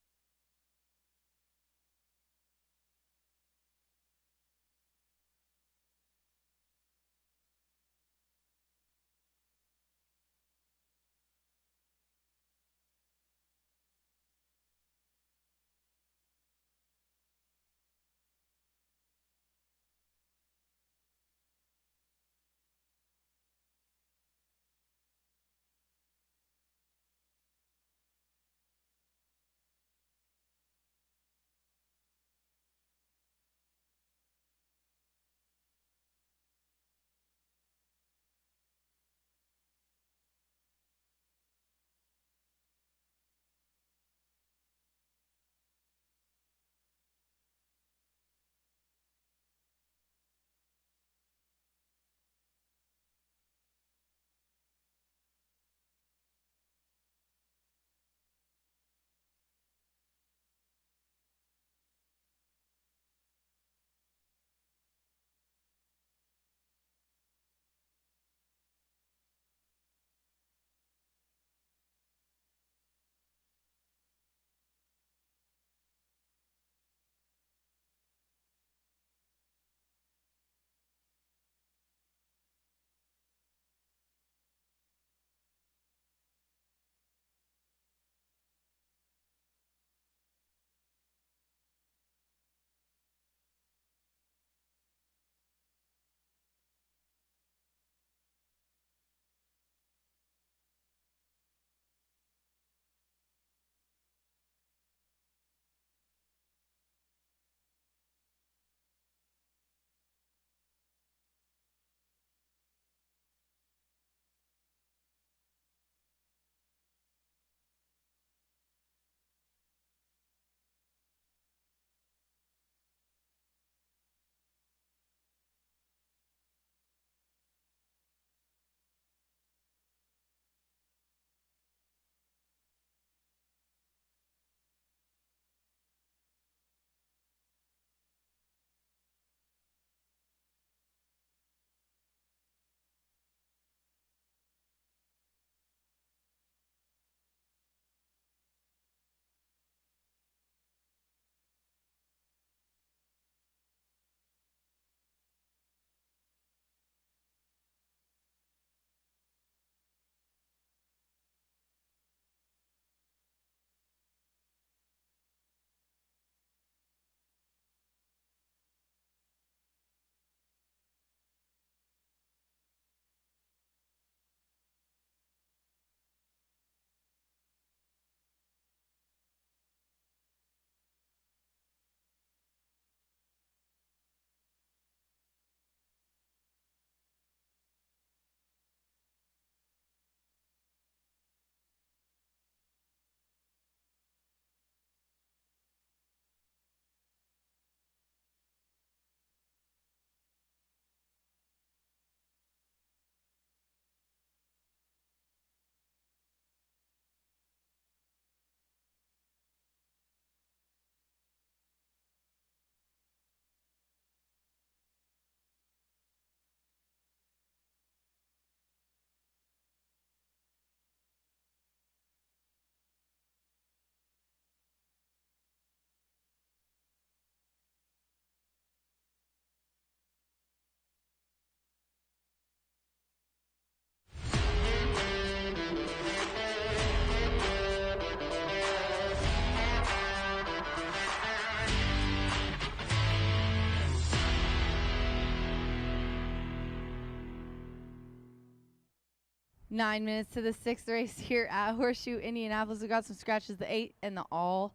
9 minutes to the 6th race here at Horseshoe Indianapolis. We've got some scratches, the 8 and the all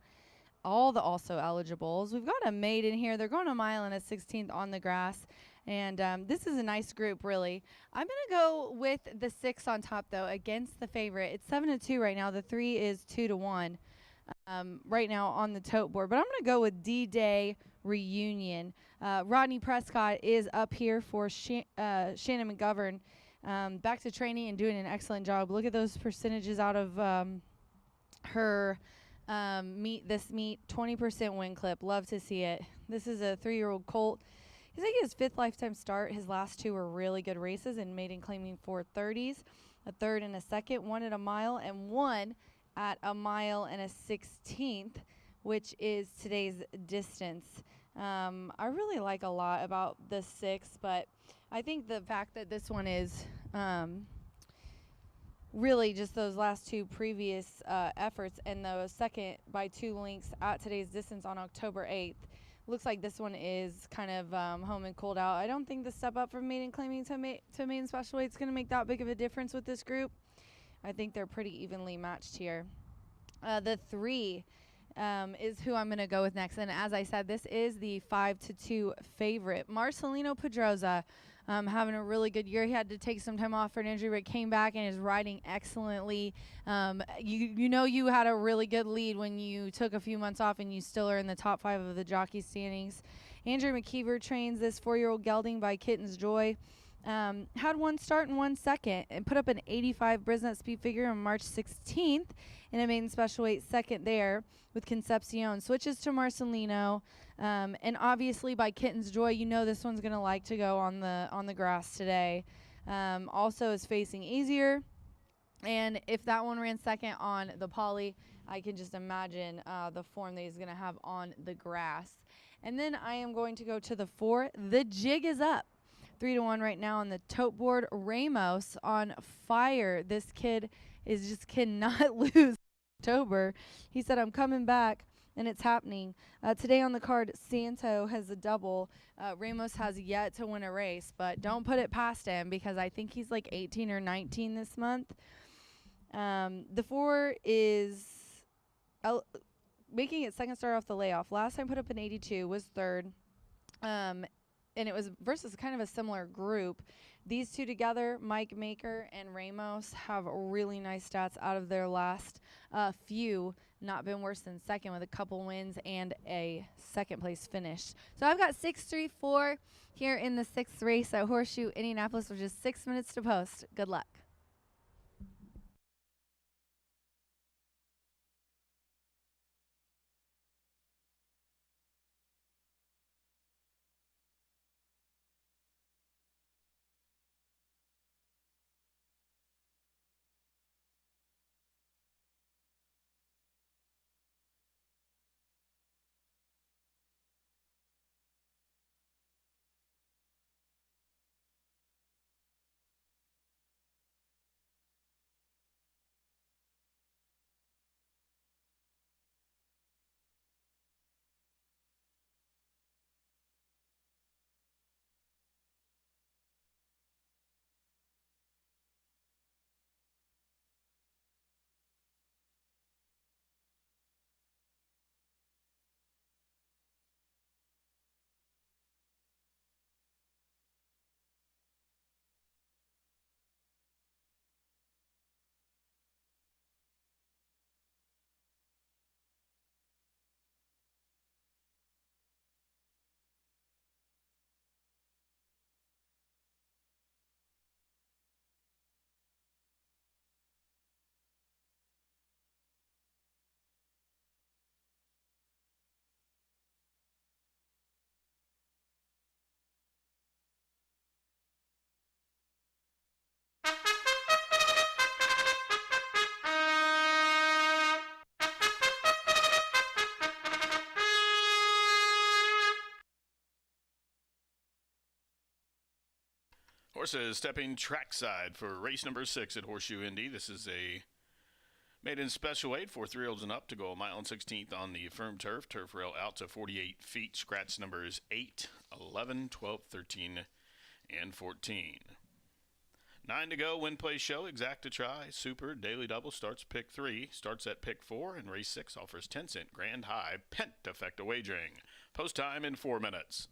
the also eligibles. We've got a maiden here. They're going a mile and a 16th on the grass. And this is a nice group, really. I'm going to go with the 6 on top, though, against the favorite. It's 7-2 right now. The 3 is 2-1 right now on the tote board. But I'm going to go with D-Day Reunion. Rodney Prescott is up here for Shannon McGovern. Back to training and doing an excellent job. Look at those percentages out of her meet. 20% win clip. Love to see it. This is a 3-year-old colt. He's making his 5th lifetime start. His last 2 were really good races and maiden claiming 4:30s, a 3rd and a 2nd, 1 at a mile and 1 at a mile and a 16th, which is today's distance. I really like a lot about the 6, but I think the fact that this one is really just those last 2 previous efforts and the 2nd by 2 lengths at today's distance on October 8th, looks like this one is kind of home and cooled out. I don't think the step up from maiden claiming to maiden special weight is going to make that big of a difference with this group. I think they're pretty evenly matched here. The 3 is who I'm going to go with next. And as I said, this is the 5-2 favorite. Marcelino Pedroza having a really good year. He had to take some time off for an injury, but came back and is riding excellently. You know you had a really good lead when you took a few months off, and you still are in the top 5 of the jockey standings. Andrew McKeever trains this 4-year-old gelding by Kitten's Joy. Had 1 start and 1 second and put up an 85 Brisnet speed figure on March 16th in a maiden special weight 2nd there with Concepcion. Switches to Marcelino, and obviously by Kitten's Joy, you know this one's going to like to go on the grass today. Also is facing easier, and if that one ran 2nd on the poly, I can just imagine the form that he's going to have on the grass. And then I am going to go to the 4. The Jig is up. 3-1 right now on the tote board. Ramos on fire. This kid just cannot lose October. He said, I'm coming back, and it's happening. Today on the card, Santo has a double. Ramos has yet to win a race, but don't put it past him because I think he's like 18 or 19 this month. The 4 is making it 2nd start off the layoff. Last time put up an 82, was 3rd. And it was versus kind of a similar group. These 2 together, Mike Maker and Ramos, have really nice stats out of their last few. Not been worse than 2nd with a couple wins and a 2nd place finish. So I've got 6-3-4 here in the 6th race at Horseshoe Indianapolis, which is 6 minutes to post. Good luck. Horses stepping trackside for race number 6 at Horseshoe Indy. This is a maiden special weight for 3-year-olds and up to go a mile and 16th on the firm turf. Turf rail out to 48 feet. Scratch numbers 8, 11, 12, 13, and 14. 9 to go, win, play, show, exact to try, super, daily double starts pick 3, starts at pick 4, and race 6 offers 10-cent grand high pentafecta wagering. Post time in 4 minutes.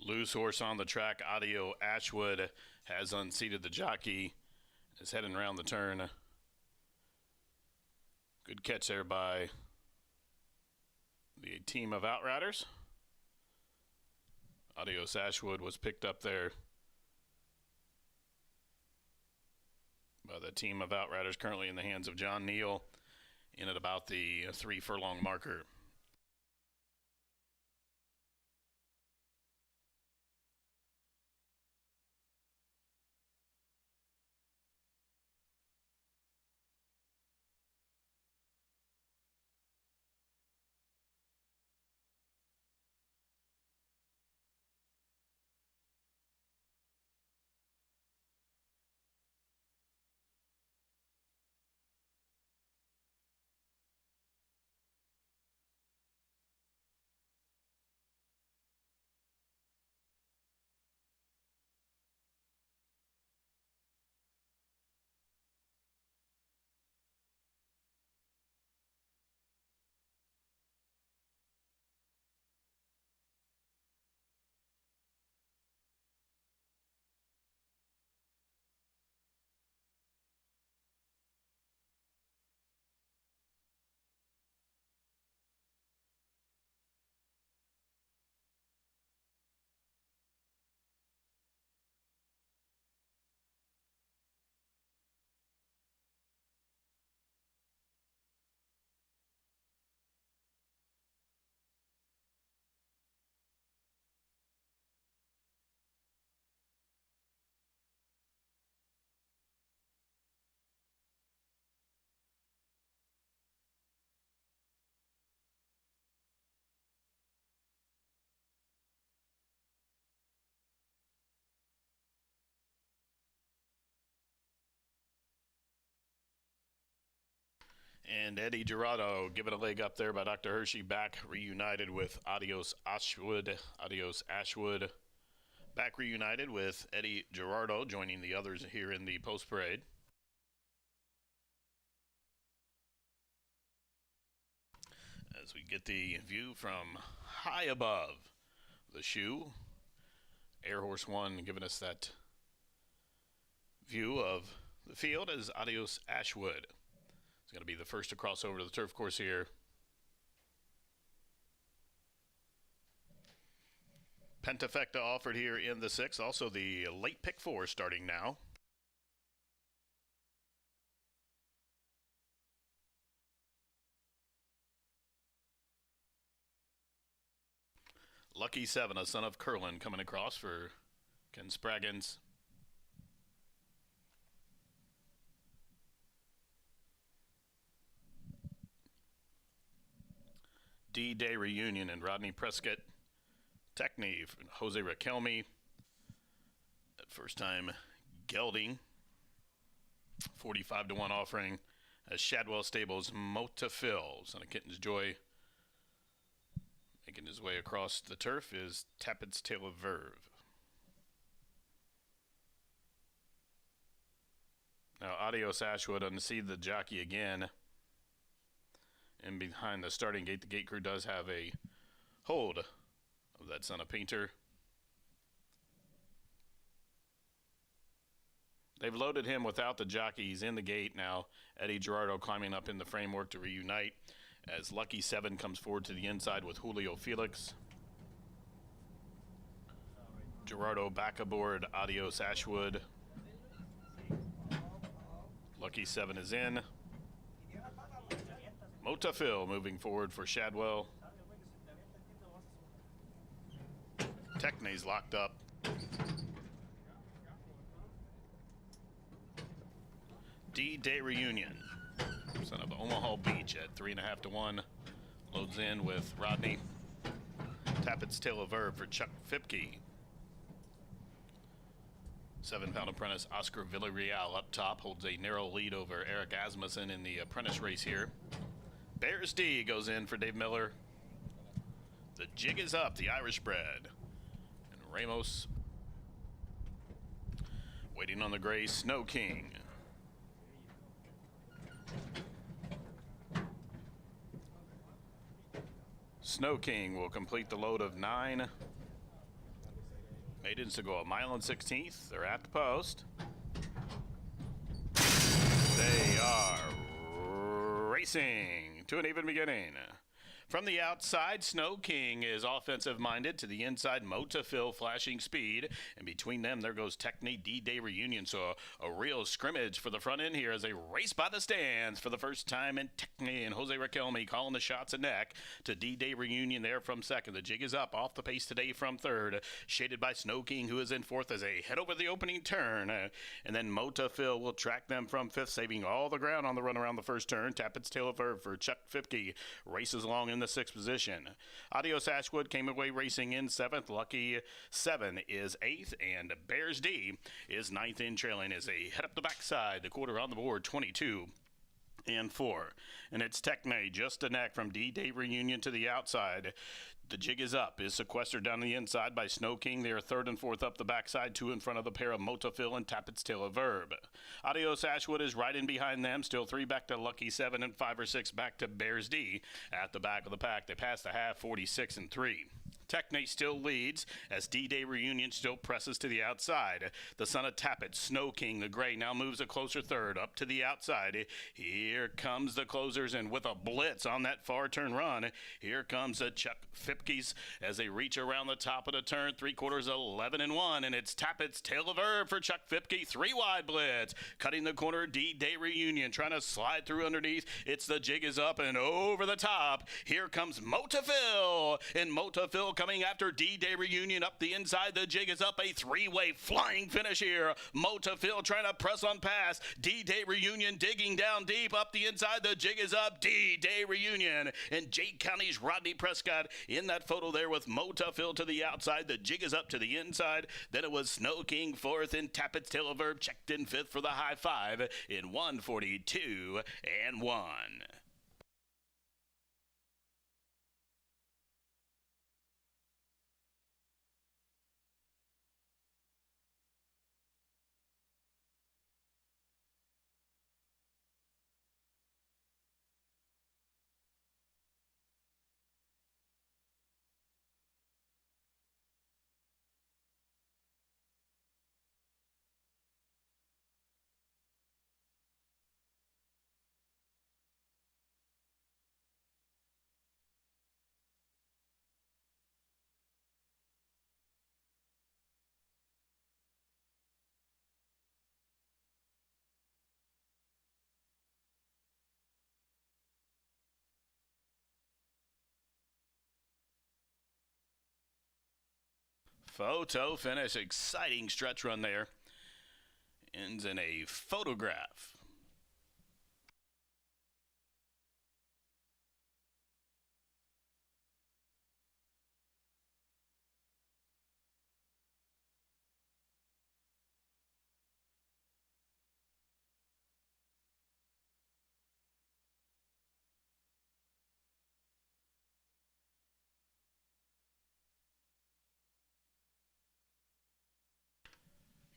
Loose horse on the track. Audio Ashwood has unseated the jockey. Is heading around the turn. Good catch there by the team of Outriders. Adios Ashwood was picked up there by the team of Outriders, currently in the hands of John Neal, in at about the 3 furlong marker. And Eddie Gerardo given a leg up there by Dr. Hershey, back reunited with Adios Ashwood. Adios Ashwood back reunited with Eddie Gerardo, joining the others here in the post parade. As we get the view from high above the shoe, Air Horse 1 giving us that view of the field as Adios Ashwood. Going to be the first to cross over to the turf course here. Pentafecta offered here in the 6th. Also the late pick 4 starting now. Lucky 7, a son of Curlin, coming across for Ken Spraggins. D-Day Reunion and Rodney Prescott. Techney, Jose Raquelme. That first time gelding. 45-1 offering as Shadwell Stables Motafil. Son of Kitten's Joy. Making his way across the turf is Tappet's Tail of Verve. Now Adios Ashwood unseated the jockey again. And behind the starting gate, the gate crew does have a hold of that son of Painter. They've loaded him without the jockey. He's in the gate now. Eddie Gerardo climbing up in the framework to reunite as Lucky 7 comes forward to the inside with Julio Felix. Gerardo back aboard Adios Ashwood. Lucky 7 is in. Motafil moving forward for Shadwell. Techney's locked up. D-Day Reunion, son of Omaha Beach at 3.5-1. Loads in with Rodney. Tappet's Tail of Verve for Chuck Fipke. 7-pound apprentice Oscar Villarreal up top holds a narrow lead over Eric Asmussen in the apprentice race here. Bears D goes in for Dave Miller. The jig is up, the Irish bred. And Ramos waiting on the gray Snow King. Snow King will complete the load of 9. Maidens to go a mile and 16th. They're at the post. They are racing to an even beginning. From the outside, Snow King is offensive-minded. To the inside, Motafil flashing speed. And between them, there goes Technique D-Day Reunion. So a real scrimmage for the front end here as they race by the stands for the first time. And Technique and Jose Raquelme calling the shots at neck to D-Day Reunion there from second. The jig is up off the pace today from third. Shaded by Snow King, who is in fourth as they head over the opening turn. And then Motafil will track them from fifth, saving all the ground on the run around the first turn. Tappett's Tail of Verb for Chuck Fipke. Races along in the sixth position. Adios Ashwood came away racing in seventh. Lucky 7 is eighth, and Bears D is ninth in trailing as they head up the backside. The quarter on the board, 22 and 4. And it's Techne just a neck from D-Day Reunion to the outside. The jig is up, is sequestered down the inside by Snow King. They are third and fourth up the backside, 2 in front of the pair of Motafil and Tappett's Tail of Verb. Adios Ashwood is right in behind them, still 3 back to Lucky 7 and 5 or 6 back to Bears D. At the back of the pack, they pass the half, 46 and 3. Techne still leads as D-Day Reunion still presses to the outside. The son of Tappet, Snow King, the gray, now moves a closer third up to the outside. Here comes the closers, and with a blitz on that far turn run, here comes a Chuck Fipke's as they reach around the top of the turn, 3/4 11 and 1, and it's Tappet's Tail of Verb for Chuck Fipke, 3 wide blitz. Cutting the corner, D-Day Reunion trying to slide through underneath. It's the jig is up and over the top. Here comes Motafil, and Motafil coming after D-Day Reunion up the inside. The jig is up, a 3-way flying finish here. Motafil trying to press on past. D-Day Reunion digging down deep up the inside. The jig is up. D-Day Reunion and Jake County's Rodney Prescott in that photo there with Motafil to the outside. The jig is up to the inside. Then it was Snow King fourth and Tappett's Tail of Verb checked in fifth for the high five in 1:42 and 1. Photo finish, exciting stretch run there. Ends in a photograph.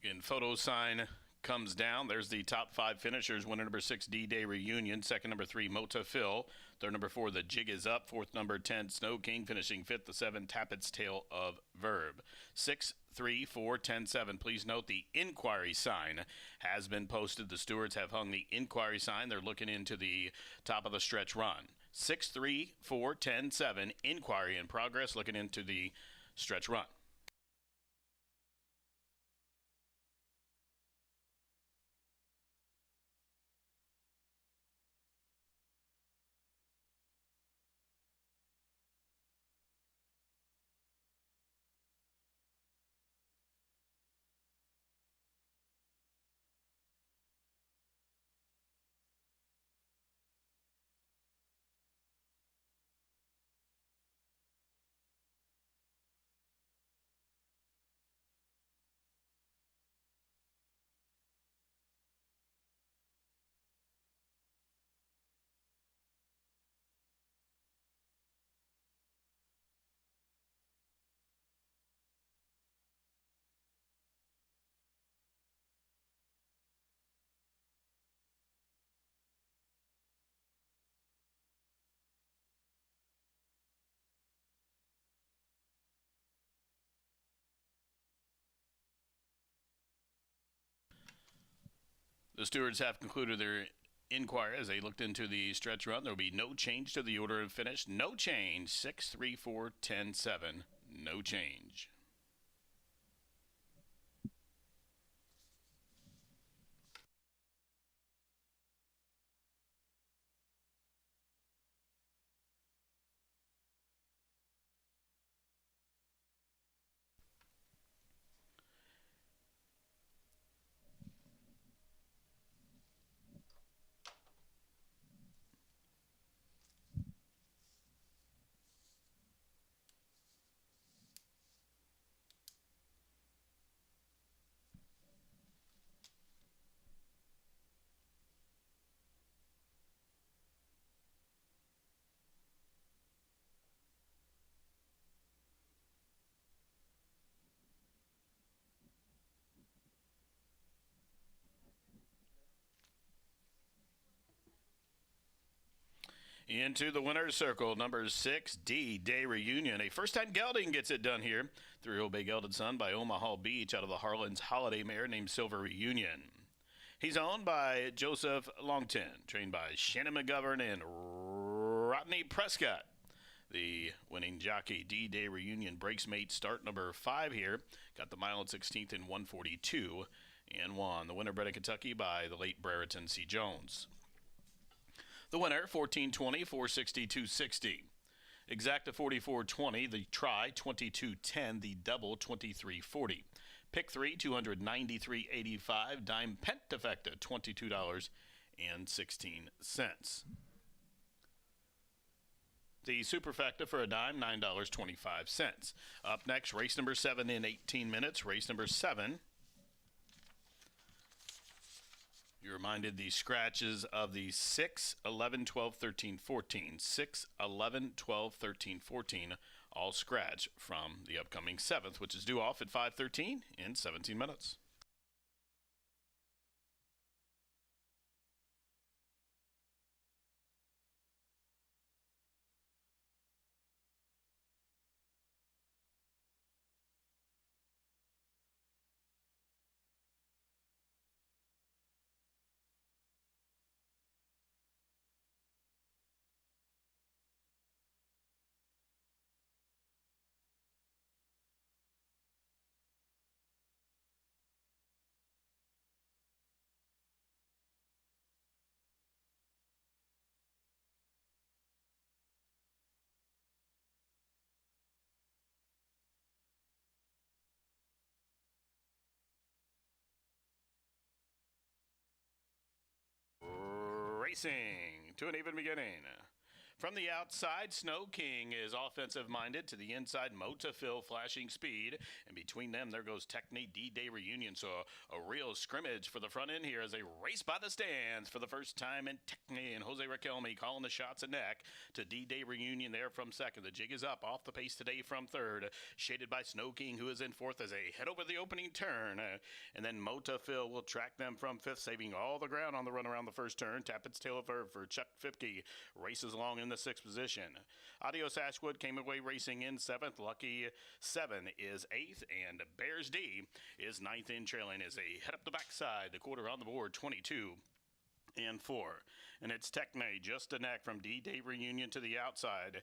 Again, photo sign comes down. There's the top 5 finishers. Winner number 6, D-Day Reunion. Second, number 3, Motafil. Third, number 4, The Jig is Up. Fourth, number 10, Snow King. Finishing fifth, the 7, Tappett's Tail of Verb. 6, 3, 4, 10, 7. Please note the inquiry sign has been posted. The stewards have hung the inquiry sign. They're looking into the top of the stretch run. 6, 3, 4, 10, 7. Inquiry in progress, looking into the stretch run. The stewards have concluded their inquiry as they looked into the stretch run. There will be no change to the order of finish. No change. 6, 3, 4, 10, 7. No change. Into the winner's circle, number 6, D-Day Reunion. A first-time gelding gets it done here. 3-year-old Bay Gelded Son by Omaha Beach out of the Harlan's Holiday mare named Silver Reunion. He's owned by Joseph Longton, trained by Shannon McGovern and Rodney Prescott. The winning jockey, D-Day Reunion, breaks mate start number 5 here. Got the mile and 16th in 1:42 and won. The winner bred in Kentucky by the late Brereton C. Jones. The winner, 1420, 460, 260. Exacta 4420, the try 2210, the double 2340. Pick 3, 293.85. Dime Pentafecta, $22.16. The Superfecta for a dime, $9.25. Up next, race number 7 in 18 minutes. Race number 7. You're reminded the scratches of the 6, 11, 12, 13, 14. 6, 11, 12, 13, 14. All scratch from the upcoming 7th, which is due off at 5:13 in 17 minutes. Racing to an even beginning. From the outside, Snow King is offensive-minded. To the inside, Motafil flashing speed. And between them, there goes Technique D-Day Reunion. So a real scrimmage for the front end here as they race by the stands for the first time. And Technique and Jose Raquelme calling the shots at neck to D-Day Reunion there from second. The jig is up off the pace today from third. Shaded by Snow King, who is in fourth as they head over the opening turn. And then Motafil will track them from fifth, saving all the ground on the run around the first turn. Tap its tail of verve for Chuck Fipke. Races along in the 6th position. Adios Ashwood came away racing in 7th. Lucky 7 is 8th, and Bears D is 9th in trailing as they head up the backside. The quarter on the board, 22 and 4. And it's Techne just a neck from D-Day Reunion to the outside.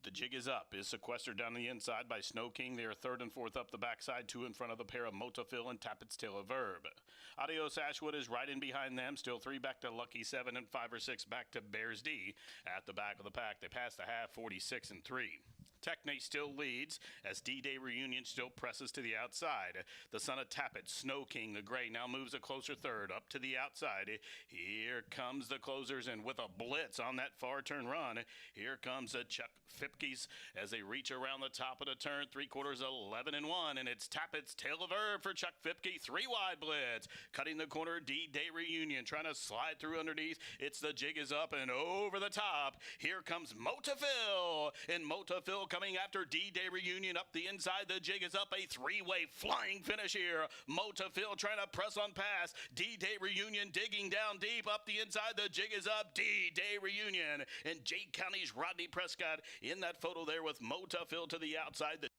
The jig is up, is sequestered down the inside by Snow King. They are 3rd and 4th up the backside, 2 in front of the pair of Motafil and Tap Its Tail of Verb. Adios Ashwood is right in behind them, still 3 back to Lucky 7 and 5 or 6 back to Bears D. At the back of the pack, they pass the half, 46 and 3. Techne still leads as D-Day Reunion still presses to the outside. The son of Tappet, Snow King, the gray, now moves a closer third up to the outside. Here comes the closers, and with a blitz on that far turn run, here comes a Chuck Fipke's as they reach around the top of the turn. 3/4, 11 and 1, and it's Tappet's Tail of Herb for Chuck Fipke. 3 wide blitz, cutting the corner. D-Day Reunion trying to slide through underneath. It's the jig is up and over the top. Here comes Motafil, and Motafil coming after D-Day Reunion up the inside. The jig is up, a 3-way flying finish here. Motafil trying to press on past. D-Day Reunion digging down deep up the inside. The jig is up. D-Day Reunion and Jake County's Rodney Prescott in that photo there with Motafil to the outside.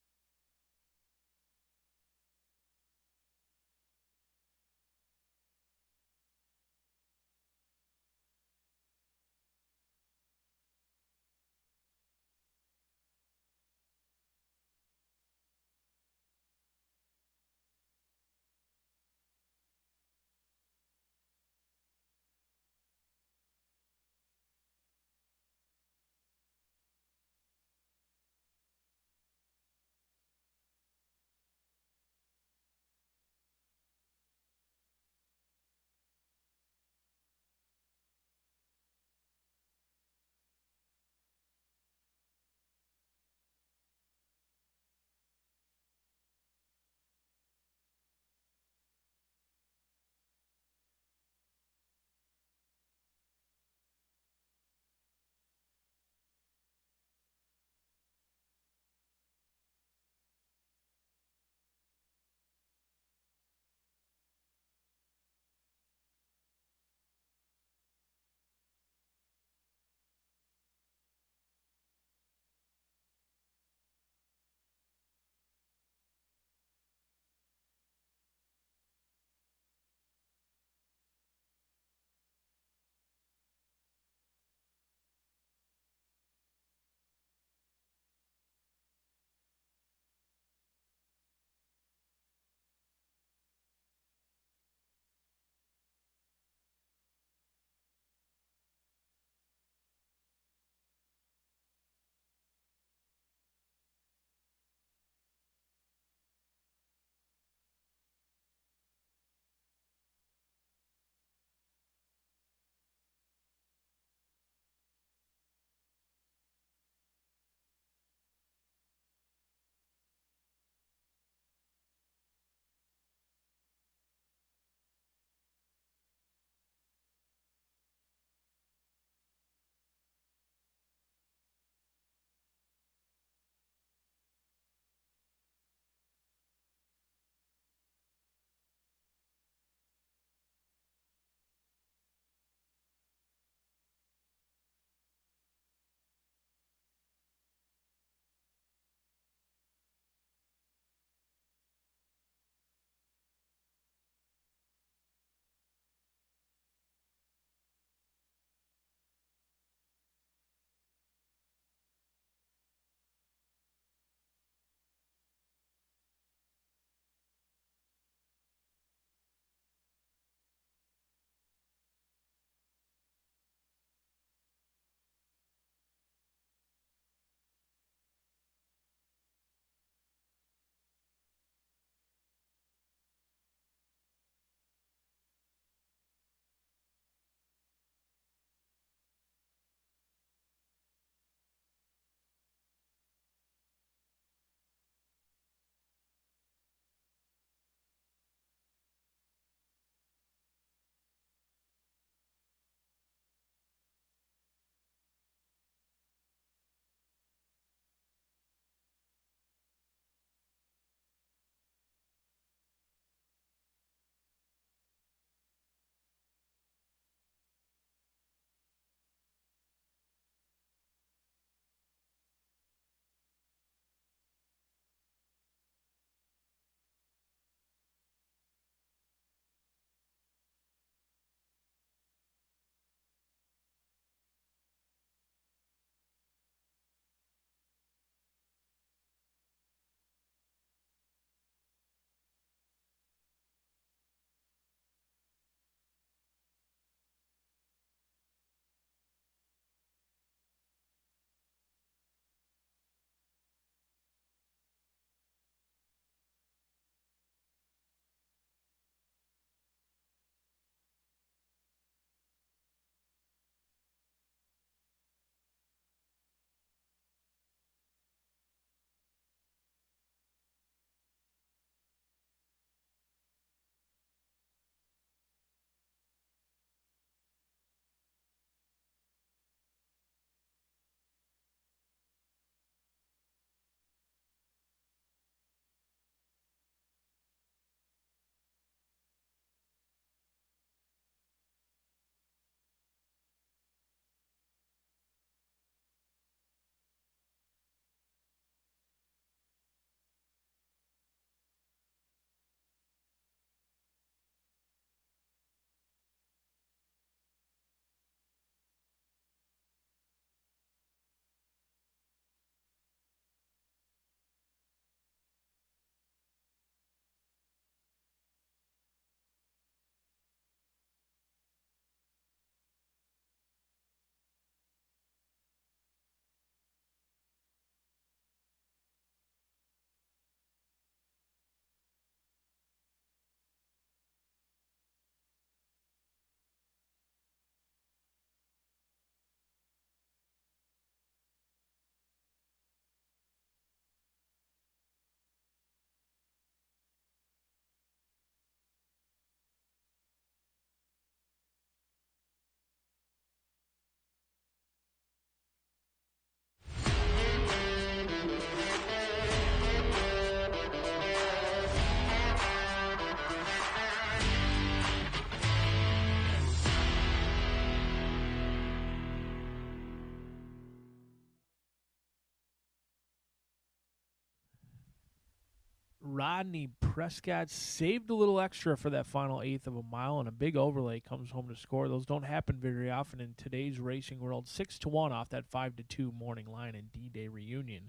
Rodney Prescott saved a little extra for that final eighth of a mile, and a big overlay comes home to score. Those don't happen very often in today's racing world. 6-1 off that 5-2 morning line in D-Day reunion.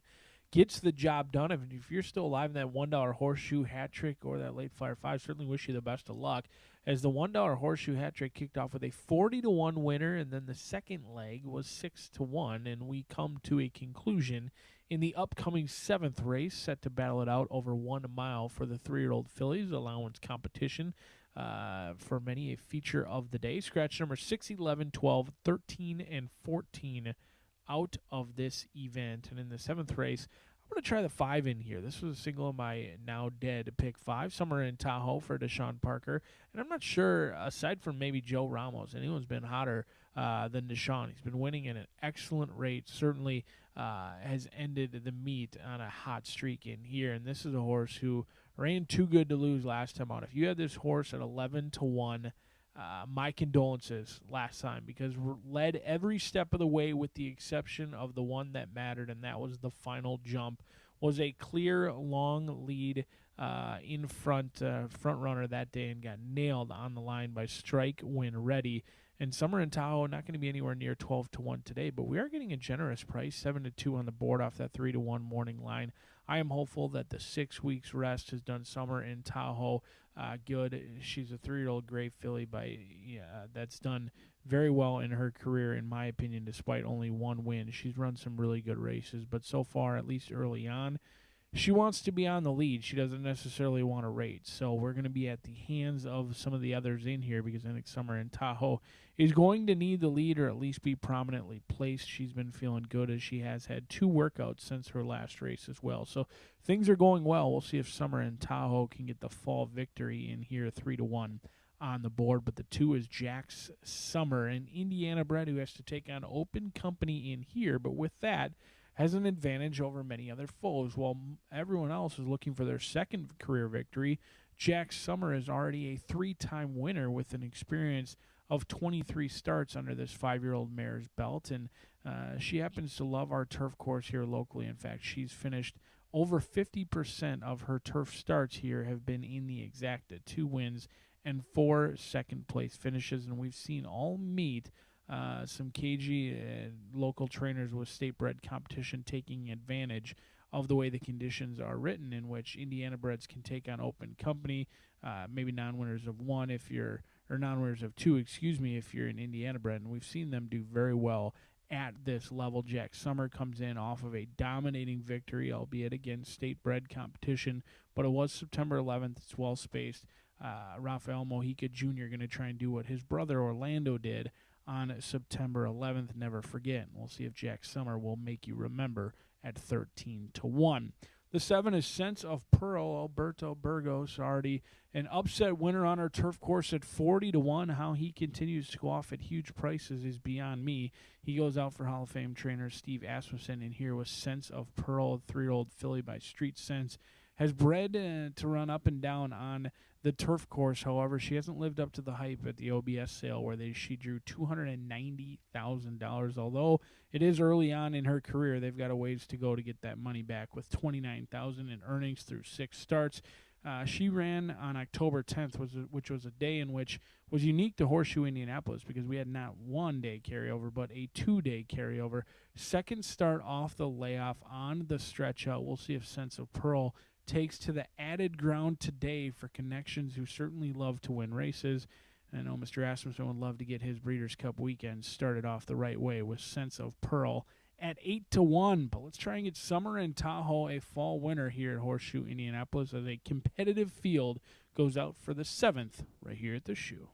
Gets the job done. If you're still alive in that $1 horseshoe hat trick or that late flyer 5, certainly wish you the best of luck, as the $1 horseshoe hat trick kicked off with a 40-1 winner, and then the second leg was 6-1, and we come to a conclusion in the upcoming 7th race, set to battle it out over 1 mile for the 3-year-old fillies, allowance competition for many a feature of the day. Scratch number 6, 11, 12, 13, and 14 out of this event. And in the 7th race, I'm going to try the 5 in here. This was a single of my now dead pick 5, Summer in Tahoe for Deshaun Parker. And I'm not sure, aside from maybe Joe Ramos, anyone's been hotter than Deshaun. He's been winning at an excellent rate, certainly has ended the meet on a hot streak in here. And this is a horse who ran too good to lose last time out. If you had this horse at 11-1, my condolences last time, because led every step of the way with the exception of the one that mattered, and that was the final jump. Was a clear long lead in front runner that day and got nailed on the line by Strike When Ready. And Summer in Tahoe not going to be anywhere near 12-1 today, but we are getting a generous price, 7-2 on the board off that 3-1 morning line. I am hopeful that the 6 weeks rest has done Summer in Tahoe good. She's a 3-year-old gray filly that's done very well in her career, in my opinion, despite only 1 win. She's run some really good races, but so far, at least early on, she wants to be on the lead. She doesn't necessarily want to rate. So we're going to be at the hands of some of the others in here, because I think Summer in Tahoe is going to need the lead or at least be prominently placed. She's been feeling good, as she has had 2 workouts since her last race as well. So things are going well. We'll see if Summer in Tahoe can get the fall victory in here, 3-1 on the board. But the 2 is Jack's Summer, an Indiana bred who has to take on Open Company in here. But with that, has an advantage over many other foes. While everyone else is looking for their second career victory, Jack Summer is already a 3-time winner with an experience of 23 starts under this 5-year-old mare's belt. And she happens to love our turf course here locally. In fact, she's finished over 50% of her turf starts here have been in the exacta, 2 wins and 4 second-place finishes. And we've seen all meet some cagey local trainers with state-bred competition taking advantage of the way the conditions are written, in which Indiana breds can take on Open Company, maybe non-winners of 1 or non-winners of 2, if you're an Indiana bred. And we've seen them do very well at this level. Jack Summer comes in off of a dominating victory, albeit against state-bred competition, but it was September 11th. It's well-spaced. Rafael Mojica Jr. going to try and do what his brother Orlando did on September 11th. Never forget. We'll see if Jack Summer will make you remember at 13-1. The 7 is Sense of Pearl. Alberto Burgos, already an upset winner on our turf course at 40-1. How he continues to go off at huge prices is beyond me. He goes out for Hall of Fame trainer Steve Asmussen, and here was Sense of Pearl, a 3-year-old filly by Street Sense. Has bred to run up and down on the turf course. However, she hasn't lived up to the hype at the OBS sale, where she drew $290,000. Although it is early on in her career, they've got a ways to go to get that money back, with $29,000 in earnings through 6 starts. She ran on October 10th, which was a day in which was unique to Horseshoe Indianapolis, because we had not 1-day carryover, but a 2-day carryover. Second start off the layoff on the stretch out. We'll see if Sense of Pearl takes to the added ground today for connections who certainly love to win races. I know Mr. Asmussen would love to get his Breeders' Cup weekend started off the right way with Sense of Pearl at 8-1. But let's try and get Summer in Tahoe a fall winner here at Horseshoe Indianapolis, as a competitive field goes out for the 7th right here at the Shoe.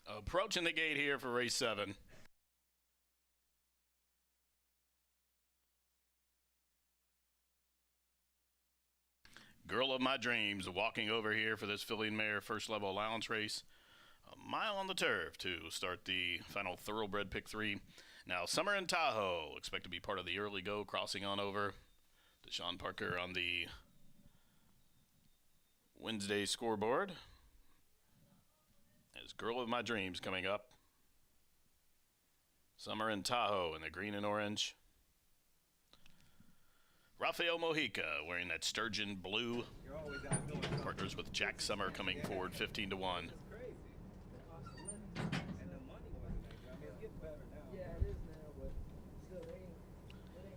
Approaching the gate here for race 7. Girl of My Dreams walking over here for this filly and mare first level allowance race. A mile on the turf to start the final thoroughbred pick 3. Now, Summer in Tahoe, expect to be part of the early go, crossing on over. Deshaun Parker on the Wednesday scoreboard. As Girl of My Dreams coming up. Summer in Tahoe in the green and orange. Rafael Mojica wearing that sturgeon blue. Partners with Jack Summer coming forward 15-1.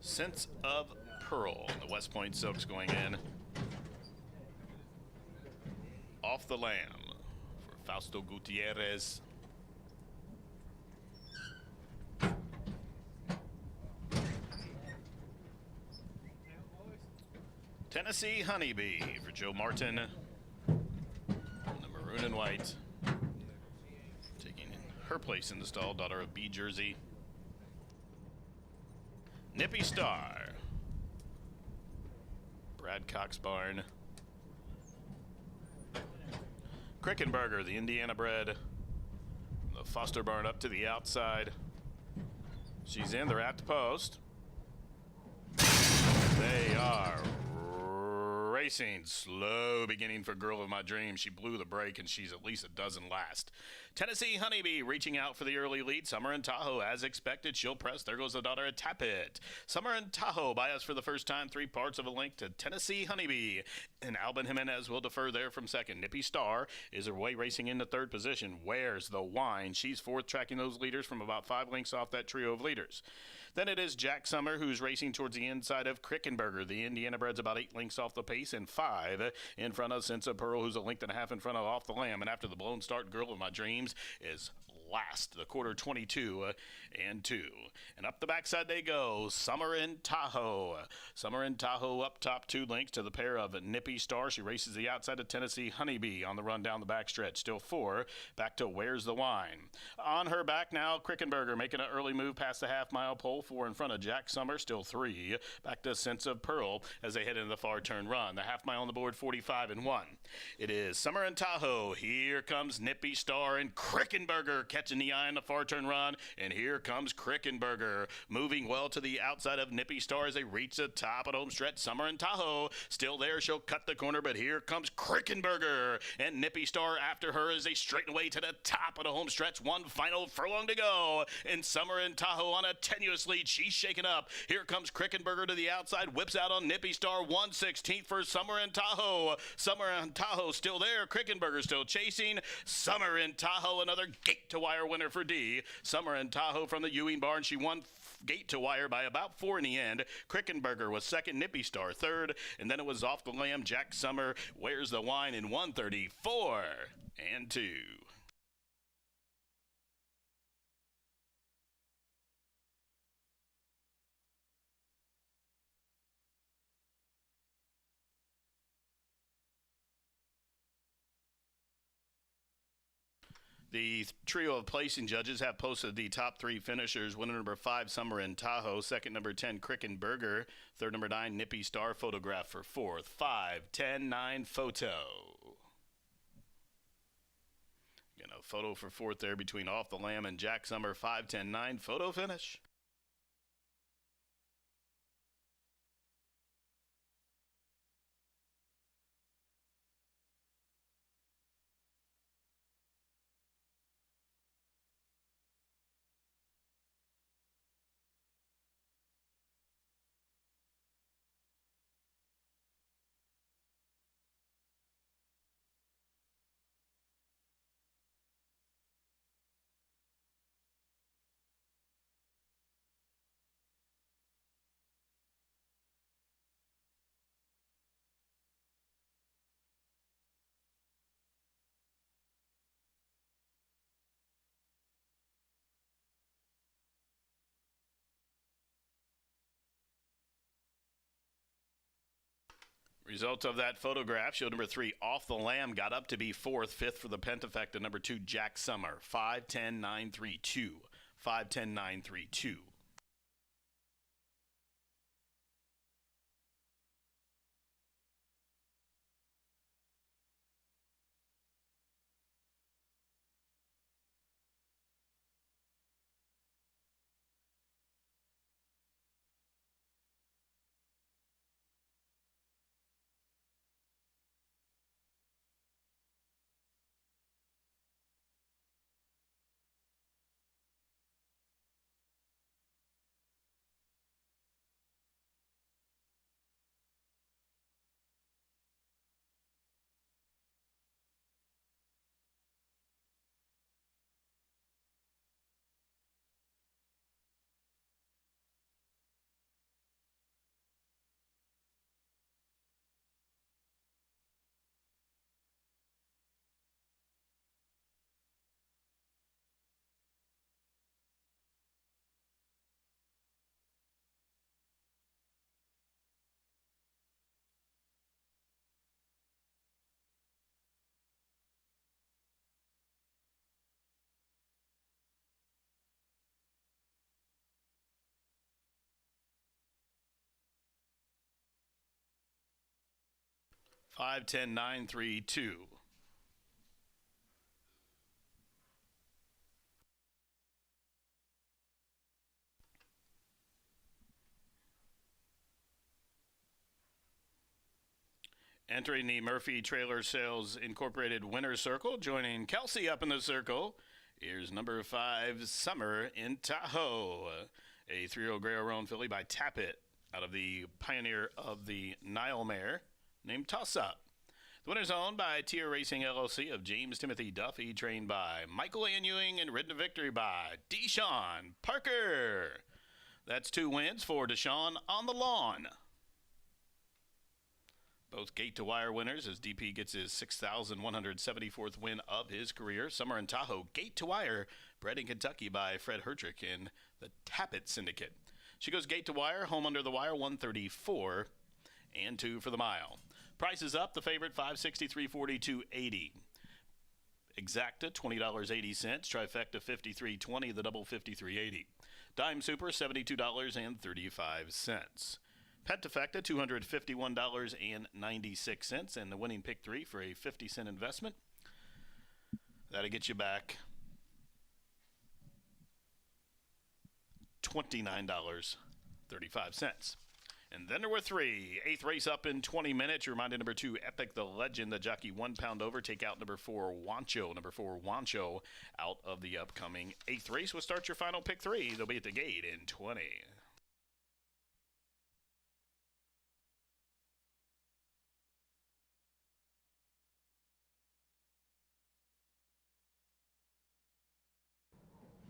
Sense of Pearl, the West Point Silks going in. Off the Lamb for Fausto Gutierrez. Tennessee Honeybee for Joe Martin. The maroon and white. Taking her place in the stall, daughter of B Jersey. Nippy Star. Brad Cox Barn. Crickenberger, the Indiana bred. The Foster Barn up to the outside. She's in, they're at the post. They are racing. Slow beginning for Girl of My Dreams. She blew the brake, and she's at least a dozen last. Tennessee Honeybee reaching out for the early lead. Summer in Tahoe, as expected, she'll press. There goes the daughter at Tappet. Summer in Tahoe by us for the first time. 3 parts of a length to Tennessee Honeybee. And Albin Jimenez will defer there from second. Nippy Star is her way racing into third position. Where's the Wine? She's fourth, tracking those leaders from about 5 lengths off that trio of leaders. Then it is Jack Summer, who's racing towards the inside of Crickenberger. The Indiana bred's about 8 lengths off the pace and 5 in front of Sense of Pearl, who's a length and a half in front of Off the Lamb. And after the blown start, Girl of My Dreams is last, the quarter 22 and 2. And up the backside they go. Summer in Tahoe. Summer in Tahoe up top 2 lengths to the pair of Nippy Star. She races the outside of Tennessee Honeybee on the run down the backstretch. Still 4. Back to Where's the Wine. On her back now, Crickenberger making an early move past the half-mile pole. 4 in front of Jack Summer. Still 3. Back to Sense of Pearl as they head into the far turn run. The half-mile on the board, 45-1. It is Summer in Tahoe. Here comes Nippy Star and Crickenberger catching the eye on the far turn run. And here comes Crickenberger moving well to the outside of Nippy Star as they reach the top of the home stretch. Summer in Tahoe still there. She'll cut the corner, but here comes Crickenberger and Nippy Star after her as they straighten away to the top of the home stretch. 1 final furlong to go. And Summer in Tahoe on a tenuous lead. She's shaken up. Here comes Crickenberger to the outside. Whips out on Nippy Star. 1/16 for Summer in Tahoe. Summer in Tahoe still there. Crickenberger still chasing. Summer in Tahoe, another gate to wire winner for D. Summer in Tahoe from the Ewing barn. She won gate to wire by about 4 in the end. Crickenberger was second, Nippy Star third, and then it was Off the Lamb, Jack Summer, Where's the Wine in 134 and 2. The trio of placing judges have posted the top 3 finishers. Winner number 5, Summer in Tahoe. Second, number 10, Crickenberger. Third, number 9, Nippy Star. Photograph for 4th. 5, 10, 9, photo. Again, a photo for 4th there between Off the Lamb and Jack Summer. 5, 10, 9, photo finish. Result of that photograph showed number 3, Off the Lamb, got up to be 4th. 5th for the Pentafecta, number 2, Jack Summer. 5:10.932. 5:10.932. Five 10.932. Entering the Murphy Trailer Sales Incorporated Winner's Circle, joining Kelsey up in the circle, here's number 5, Summer in Tahoe. A 3-year-old Gray Roan filly by Tappet out of the Pioneer of the Nile mare named Toss Up. The winner's owned by Tier Racing LLC of James Timothy Duffy, trained by Michael Ann Ewing and ridden to victory by Deshaun Parker. That's 2 wins for Deshaun on the lawn. Both gate-to-wire winners as DP gets his 6,174th win of his career. Summer in Tahoe, gate-to-wire, bred in Kentucky by Fred Hertrick in the Tappet Syndicate. She goes gate-to-wire, home under the wire, 134 and 2 for the mile. Price is up. The favorite, $563.42.80. Exacta, $20.80. Trifecta, $53.20. The double, $53.80. Dime Super, $72.35. Pentafecta, $251.96. And the winning pick 3 for a 50-cent investment. That'll get you back $29.35. And then there were 3. 8th race up in 20 minutes. You're reminded number 2, Epic the Legend, the jockey 1 pound over. Take out number 4, Wancho. Number 4, Wancho out of the upcoming 8th race. We'll start your final pick 3. They'll be at the gate in 20.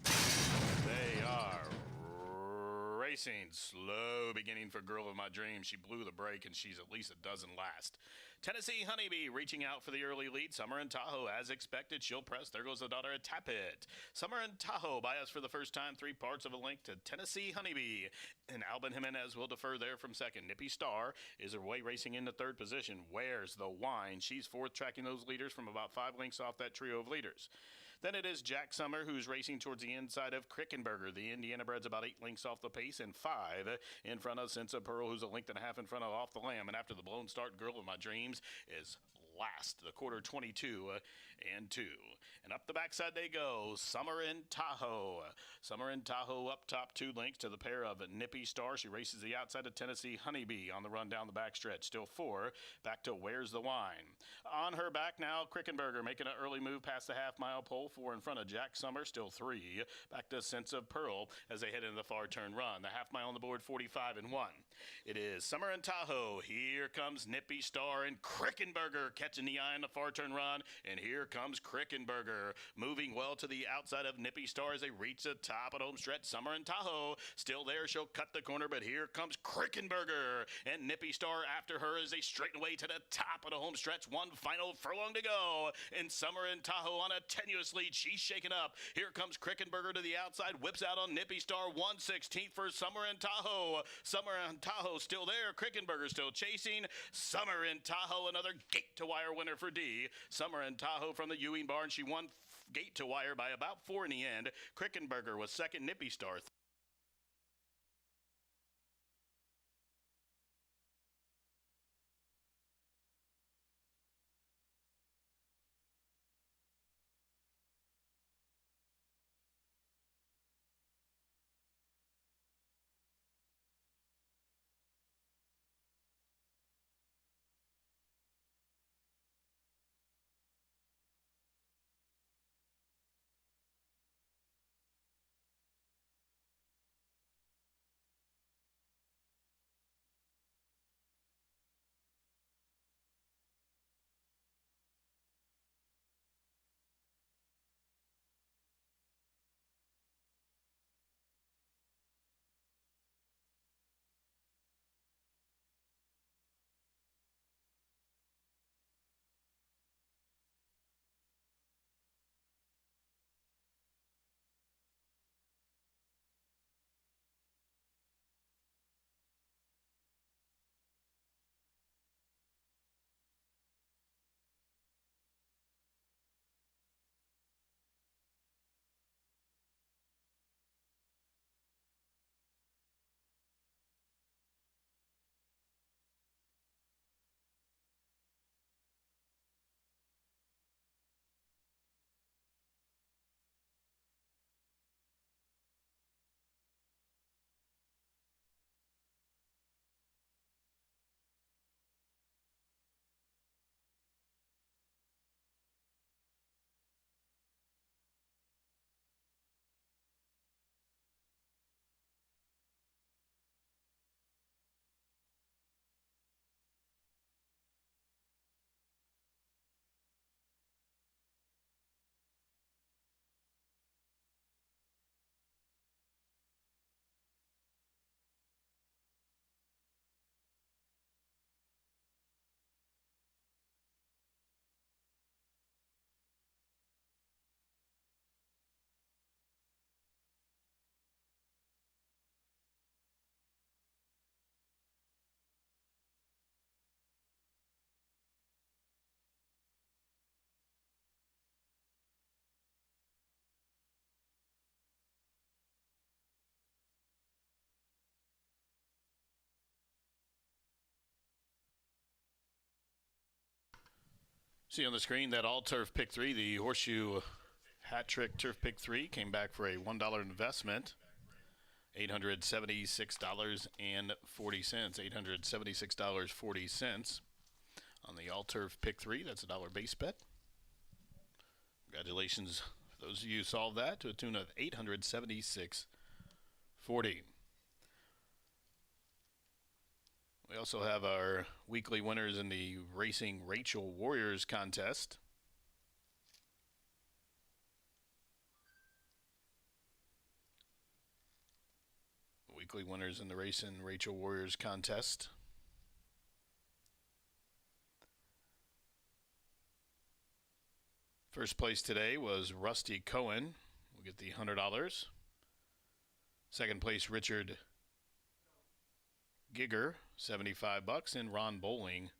They are racing. Slow beginning for Girl of My Dreams. She blew the brake, and she's at least a dozen last. Tennessee Honeybee reaching out for the early lead. Summer in Tahoe, as expected, she'll press. There goes the daughter at Tappet. Summer in Tahoe by us for the first time. 3 parts of a length to Tennessee Honeybee. And Albin Jimenez will defer there from second. Nippy Star is away racing into 3rd position. Where's the Wine? She's 4th, tracking those leaders from about 5 lengths off that trio of leaders. Then it is Jack Summer, who's racing towards the inside of Krickenberger. The Indiana bred's about 8 lengths off the pace and 5 in front of Sense of Pearl, who's a length and a half in front of Off the Lamb. And after the blown start, Girl of My Dreams is last. The quarter 22 and 2. And up the backside they go. Summer in Tahoe. Summer in Tahoe up top 2 lengths to the pair of Nippy Star. She races the outside of Tennessee Honeybee on the run down the backstretch. Still 4. Back to Where's the Wine? On her back now, Krickenberger making an early move past the half-mile pole. 4 in front of Jack Summer. Still 3. Back to Sense of Pearl as they head into the far turn run. The half-mile on the board, 45 and 1. It is Summer in Tahoe. Here comes Nippy Star and Krickenberger catching the eye in the far turn run. And here here comes Krickenberger. Moving well to the outside of Nippy Star as they reach the top of the home stretch. Summer and Tahoe still there. She'll cut the corner, but here comes Krickenberger. And Nippy Star after her as they straighten away to the top of the home stretch. One final furlong to go. And Summer and Tahoe on a tenuous lead. She's shaken up. Here comes Krickenberger to the outside. Whips out on Nippy Star. 1/16 for Summer and Tahoe. Summer and Tahoe still there. Krickenberger still chasing. Summer and Tahoe, another gate to wire winner for D. Summer and Tahoe from the Ewing barn. She won gate to wire by about 4 in the end. Krickenberger was second. Nippy Star See on the screen that all turf pick 3, the Horseshoe hat trick turf pick 3 came back for a $1 investment. $876.40. $876.40 on the all turf pick 3. That's a $1 base bet. Congratulations for those of you who solved that to a tune of $876.40. We also have our weekly winners in the Racing Rachel Warriors contest. Weekly winners in the Racing Rachel Warriors contest. First place today was Rusty Cohen. We'll get the $100. Second place, Richard Gigger, $75, and Ron Bowling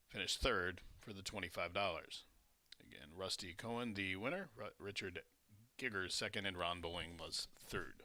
finished third for the $25. Again, Rusty Cohen, the winner. Richard Gigger, second, and Ron Bowling was third.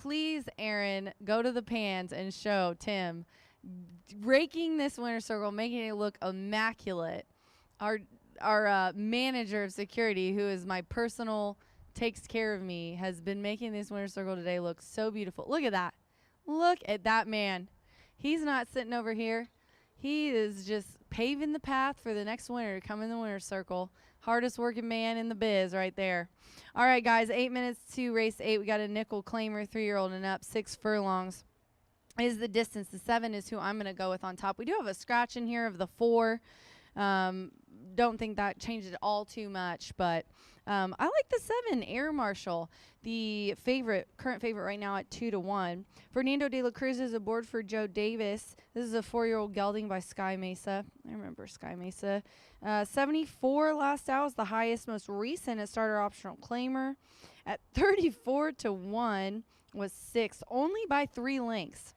please, Aaron, go to the pans and show Tim raking this winner circle, making it look immaculate. Our manager of security, who is my personal, takes care of me, has been making this winner circle today look so beautiful. Look at that. Look at that man. He's not sitting over here. He is just paving the path for the next winner to come in the winner's circle. Hardest working man in the biz right there. All right, guys, 8 minutes to race 8. We got a nickel claimer, 3-year-old and up, 6 furlongs is the distance. The 7 is who I'm going to go with on top. We do have a scratch in here of the 4. Don't think that changed it all too much, but I like the 7, Air Marshal, the current favorite right now at 2-1. Fernando de la Cruz is aboard for Joe Davis. This is a 4-year-old gelding by Sky Mesa. I remember Sky Mesa. 74 last out is the highest, most recent at starter optional claimer. At 34-1 was 6th, only by 3 lengths.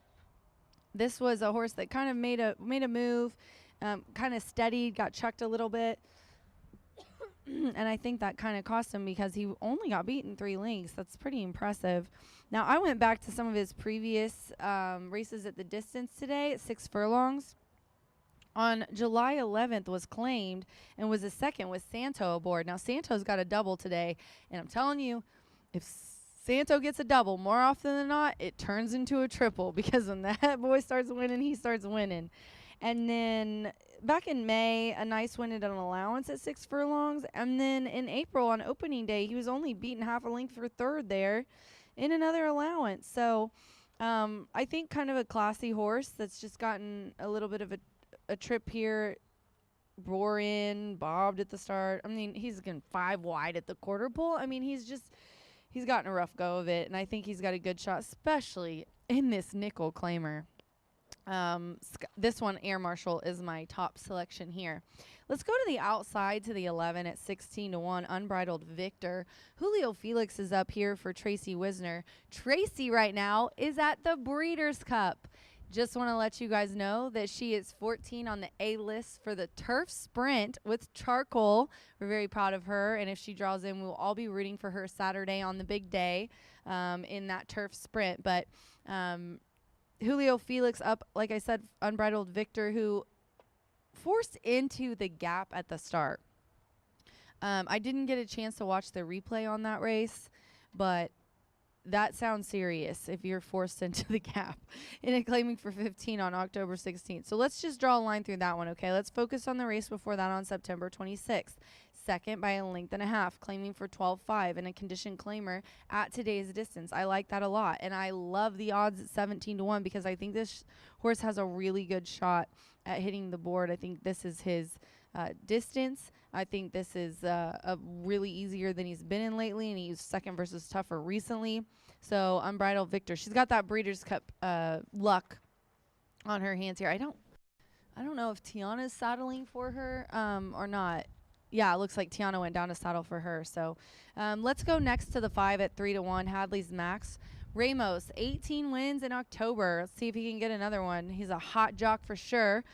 This was a horse that kind of made a move. Kind of steadied, got chucked a little bit. And I think that kind of cost him because he only got beaten 3 lengths. That's pretty impressive. Now, I went back to some of his previous races at the distance today at 6 furlongs. On July 11th was claimed and was a second with Santo aboard. Now, Santo's got a double today. And I'm telling you, if Santo gets a double, more often than not, it turns into a triple because when that boy starts winning, he starts winning. And then back in May, a nice win at an allowance at 6 furlongs. And then in April on opening day, he was only beaten half a length for 3rd there in another allowance. So I think kind of a classy horse that's just gotten a little bit of a trip here. Bore in, bobbed at the start. I mean, he's getting 5 wide at the quarter pole. I mean, he's gotten a rough go of it. And I think he's got a good shot, especially in this nickel claimer. This one, Air Marshal, is my top selection here. Let's go to the outside to the 11 at 16-1, Unbridled Victor. Julio Felix is up here for Tracy Wisner. Tracy right now is at the Breeders' Cup. Just want to let you guys know that she is 14 on the A list for the Turf Sprint with Charcoal. We're very proud of her, and if she draws in, we'll all be rooting for her Saturday on the big day in that Turf Sprint. But Julio Felix up, like I said, Unbridled Victor, who forced into the gap at the start. I didn't get a chance to watch the replay on that race, but that sounds serious if you're forced into the gap in a claiming for 15 on October 16th. So let's just draw a line through that one, okay? Let's focus on the race before that on September 26th. Second by 1.5 lengths, claiming for 12.5 and a condition claimer at today's distance. I like that a lot, and I love the odds at 17-1 because I think this horse has a really good shot at hitting the board. I think this is his distance. I think this is a really easier than he's been in lately, and he's second versus tougher recently. So Unbridled Victor, she's got that Breeders' Cup luck on her hands here. I don't know if Tiana's saddling for her or not. Yeah, it looks like Tiana went down to saddle for her. So let's go next to the 5 at 3-1, Hadley's Max. Ramos, 18 wins in October. Let's see if he can get another one. He's a hot jock for sure.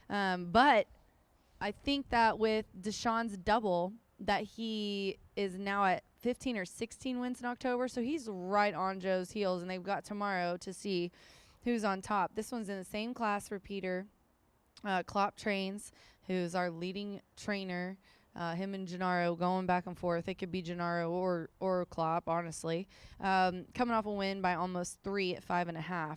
But I think that with Deshaun's double, that he is now at 15 or 16 wins in October. So he's right on Joe's heels, and they've got tomorrow to see who's on top. This one's in the same class for Peter Klopp Trains, who's our leading trainer. Him and Gennaro going back and forth. It could be Gennaro or Klopp, honestly. Coming off a win by almost 3 at 5.5.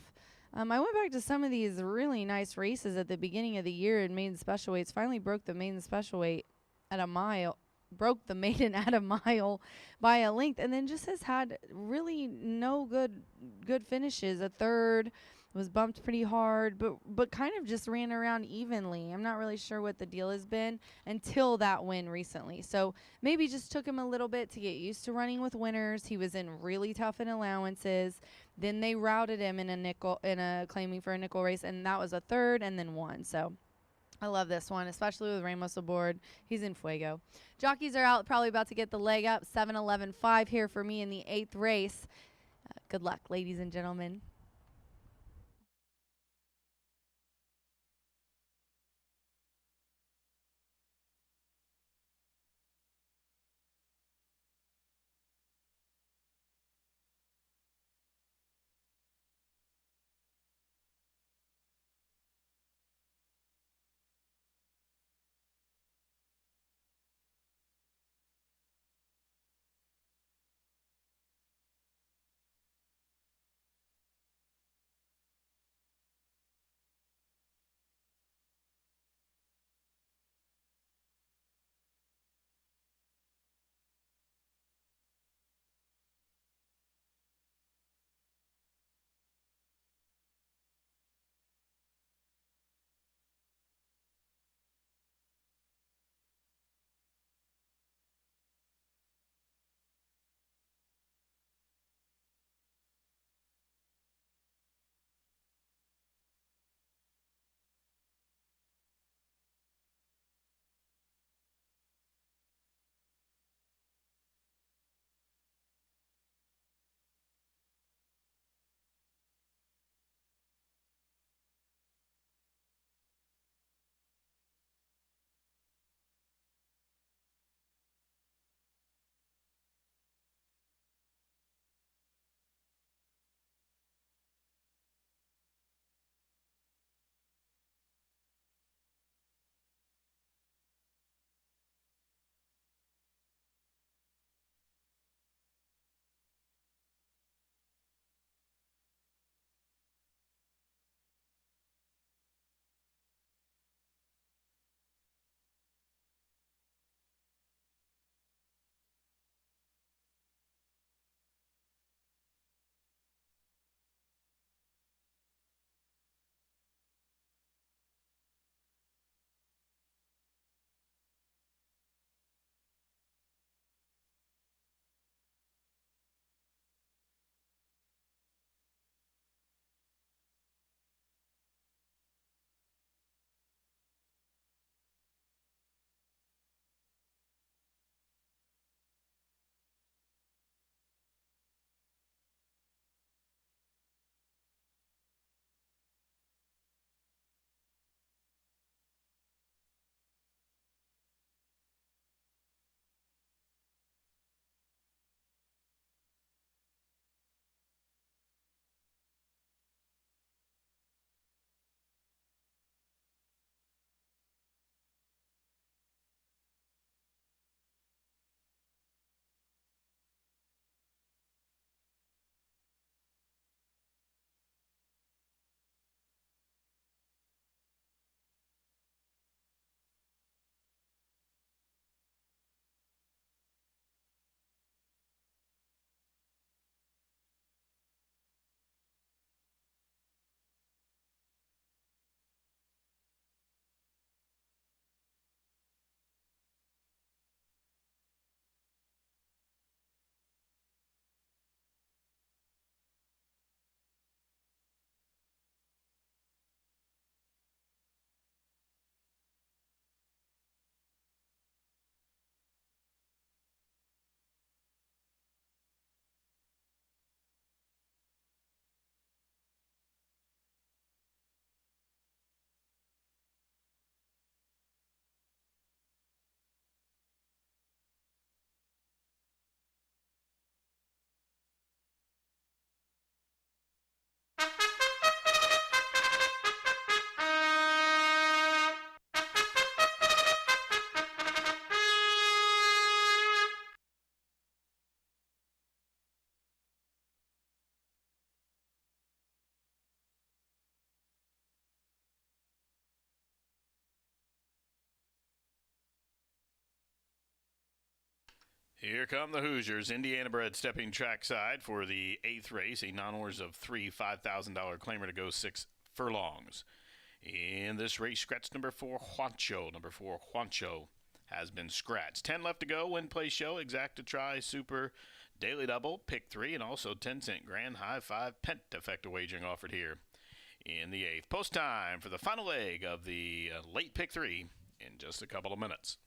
I went back to some of these really nice races at the beginning of the year in maiden special weights. Finally broke the maiden special weight at a mile. Broke the maiden at a mile by a length, and then just has had really no good finishes. A third, was bumped pretty hard, but kind of just ran around evenly. I'm not really sure what the deal has been until that win recently. So maybe just took him a little bit to get used to running with winners. He was in really tough in allowances. Then they routed him in a claiming for a nickel race, and that was a third and then one. So I love this one, especially with Ramos aboard. He's in fuego. Jockeys are out, probably about to get the leg up. 7-11-5 here for me in the 8th race. Good luck, ladies and gentlemen. Here come the Hoosiers. Indiana bred stepping trackside for the 8th race, a non-orders of 3 $5,000 claimer to go 6 furlongs. In this race, scratch number 4, Juancho. Number 4, Juancho has been scratched. 10 left to go. Win, play, show, exacta, try, super, daily double, pick 3, and also 10-cent grand high 5 pentafecta wagering offered here in the 8th. Post time for the final leg of the late pick 3 in just a couple of minutes.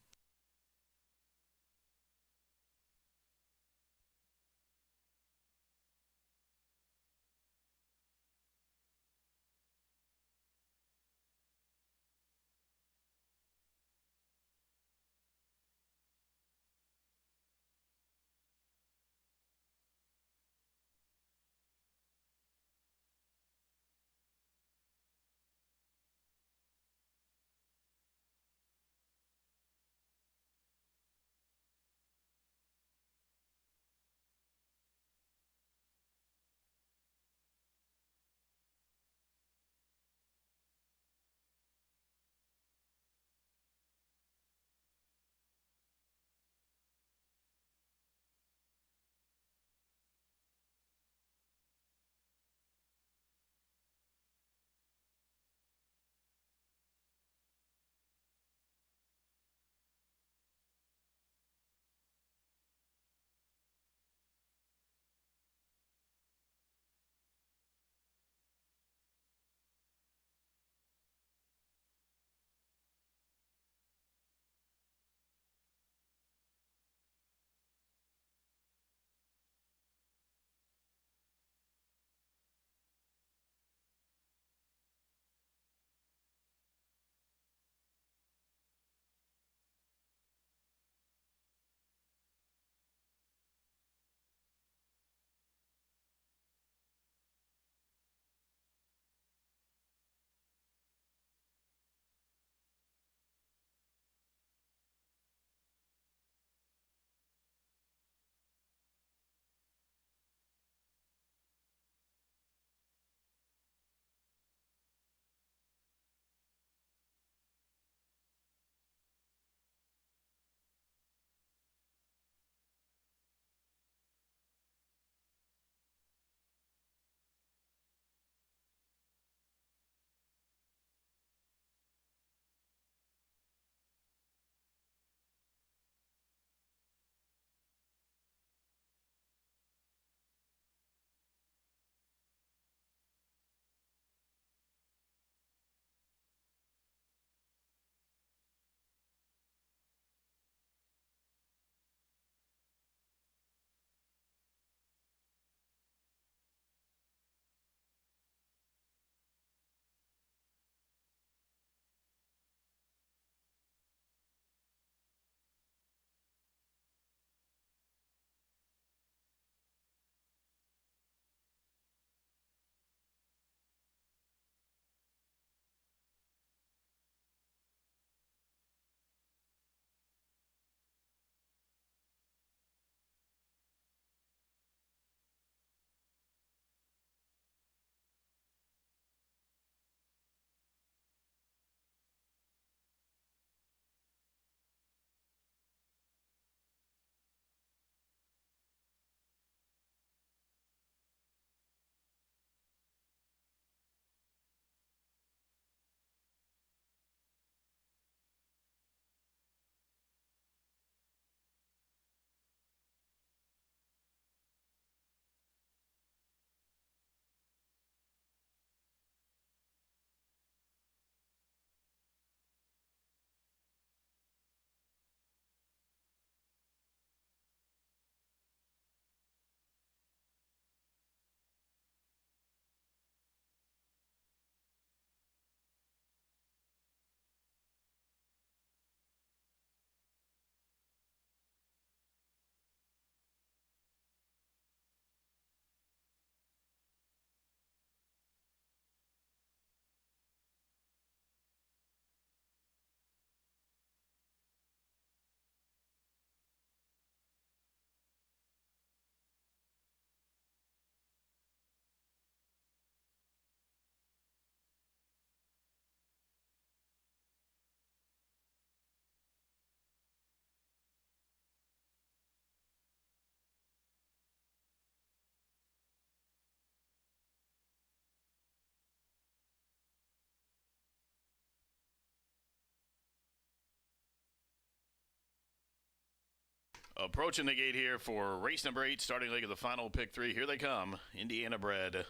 Approaching the gate here for race number 8, starting leg of the final pick 3. Here they come. Indiana bred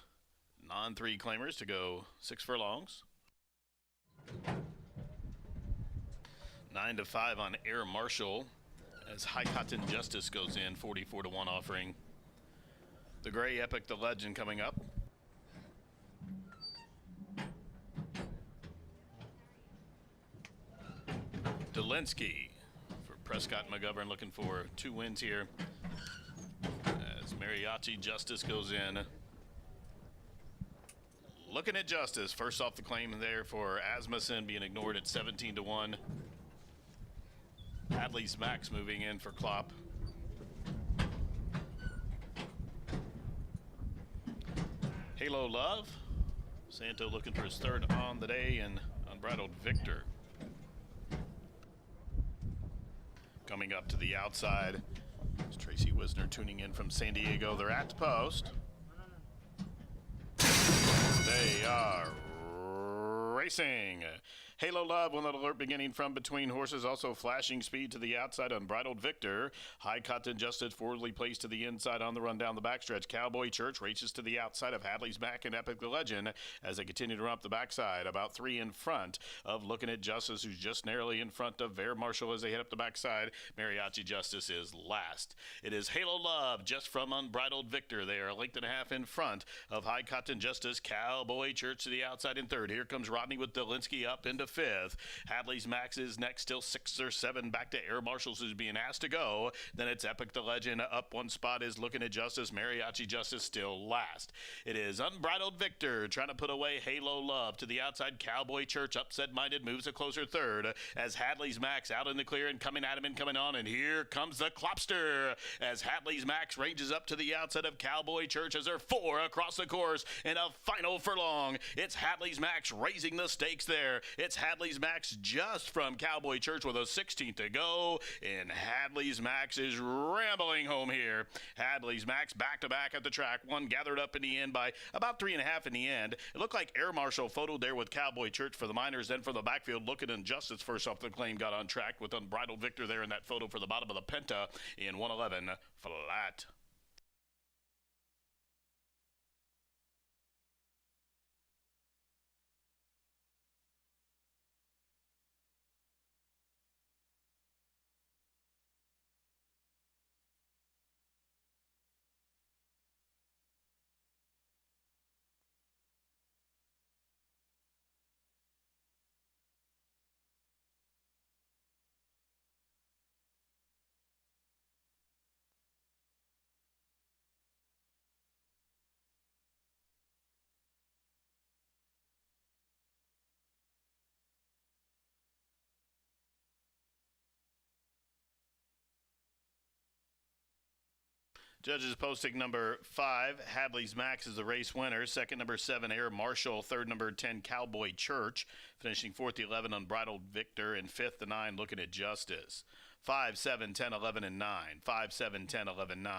non-3 claimers to go 6 furlongs. 9 to 5 on Air Marshal as High Cotton Justice goes in, 44 to 1 offering. The Gray Epic the Legend coming up. Delinsky for Prescott and McGovern looking for 2 wins here as Mariachi Justice goes in. Looking at Justice, first off the claim there for Asmussen being ignored at 17 to 1. Hadley's Max moving in for Klopp. Halo Love, Santo looking for his 3rd on the day, and Unbridled Victor. Coming up to the outside, it's Tracy Wisner tuning in from San Diego. They're at the post. They are racing. Halo Love, one that alert beginning from between horses, also flashing speed to the outside. Unbridled Victor. High Cotton Justice forwardly placed to the inside on the run down the backstretch. Cowboy Church races to the outside of Hadley's Back and Epic the Legend as they continue to run up the backside. About 3 in front of Looking at Justice, who's just narrowly in front of Air Marshal as they head up the backside. Mariachi Justice is last. It is Halo Love just from Unbridled Victor. They are a length and a half in front of High Cotton Justice. Cowboy Church to the outside in 3rd. Here comes Rodney with Delinsky up into 5th. Hadley's Max is next, still 6 or 7 back to Air Marshals, who's being asked to go. Then it's Epic the Legend. Up 1 spot is Looking at Justice. Mariachi Justice still last. It is Unbridled Victor trying to put away Halo Love to the outside. Cowboy Church, upset-minded, moves a closer 3rd as Hadley's Max out in the clear and coming at him and coming on. And here comes the Klopster as Hadley's Max ranges up to the outside of Cowboy Church as they're 4 across the course in a final furlong. It's Hadley's Max raising the stakes there. It's Hadley's Max just from Cowboy Church with a 16th to go, and Hadley's Max is rambling home here. Hadley's Max back-to-back at the track. One gathered up in the end by about 3.5 in the end. It looked like Air Marshal photoed there with Cowboy Church for the minors. Then for the backfield, Looking at Justice first off the claim got on track with Unbridled Victor there in that photo for the bottom of the Penta in 111 flat. Judges posting number 5, Hadley's Max is the race winner. Second, number 7, Air Marshal. Third, number 10, Cowboy Church. Finishing 4th, the 11, Unbridled Victor. And 5th, the 9, Looking at Justice. 5, 7, 10, 11, and 9. 5, 7, 10, 11, 9.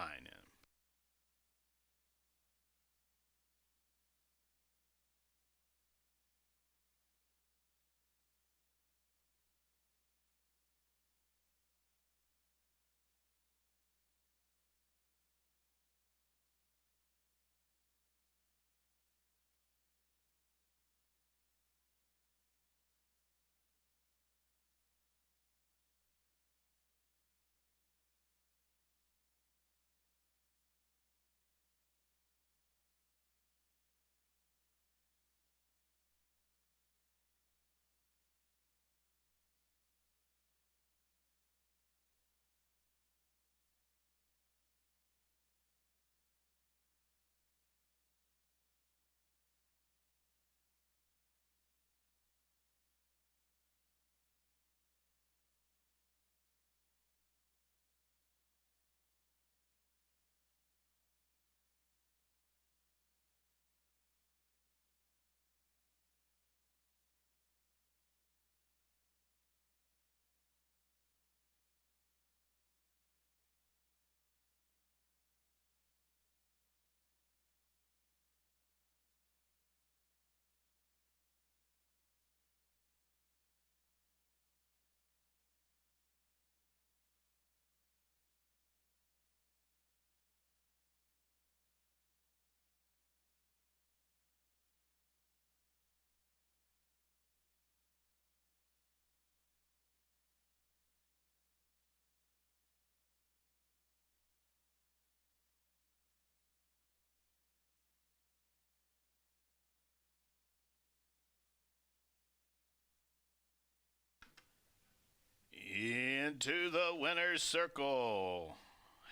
into the winner's circle.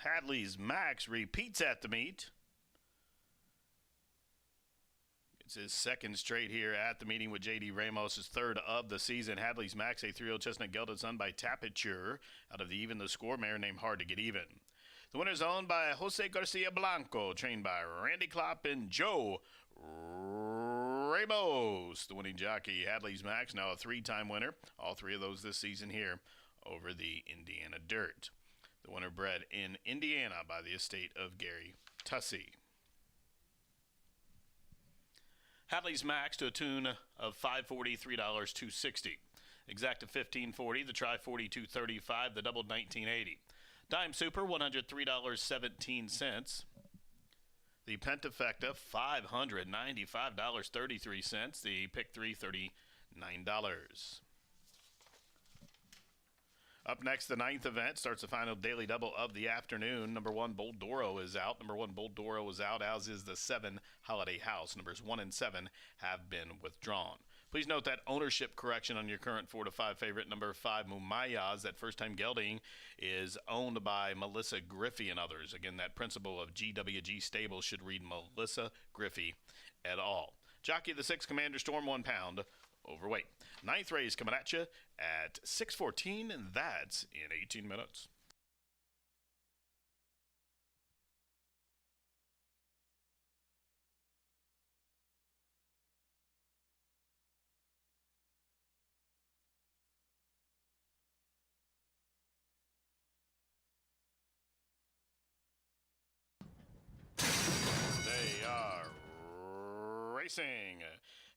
Hadley's Max repeats at the meet. It's his second straight here at the meeting with J.D. Ramos, his third of the season. Hadley's Max, a 3-year-old chestnut gelded son by Tapiture out of the Even the Score mare named Hard to Get Even. The winner is owned by Jose Garcia Blanco, trained by Randy Klopp and Joe Ramos. The winning jockey, Hadley's Max, now a 3-time winner. All 3 of those this season here over the Indiana Dirt. The winner bred in Indiana by the estate of Gary Tussey. Hadley's Max to a tune of $540, $3, $260. Exacta $15.40, the try $42.35, the double $19.80. Dime Super $103.17. The Pentafecta $595.33. The Pick 3 $39. Up next, the 9th event starts the final daily double of the afternoon. Number 1, Bold Doro is out. Number 1, Bold Doro is out, as is the 7, Holiday House. Numbers 1 and 7 have been withdrawn. Please note that ownership correction on your current 4 to 5 favorite. Number 5, Mumayaz, that first-time gelding, is owned by Melissa Griffey and others. Again, that principal of GWG Stable should read Melissa Griffey et al. Jockey of the 6, Commander Storm, 1 pound overweight. 9th race coming at you at 6:14, and that's in 18 minutes. They are racing.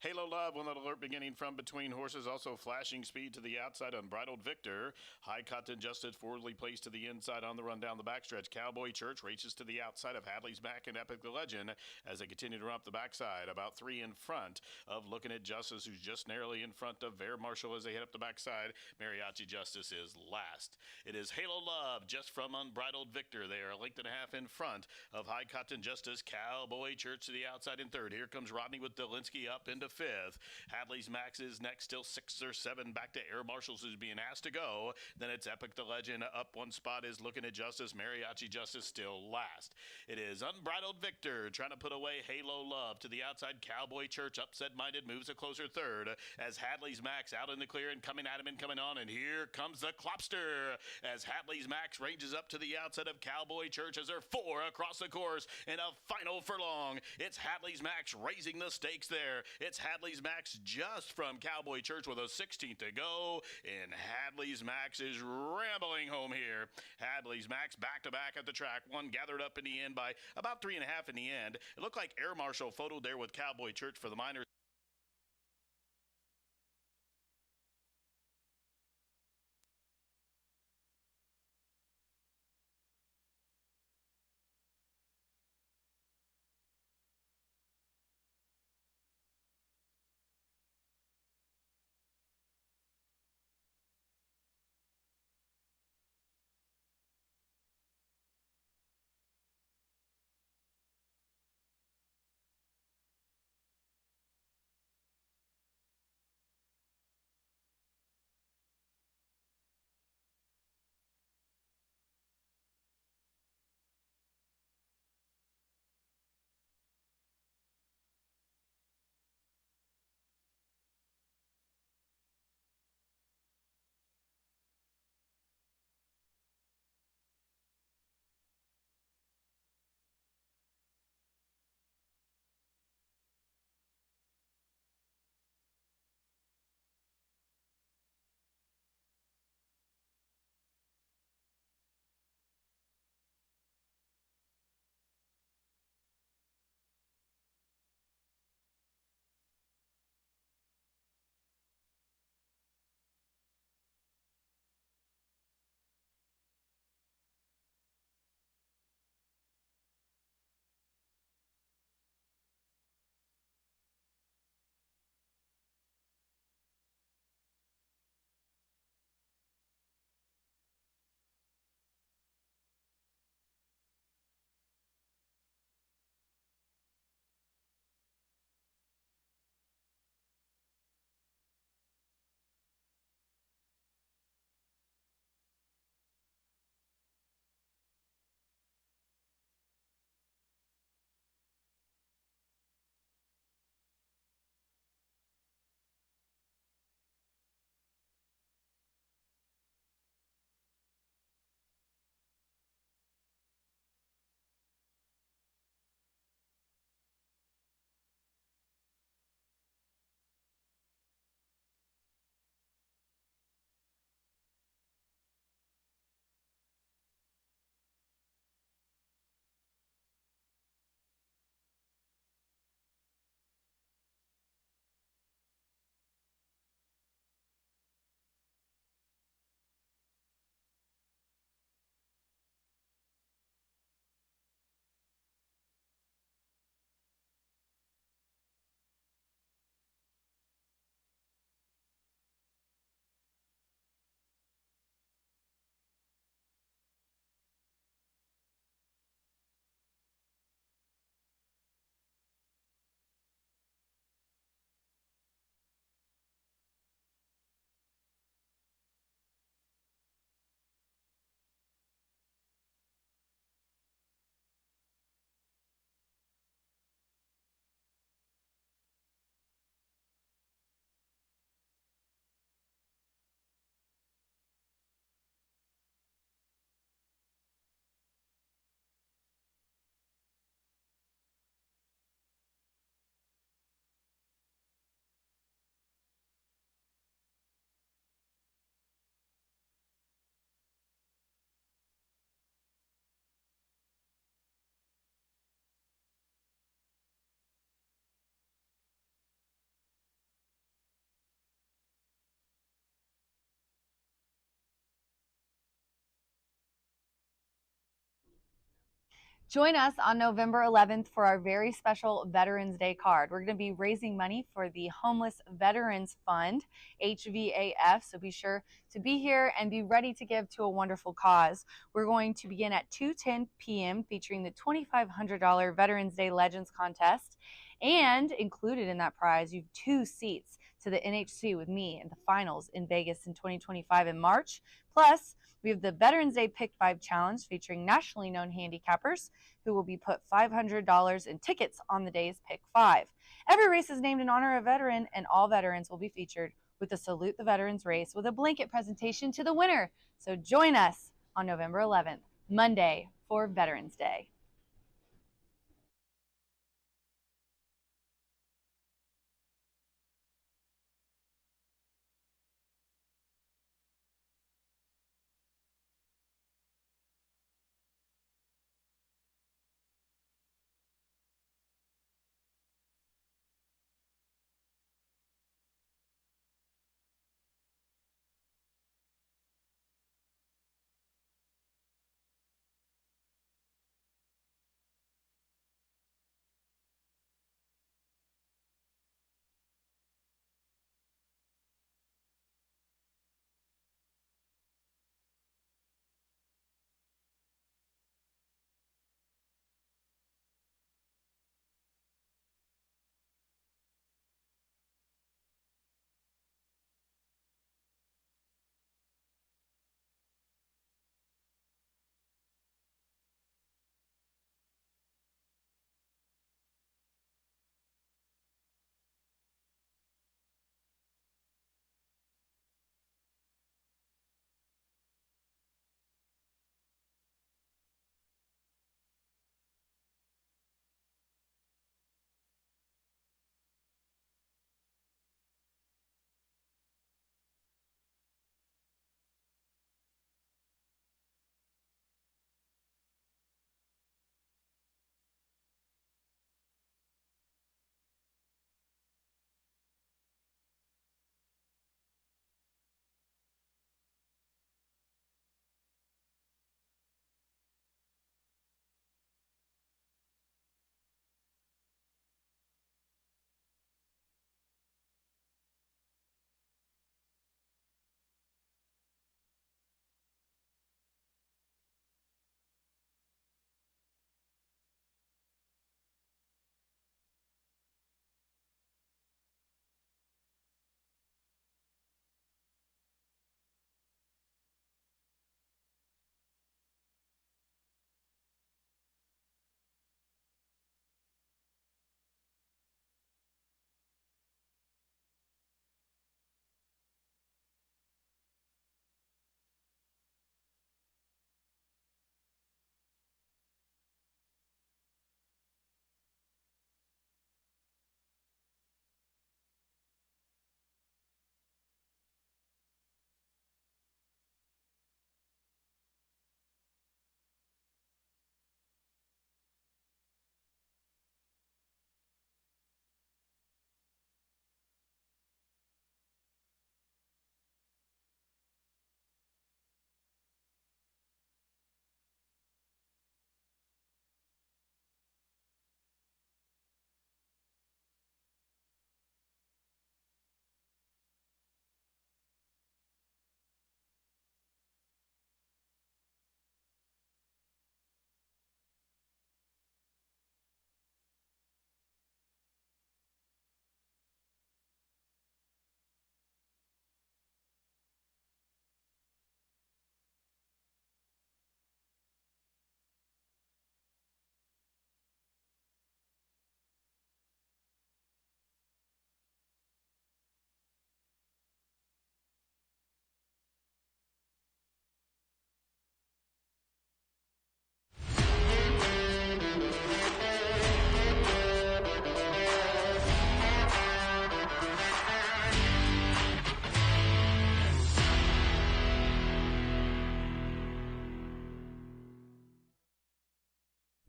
Halo Love, one alert beginning from between horses, also flashing speed to the outside. Unbridled Victor, High Cotton Justice, forwardly placed to the inside on the run down the backstretch. Cowboy Church races to the outside of Hadley's Mac and Epic the Legend as they continue to run up the backside. About 3 in front of Looking at Justice, who's just narrowly in front of Bear Marshall as they head up the backside. Mariachi Justice is last. It is Halo Love just from Unbridled Victor. They are a length and a half in front of High Cotton Justice. Cowboy Church to the outside in third. Here comes Rodney with Delinsky up into 5th. Hadley's Max is next, still 6 or 7 back to Air Marshals, who's being asked to go. Then it's Epic the Legend. Up 1 spot is Looking at Justice. Mariachi Justice still last. It is Unbridled Victor trying to put away Halo Love to the outside. Cowboy Church, upset-minded, moves a closer third as Hadley's Max out in the clear and coming at him and coming on. And here comes the Klopster as Hadley's Max ranges up to the outside of Cowboy Church as they're 4 across the course in a final furlong. It's Hadley's Max raising the stakes there. It's Hadley's Max just from Cowboy Church with a 16th to go, and Hadley's Max is rambling home here. Hadley's Max back-to-back at the track. One gathered up in the end by about 3.5 in the end. It looked like Air Marshal photoed there with Cowboy Church for the minors. Join us on November 11th for our very special Veterans Day card. We're going to be raising money for the Homeless Veterans Fund, HVAF, so be sure to be here and be ready to give to a wonderful cause. We're going to begin at 2:10 p.m. featuring the $2,500 Veterans Day Legends Contest, and included in that prize, you have 2 seats to the NHC with me in the finals in Vegas in 2025 in March. Plus, we have the Veterans Day Pick 5 Challenge featuring nationally known handicappers who will be put $500 in tickets on the day's Pick 5. Every race is named in honor of a veteran, and all veterans will be featured with the Salute the Veterans race with a blanket presentation to the winner. So join us on November 11th, Monday, for Veterans Day.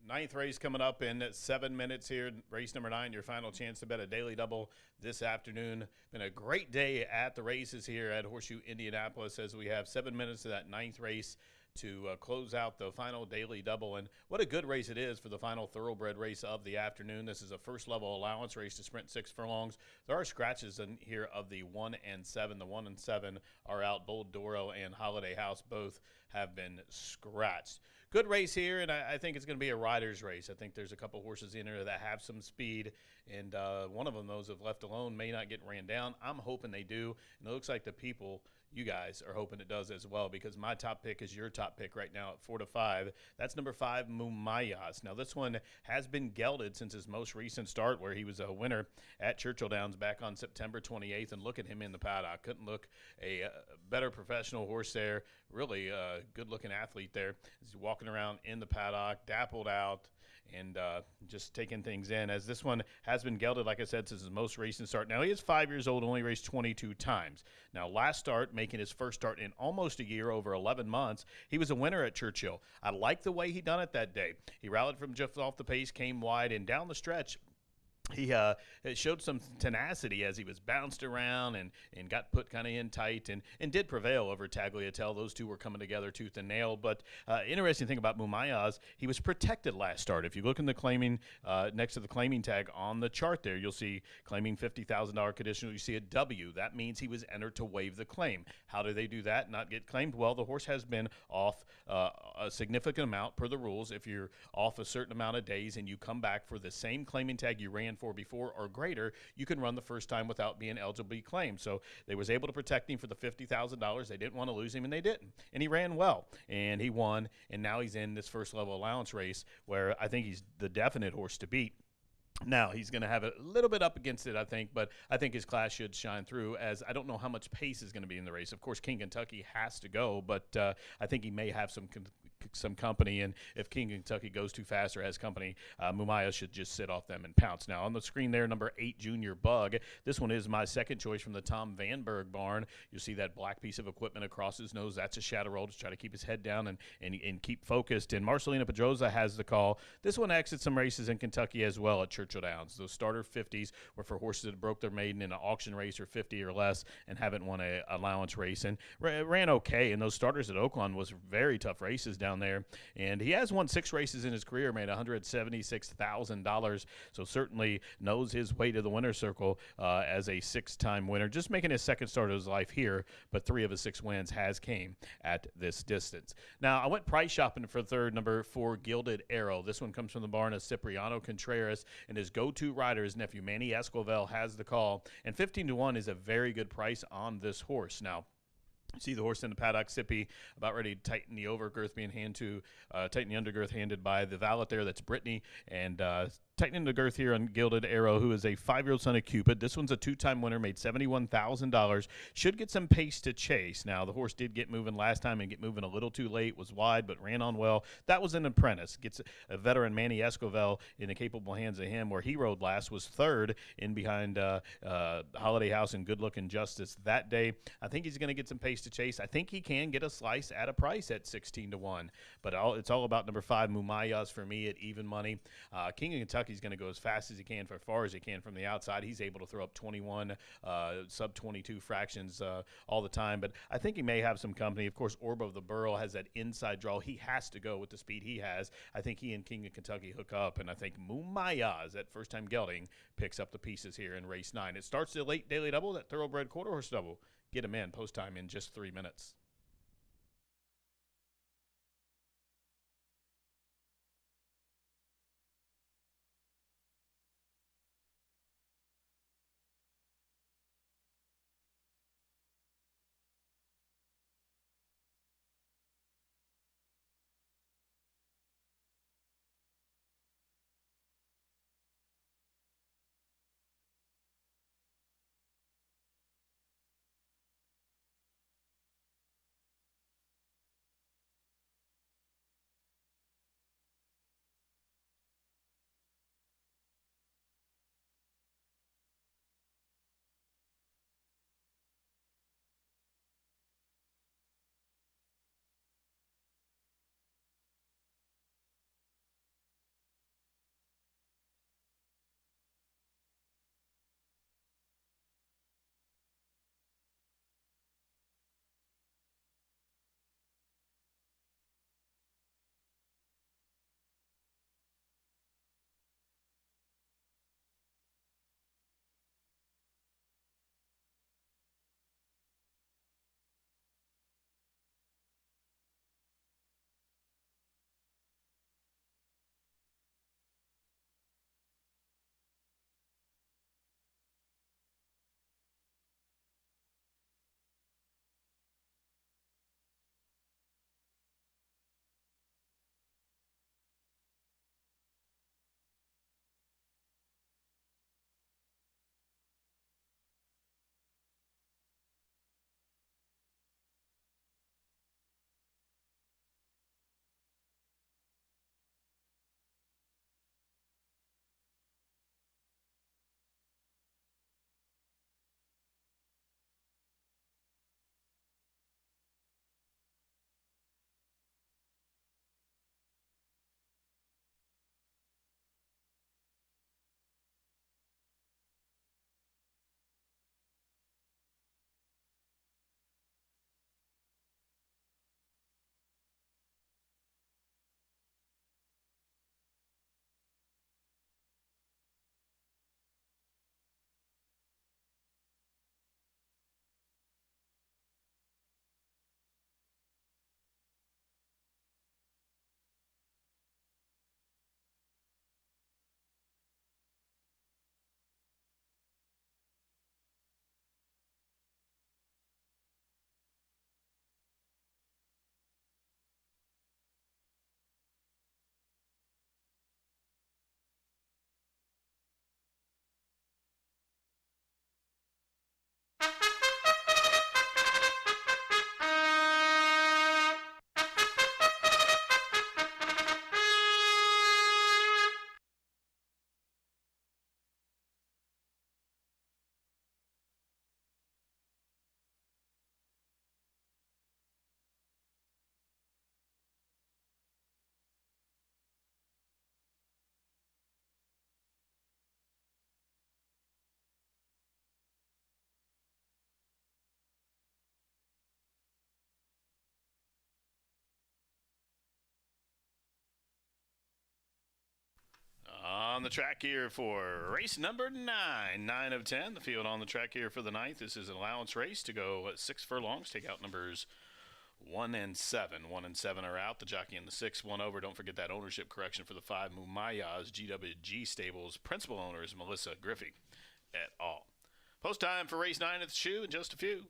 Ninth race coming up in 7 minutes here. Race number 9, your final chance to bet a daily double this afternoon. Been a great day at the races here at Horseshoe Indianapolis as we have 7 minutes of that ninth race to close out the final daily double. And what a good race it is for the final thoroughbred race of the afternoon. This is a first level allowance race to sprint 6 furlongs. There are scratches in here of the 1 and 7. The 1 and 7 are out. Bold Doro and Holiday House both have been scratched. Good race here, and I think it's going to be a rider's race. I think there's a couple horses in there that have some speed, and one of them, those if left alone, may not get ran down. I'm hoping they do, and it looks like the people, you guys, are hoping it does as well, because my top pick is your top pick right now at 4-5. That's number 5, Mumayas. Now, this one has been gelded since his most recent start, where he was a winner at Churchill Downs back on September 28th, and look at him in the paddock. Couldn't look a better professional horse there. Really good-looking athlete there. He's walking around in the paddock, dappled out, and just taking things in, as this one has been gelded, like I said, since his most recent start. Now, he is 5 years old, only raced 22 times. Now, last start, making his first start in almost a year, over 11 months, he was a winner at Churchill. I like the way he done it that day. He rallied from just off the pace, came wide, and down the stretch, he showed some tenacity as he was bounced around and got put kind of in tight and did prevail over Tagliatelle. Those two were coming together tooth and nail. But interesting thing about Mumayas, he was protected last start. If you look in the claiming, next to the claiming tag on the chart there, you'll see claiming $50,000 conditional. You see a W. That means he was entered to waive the claim. How do they do that, not get claimed? Well, the horse has been off a significant amount per the rules. If you're off a certain amount of days and you come back for the same claiming tag you ran for before or greater, you can run the first time without being eligible to be claimed. So they was able to protect him for the $50,000. They didn't want to lose him, and they didn't. And he ran well, and he won, and now he's in this first level allowance race where I think he's the definite horse to beat. Now, he's going to have a little bit up against it, I think, but I think his class should shine through, as I don't know how much pace is going to be in the race. Of course, King Kentucky has to go, but I think he may have some company, and if King Kentucky goes too fast or has company, Mumaya should just sit off them and pounce. Now, on the screen there, number 8, Junior Bug. This one is my second choice from the Tom Vanberg barn. You'll see that black piece of equipment across his nose. That's a shadow roll to try to keep his head down and keep focused. And Marcelina Pedroza has the call. This one exits some races in Kentucky as well at Churchill Downs. Those starter 50s were for horses that broke their maiden in an auction race or 50 or less and haven't won a allowance race, and ran okay. And those starters at Oaklawn was very tough races down there. And he has won 6 races in his career, made $176,000. So certainly knows his way to the winner's circle as a 6-time winner. Just making his second start of his life here, but 3 of his 6 wins has came at this distance. Now, I went price shopping for third, number 4, Gilded Arrow. This one comes from the barn of Cipriano Contreras, and his go-to rider, his nephew Manny Escovel, has the call. And 15-1 is a very good price on this horse. Now, see the horse in the paddock, Sippy, about ready to tighten the overgirth, being tighten the undergirth handed by the valet there. That's Brittany, and tightening the girth here on Gilded Arrow, who is a 5-year-old son of Cupid. This one's a 2-time winner, made $71,000. Should get some pace to chase. Now, the horse did get moving last time and get moving a little too late, was wide, but ran on well. That was an apprentice. Gets a veteran, Manny Escovel, in the capable hands of him, where he rode last, was third in behind Holiday House and Good Looking Justice that day. I think he's going to get some pace to chase. I think he can get a slice at a price at 16-1. But it's all about number 5, Mumayas, for me at even money. King of Kentucky, he's going to go as fast as he can, for as far as he can from the outside. He's able to throw up 21, sub-22 fractions all the time. But I think he may have some company. Of course, Orb of the Burrow has that inside draw. He has to go with the speed he has. I think he and King of Kentucky hook up, and I think Mumayas, that first-time gelding, picks up the pieces here in race 9. It starts the late daily double, that thoroughbred quarter horse double. Get him in post time in just 3 minutes. On the track here for race number 9 of 10. The field on the track here for the 9th. This is an allowance race to go 6 furlongs. Take out numbers 1 and 7. 1 and 7 are out. The jockey in the 6, 1 over. Don't forget that ownership correction for the 5. Mumayas, GWG Stables. Principal owner is Melissa Griffey et al. Post time for race 9 at the shoe in just a few.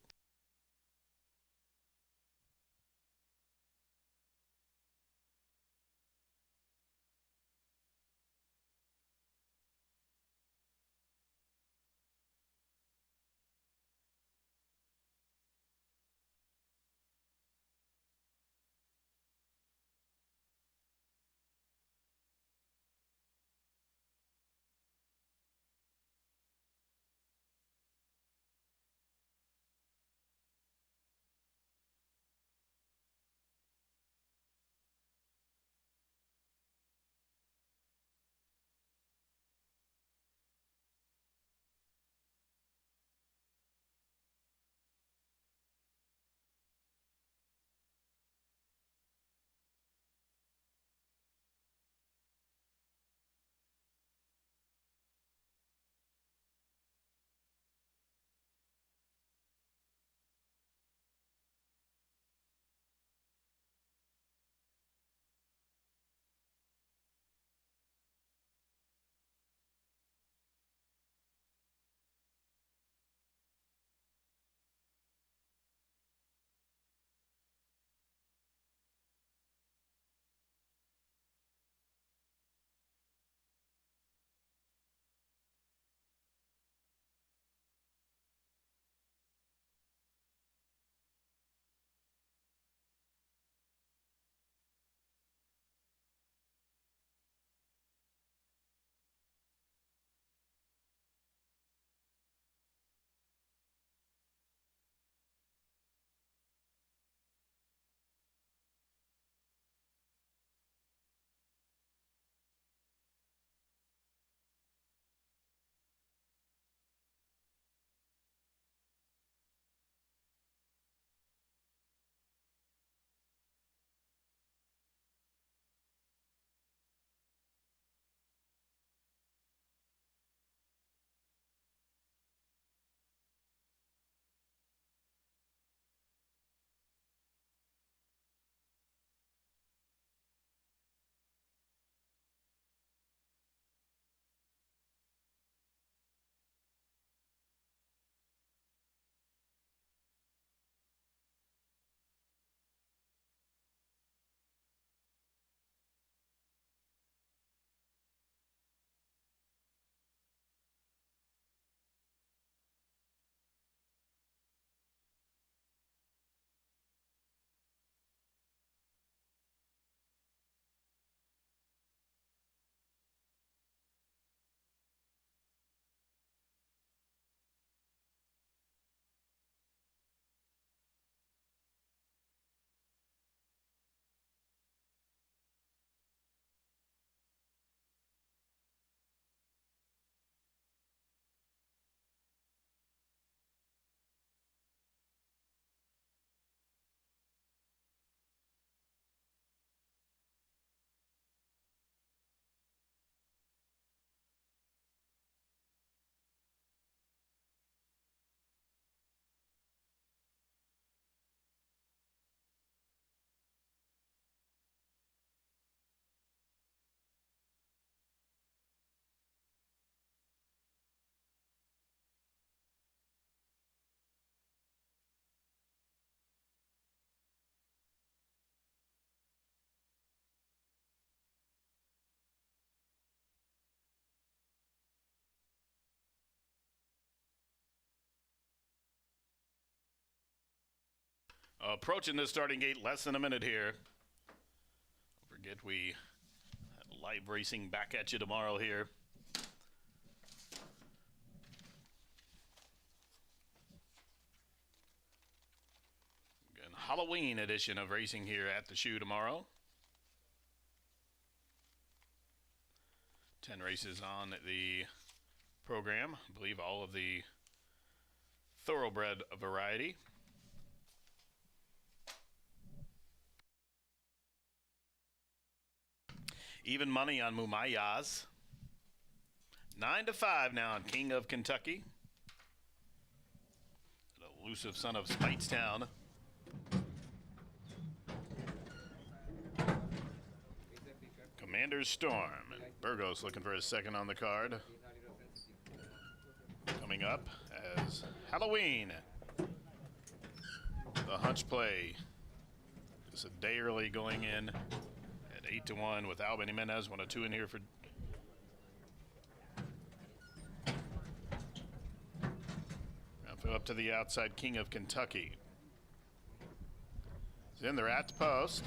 Approaching the starting gate, less than a minute here. Don't forget we have live racing back at you tomorrow here. Again, Halloween edition of racing here at the shoe tomorrow. 10 races on the program. I believe all of the thoroughbred variety. Even money on Mumayas. 9-5 now on King of Kentucky. An elusive son of Speightstown. Commander's Storm. Burgos looking for his second on the card. Coming up as Halloween. The hunch play. Just a day early going in at 8-1 with Albany Jimenez. 1 of 2 in here for. Up to the outside, King of Kentucky. Then they're at the post.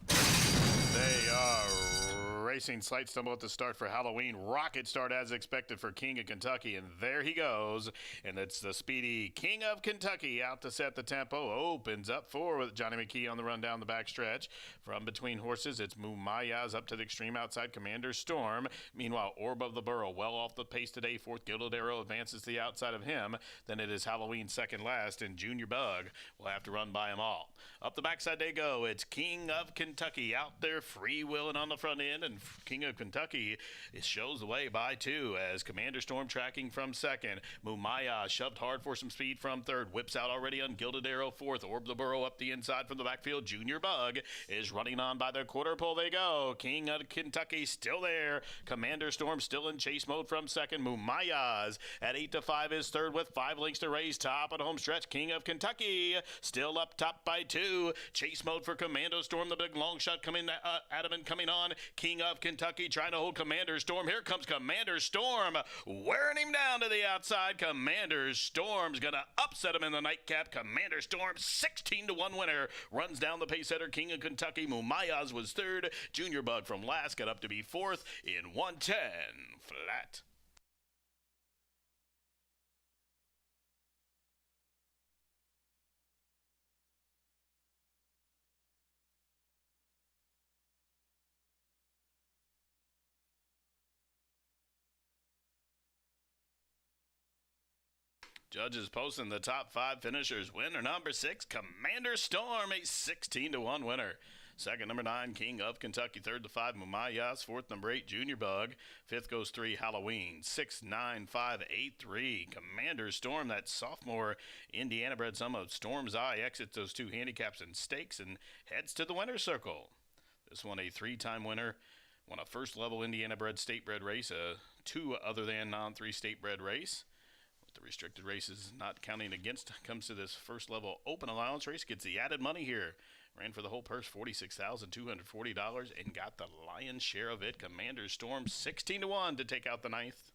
They are racing. Slight stumble at the start for Halloween. Rocket start as expected for King of Kentucky, and there he goes. And it's the speedy King of Kentucky out to set the tempo. Opens up 4 with Johnny McKee on the run down the backstretch. From between horses, it's Mumayaz up to the extreme outside. Commander Storm. Meanwhile, Orb of the Burrow well off the pace today. 4th Gilded Arrow advances to the outside of him. Then it is Halloween second last, and Junior Bug will have to run by them all. Up the backside they go. It's King of Kentucky out there free-wheeling on the front end, and King of Kentucky shows the way by 2 as Commander Storm tracking from second. Mumaya shoved hard for some speed from third. Whips out already on Gilded Arrow 4th. Orb the Burrow up the inside from the backfield. Junior Bug is running on by the quarter pole they go. King of Kentucky still there. Commander Storm still in chase mode from second. Mumayaz at 8-5 is third with 5 lengths to race. Top of the home stretch. King of Kentucky still up top by 2. Chase mode for Commando Storm. The big long shot coming adamant coming on. King of Kentucky trying to hold Commander Storm. Here comes Commander Storm, wearing him down to the outside. Commander Storm's gonna upset him in the nightcap. Commander Storm, 16-1 winner, runs down the pace setter. King of Kentucky. Mumayaz was third. Junior Bug from last got up to be 4th in 110 flat. Judges posting the top 5 finishers. Winner number 6, Commander Storm, a 16-1 winner. Second, number 9, King of Kentucky. Third to 5, Mumayas. Fourth, number 8, Junior Bug. Fifth goes 3, Halloween. 6, 9, 5, 8, 3. Commander Storm, that sophomore Indiana bred son of Storm's Eye, exits those 2 handicaps and stakes and heads to the winner's circle. This one a 3-time winner. Won a first-level Indiana bred state bred race, a 2 other than non-3 state bred race. The restricted races not counting against, comes to this first level open allowance race, gets the added money here. Ran for the whole purse, $46,240, and got the lion's share of it. Commander Storm, 16-1 to take out the 9th.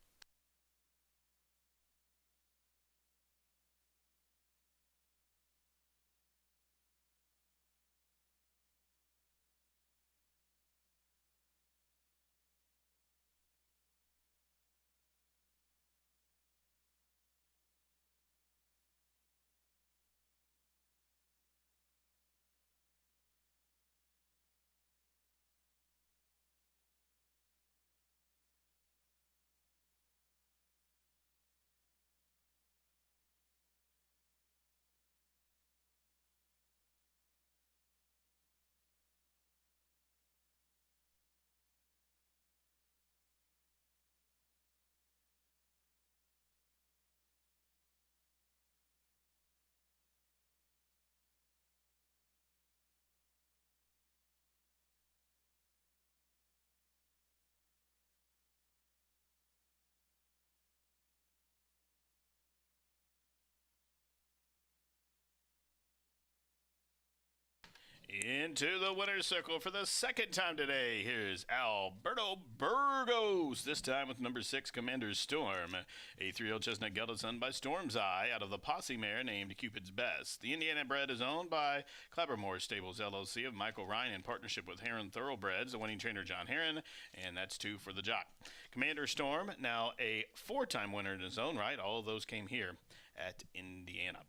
Into the winner's circle for the second time today. Here's Alberto Burgos, this time with number 6, Commander Storm. A 3-year-old chestnut gelded son by Storm's Eye out of the posse mare named Cupid's Best. The Indiana bred is owned by Clappermore Stables LLC of Michael Ryan in partnership with Heron Thoroughbreds, the winning trainer John Heron, and that's 2 for the jock. Commander Storm, now a 4-time winner in his own right. All of those came here at Indiana.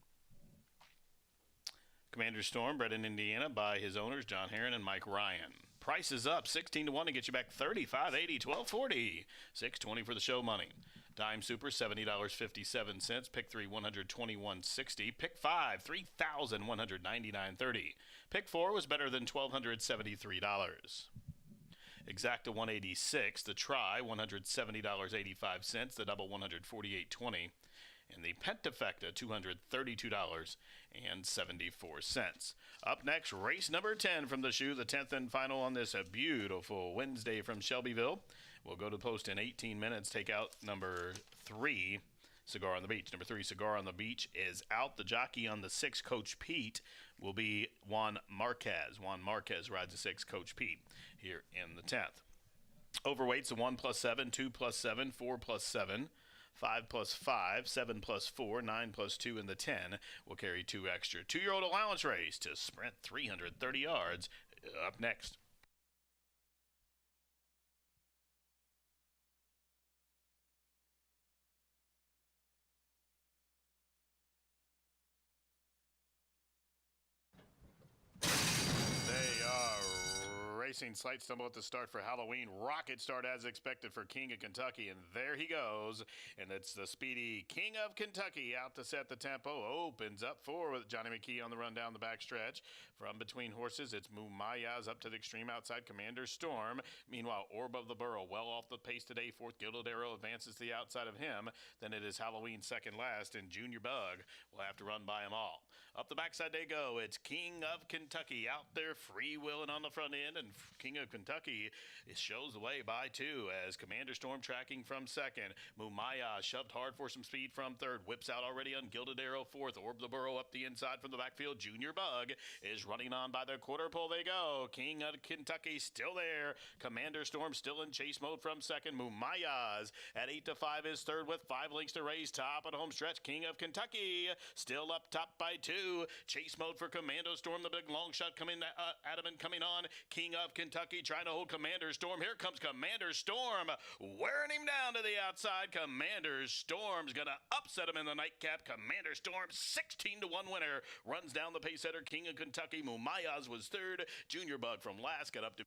Commander Storm, bred in Indiana by his owners, John Heron and Mike Ryan. Price is up, 16-1 to get you back $35.80, $12.40, $6.20 for the show money. Dime Super, $70.57. Pick 3, $121.60. Pick 5, $3,199.30. Pick 4 was better than $1,273. Exacta 186, the try $170.85, the double $148.20, and the pentafecta $232.74. Up next, race number 10 from the shoe, the 10th and final on this beautiful Wednesday from Shelbyville. We'll go to post in 18 minutes, take out number 3. Cigar on the Beach. Number 3, Cigar on the Beach, is out. The jockey on the 6, Coach Pete, will be Juan Marquez. Juan Marquez rides the 6, Coach Pete, here in the 10th. Overweights, the 1+7, 2+7, 4+7, 5+5, 7+4, 9+2, and the 10 will carry 2 extra. 2-year-old allowance race to sprint 330 yards. Up next. Racing slight stumble at the start for Halloween. Rocket start as expected for King of Kentucky, and there he goes. And it's the speedy King of Kentucky out to set the tempo. Opens up 4 with Johnny McKee on the run down the backstretch. From between horses, it's Mumayaz up to the extreme outside, Commander Storm. Meanwhile, Orb of the Burrow well off the pace today. 4th, Gilded Arrow advances to the outside of him. Then it is Halloween second last, and Junior Bug will have to run by them all. Up the backside they go. It's King of Kentucky out there free-wheeling on the front end, and King of Kentucky shows the way by 2 as Commander Storm tracking from 2nd. Mumaya shoved hard for some speed from 3rd. Whips out already on Gilded Arrow 4th. Orb the Burrow up the inside from the backfield. Junior Bug is running on by their quarter pole. They go. King of Kentucky still there. Commander Storm still in chase mode from 2nd. Mumayaz at 8-5 is 3rd with 5 lengths to race. Top of the home stretch. King of Kentucky still up top by 2. Chase mode for Commando Storm. The big long shot coming, Adamant coming on. King of Kentucky trying to hold Commander Storm. Here comes Commander Storm, wearing him down to the outside. Commander Storm's gonna upset him in the nightcap. Commander Storm, 16-1 winner, runs down the pace setter. King of Kentucky. Mumayaz was 3rd. Junior Bug from last got up to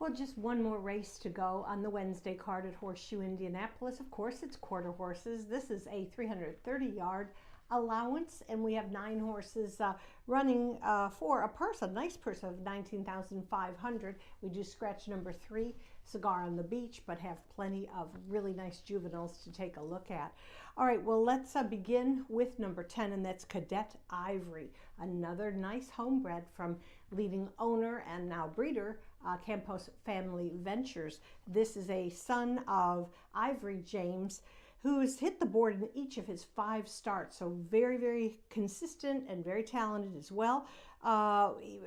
Well, just one more race to go on the Wednesday card at Horseshoe Indianapolis. Of course, it's quarter horses. This is a 330-yard allowance, and we have 9 horses running for a purse, a nice purse of $19,500. We do scratch number 3, Cigar on the Beach, but have plenty of really nice juveniles to take a look at. All right, well, let's begin with number 10, and that's Cadet Ivory, another nice homebred from leading owner and now breeder Campos Family Ventures. This is a son of Ivory James, who's hit the board in each of his 5 starts, so very, very consistent and very talented as well,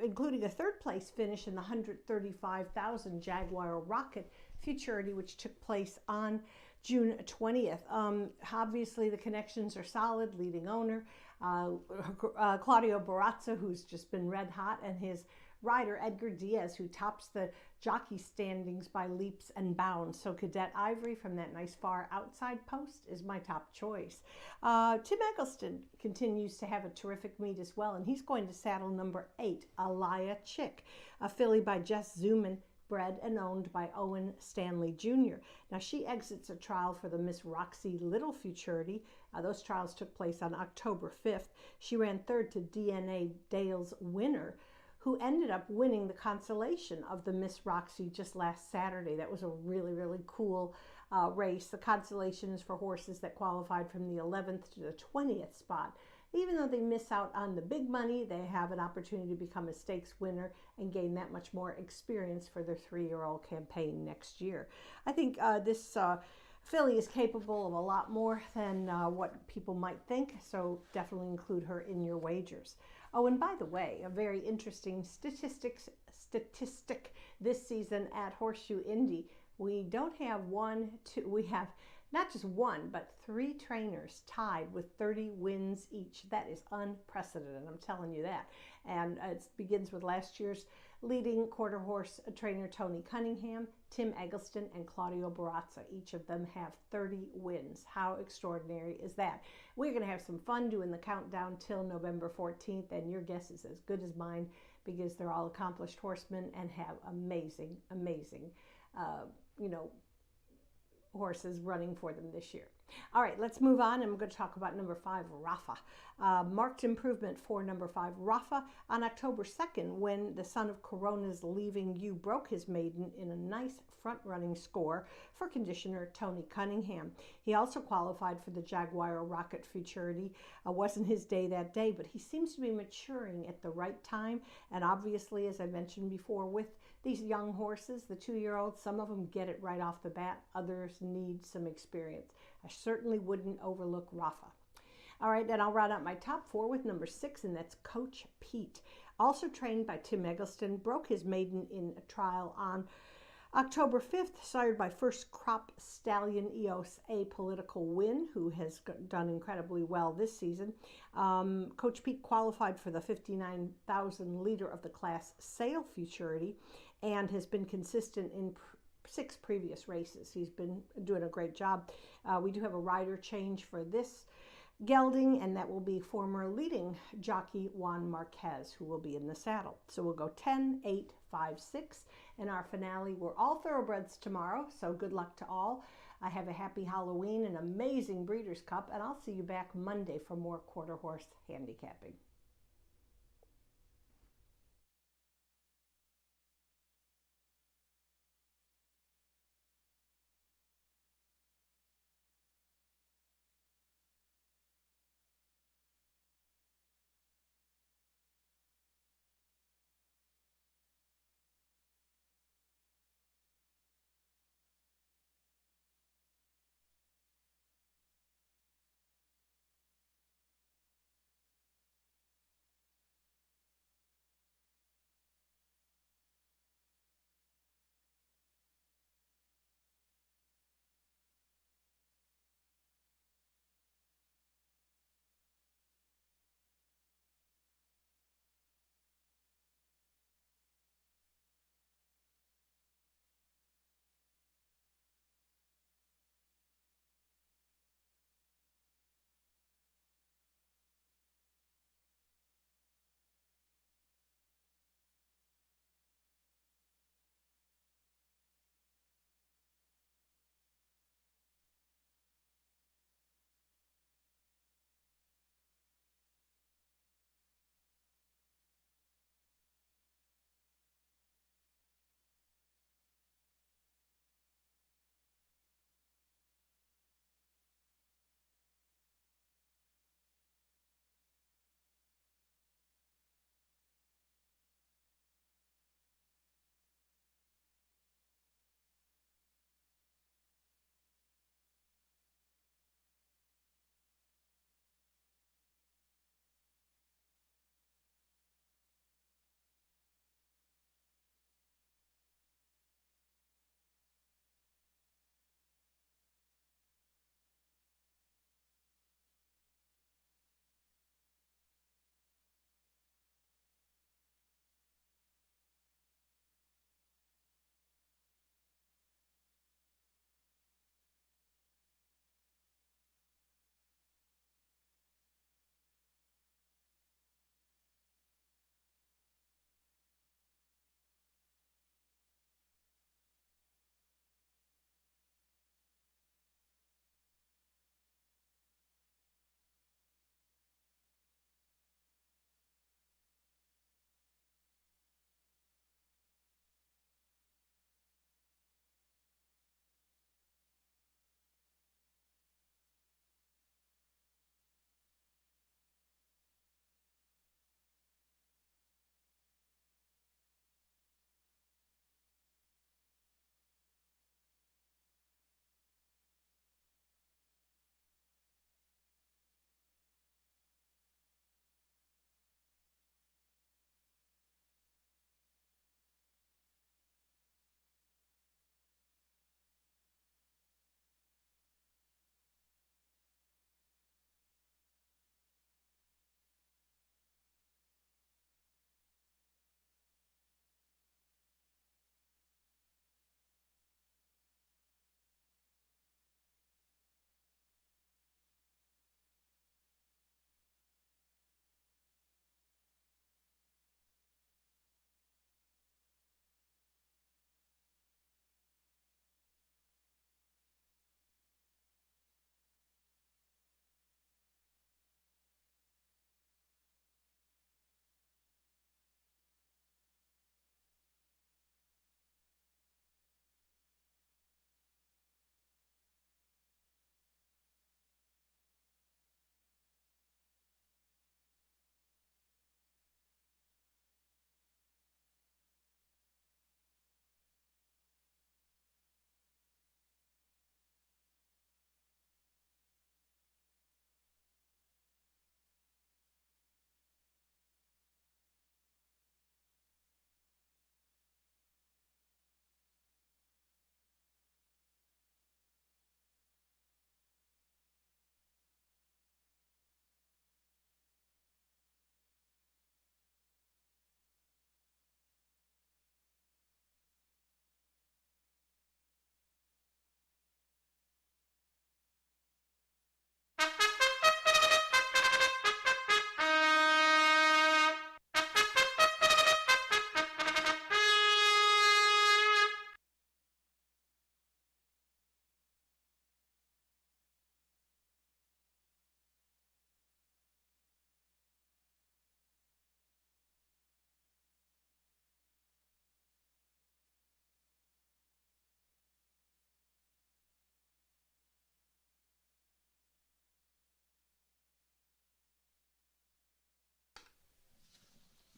including a 3rd place finish in the $135,000 Jaguar Rocket Futurity, which took place on June 20th. Obviously, the connections are solid. Leading owner, Claudio Barazza, who's just been red hot, and his rider, Edgar Diaz, who tops the jockey standings by leaps and bounds. So Cadet Ivory from that nice far outside post is my top choice. Tim Eggleston continues to have a terrific meet as well, and he's going to saddle number 8, Alaya Chick, a filly by Jess Zuman, bred and owned by Owen Stanley Jr. Now, she exits a trial for the Miss Roxy Little Futurity. Those trials took place on October 5th. She ran 3rd to DNA Dale's Winner, who ended up winning the consolation of the Miss Roxy just last Saturday. That was a really, really cool race. The consolation is for horses that qualified from the 11th to the 20th spot. Even though they miss out on the big money, they have an opportunity to become a stakes winner and gain that much more experience for their 3-year-old campaign next year. I think this filly is capable of a lot more than what people might think, so definitely include her in your wagers. Oh, and by the way, a very interesting statistic this season at Horseshoe Indy. We don't have we have not just 1, but 3 trainers tied with 30 wins each. That is unprecedented, I'm telling you that. And it begins with last year's leading quarter horse trainer Tony Cunningham, Tim Eggleston, and Claudio Barazza. Each of them have 30 wins. How extraordinary is that? We're going to have some fun doing the countdown till November 14th, and your guess is as good as mine because they're all accomplished horsemen and have amazing, amazing, horses running for them this year. All right, let's move on. I'm going to talk about number 5, Rafa. Marked improvement for number 5, Rafa, on October 2nd when the son of Corona's Leaving You broke his maiden in a nice front-running score for conditioner Tony Cunningham. He also qualified for the Jaguar Rocket Futurity. Wasn't his day that day, but he seems to be maturing at the right time. And obviously, as I mentioned before, with these young horses, the 2-year-olds, some of them get it right off the bat. Others need some experience. I certainly wouldn't overlook Rafa. All right, then I'll round out my top 4 with number 6, and that's Coach Pete. Also trained by Tim Eggleston, broke his maiden in a trial on October 5th, sired by first crop stallion Eos Apolitical Win, who has done incredibly well this season. Coach Pete qualified for the 59,000 leader of the class Sale Futurity and has been consistent in 6 previous races. He's been doing a great job. We do have a rider change for this gelding, and that will be former leading jockey Juan Marquez, who will be in the saddle. So we'll go 10, 8, 5, 6. In our finale, we're all thoroughbreds tomorrow, so good luck to all. I have a happy Halloween, an amazing Breeders' Cup, and I'll see you back Monday for more quarter horse handicapping.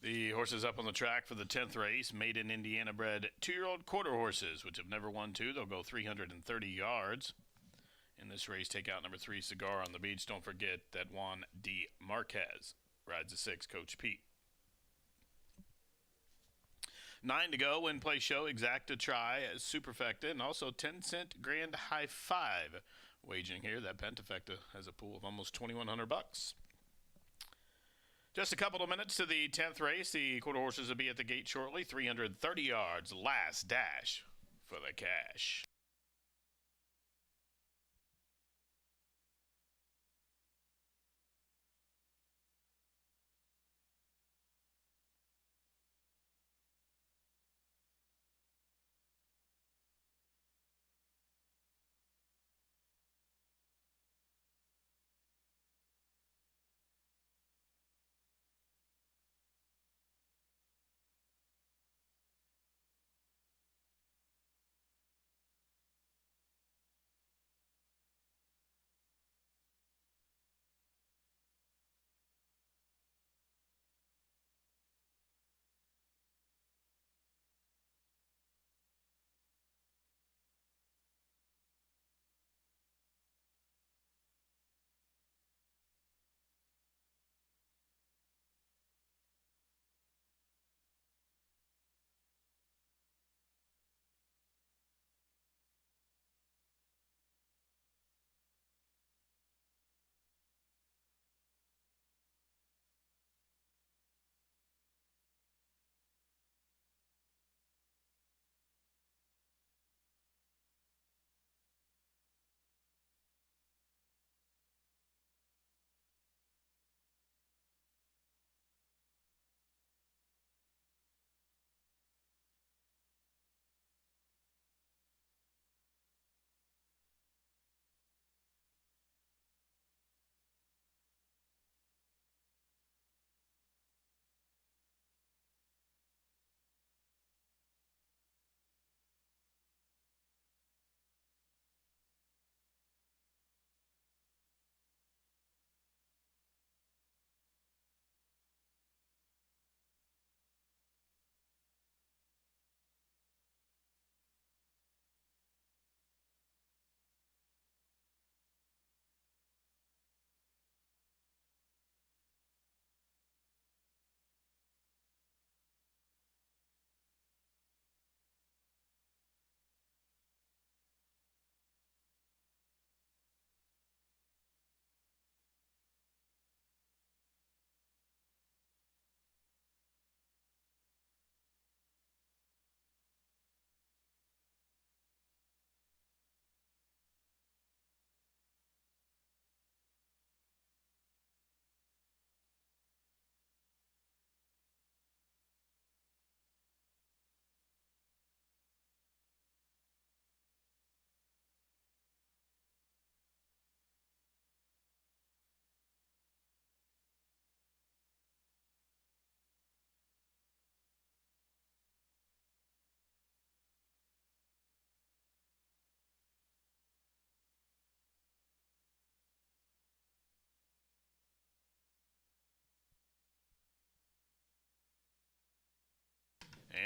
The horses up on the track for the 10th race, maiden Indiana bred 2-year-old quarter horses, which have never won two. They'll go 330 yards. In this race, take out number 3, Cigar on the Beach. Don't forget that Juan D. Marquez rides the 6, Coach Pete. 9 to go, win, play, show, exacta, try, superfecta, and also 10-cent grand high five wagering here. That pentafecta has a pool of almost $2,100. Just a couple of minutes to the 10th race. The quarter horses will be at the gate shortly. 330 yards, last dash for the cash.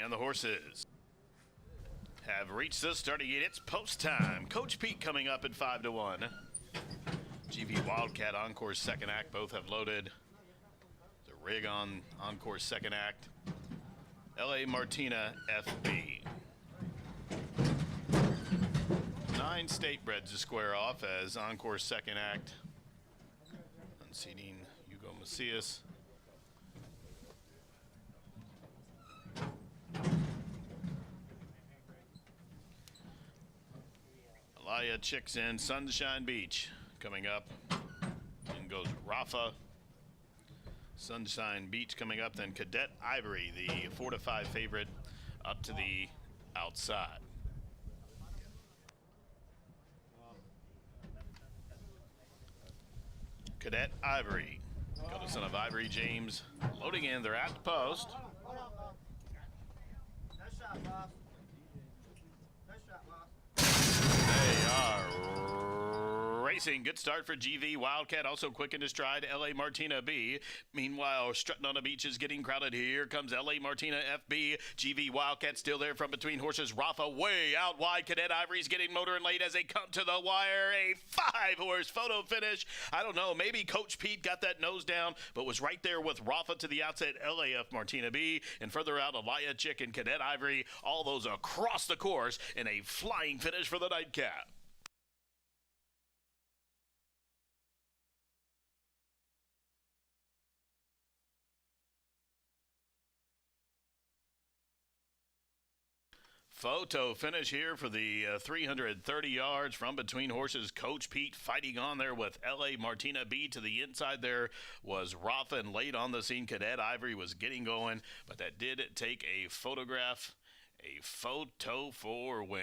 And the horses have reached the starting gate. It's post time. Coach Pete coming up at 5 to 1. GV Wildcat Encore's second act. Both have loaded. The rig on Encore's second act. LA Martina FB. 9 state breds to square off as Encore's second act. Unseating Hugo Macias. Alaya Chicks in Sunshine Beach coming up. goes Rafa. Sunshine Beach coming up, then Cadet Ivory, the 4-5 favorite, up to the outside. Cadet Ivory, eldest son of Ivory James, loading in. They're at the post. They are racing. Good start for GV Wildcat, also quick into stride. LA Martina B. Meanwhile, strutting on the beach is getting crowded. Here comes LA Martina FB. GV Wildcat still there from between horses. Rafa way out wide. Cadet Ivory's getting motoring late as they come to the wire. A 5-horse photo finish. I don't know, maybe Coach Pete got that nose down, but was right there with Rafa to the outset. LAF Martina B. And further out, Alaya Chick and Cadet Ivory. All those across the course in a flying finish for the nightcap. Photo finish here for the 330 yards from between horses. Coach Pete fighting on there with LA Martina B. To the inside there was Rafa, and late on the scene, Cadet Ivory was getting going, but that did take a photograph, a photo for win.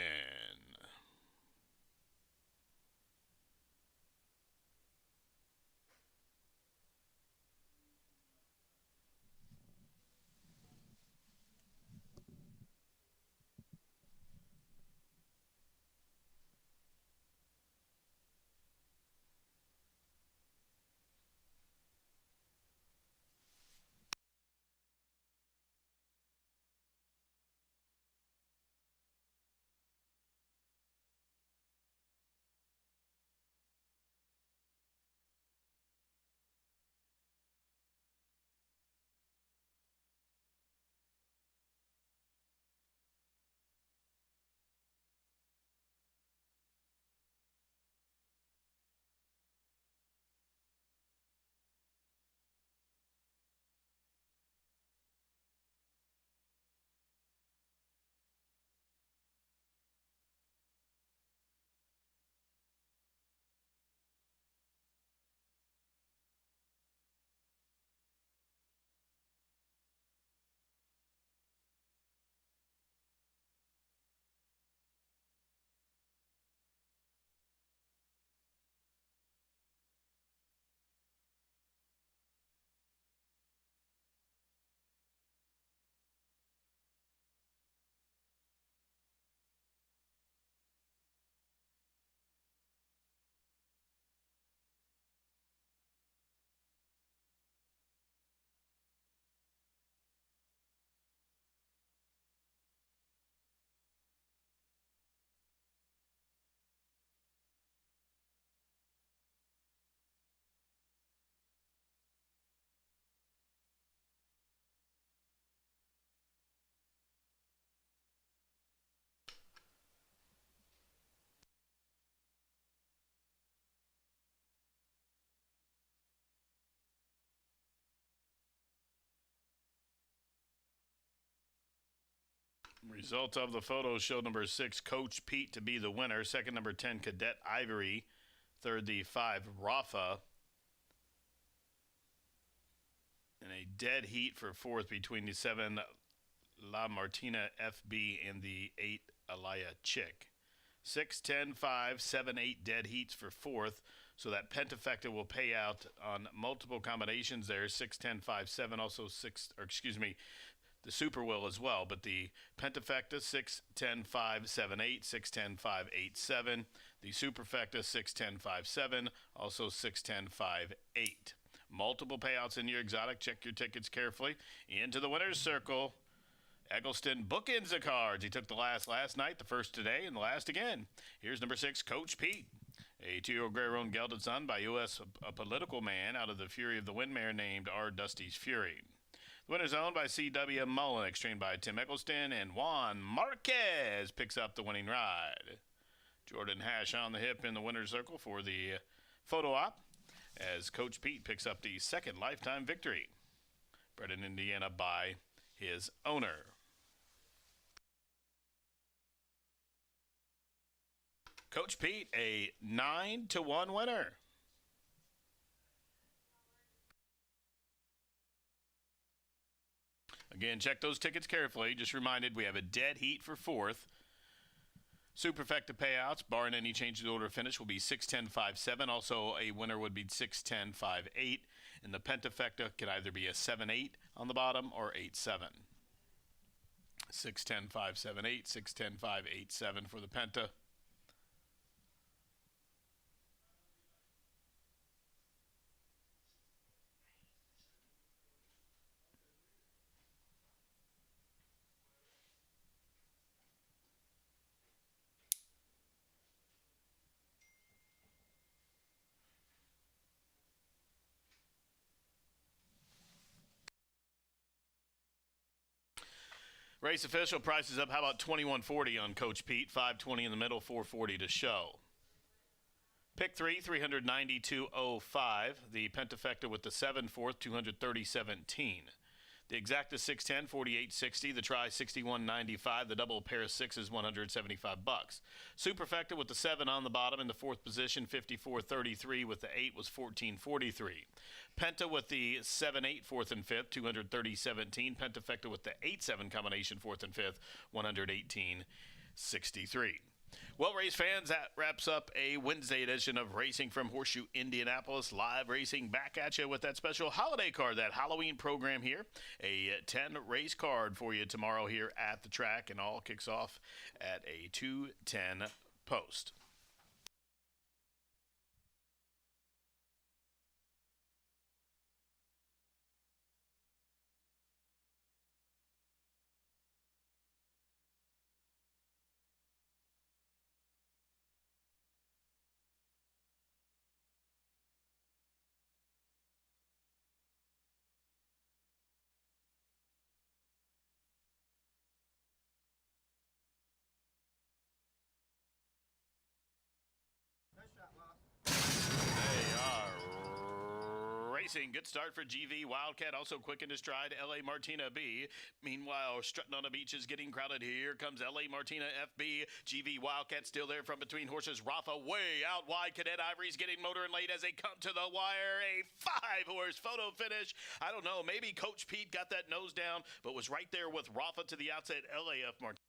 Result of the photo showed number 6, Coach Pete, to be the winner. Second, number 10, Cadet Ivory. Third, the 5, Rafa. And a dead heat for fourth between the 7, La Martina FB, and the 8, Alaya Chick. 6, 10, 5, 7, 8 dead heats for fourth. So that pentafecta will pay out on multiple combinations there. 6, 10, 5, 7, also 6, or excuse me, the super will as well, but the pentafecta 6, 10, 5, 7, 8, 6, 10, 5, 8, 7. The superfecta 6, 10, 5, 7, also 6, 10, 5, 8. Multiple payouts in your exotic. Check your tickets carefully. Into the winner's circle, Eggleston bookends the cards. He took the last night, the first today, and the last again. Here's number 6, Coach Pete. A 2-year-old gray-roan gelded son by U.S. a political man out of the Fury of the Windmare named R. Dusty's Fury. The winner's owned by C.W. Mullen, trained by Tim Eggleston, and Juan Marquez picks up the winning ride. Jordan Hash on the hip in the winner's circle for the photo op, as Coach Pete picks up the second lifetime victory. Bred in Indiana by his owner. Coach Pete, a 9-1 winner. Again, check those tickets carefully. Just reminded we have a dead heat for 4th. Superfecta payouts, barring any change in order of finish, will be 6-10-5-7. Also, a winner would be 6-10-5-8. And the Pentafecta could either be a 7-8 on the bottom or 8-7. 6-10-5-7-8, 6-10-5-8-7 for the Penta. Race official prices up. How about $21.40 on Coach Pete? $5.20 in the middle, $4.40 to show. Pick 3, $392.05. The Pentafecta with the 7 fourth, $230.17. The exacta 610, $48.60. The try 61.95. The double pair of sixes, $175. Superfecta with the 7 on the bottom in the 4th position, $54.33. With the 8 was $14.43. Penta with the 7-8 4th and 5th, $230.17. Pentafecta with the 8-7 combination 4th and 5th, $118.63. Well, race fans, that wraps up a Wednesday edition of Racing from Horseshoe Indianapolis. Live racing back at you with that special holiday card, that Halloween program here. A 10-race card for you tomorrow here at the track, and all kicks off at a 2:10 post. Racing, good start for GV Wildcat, also quick in his stride, LA Martina B. Meanwhile, strutting on the beach is getting crowded. Here comes LA Martina FB. GV Wildcat still there from between horses. Rafa way out wide. Cadet Ivory's getting motoring late as they come to the wire. A 5-horse photo finish. I don't know, maybe Coach Pete got that nose down, but was right there with Rafa to the outside. LAF Martina.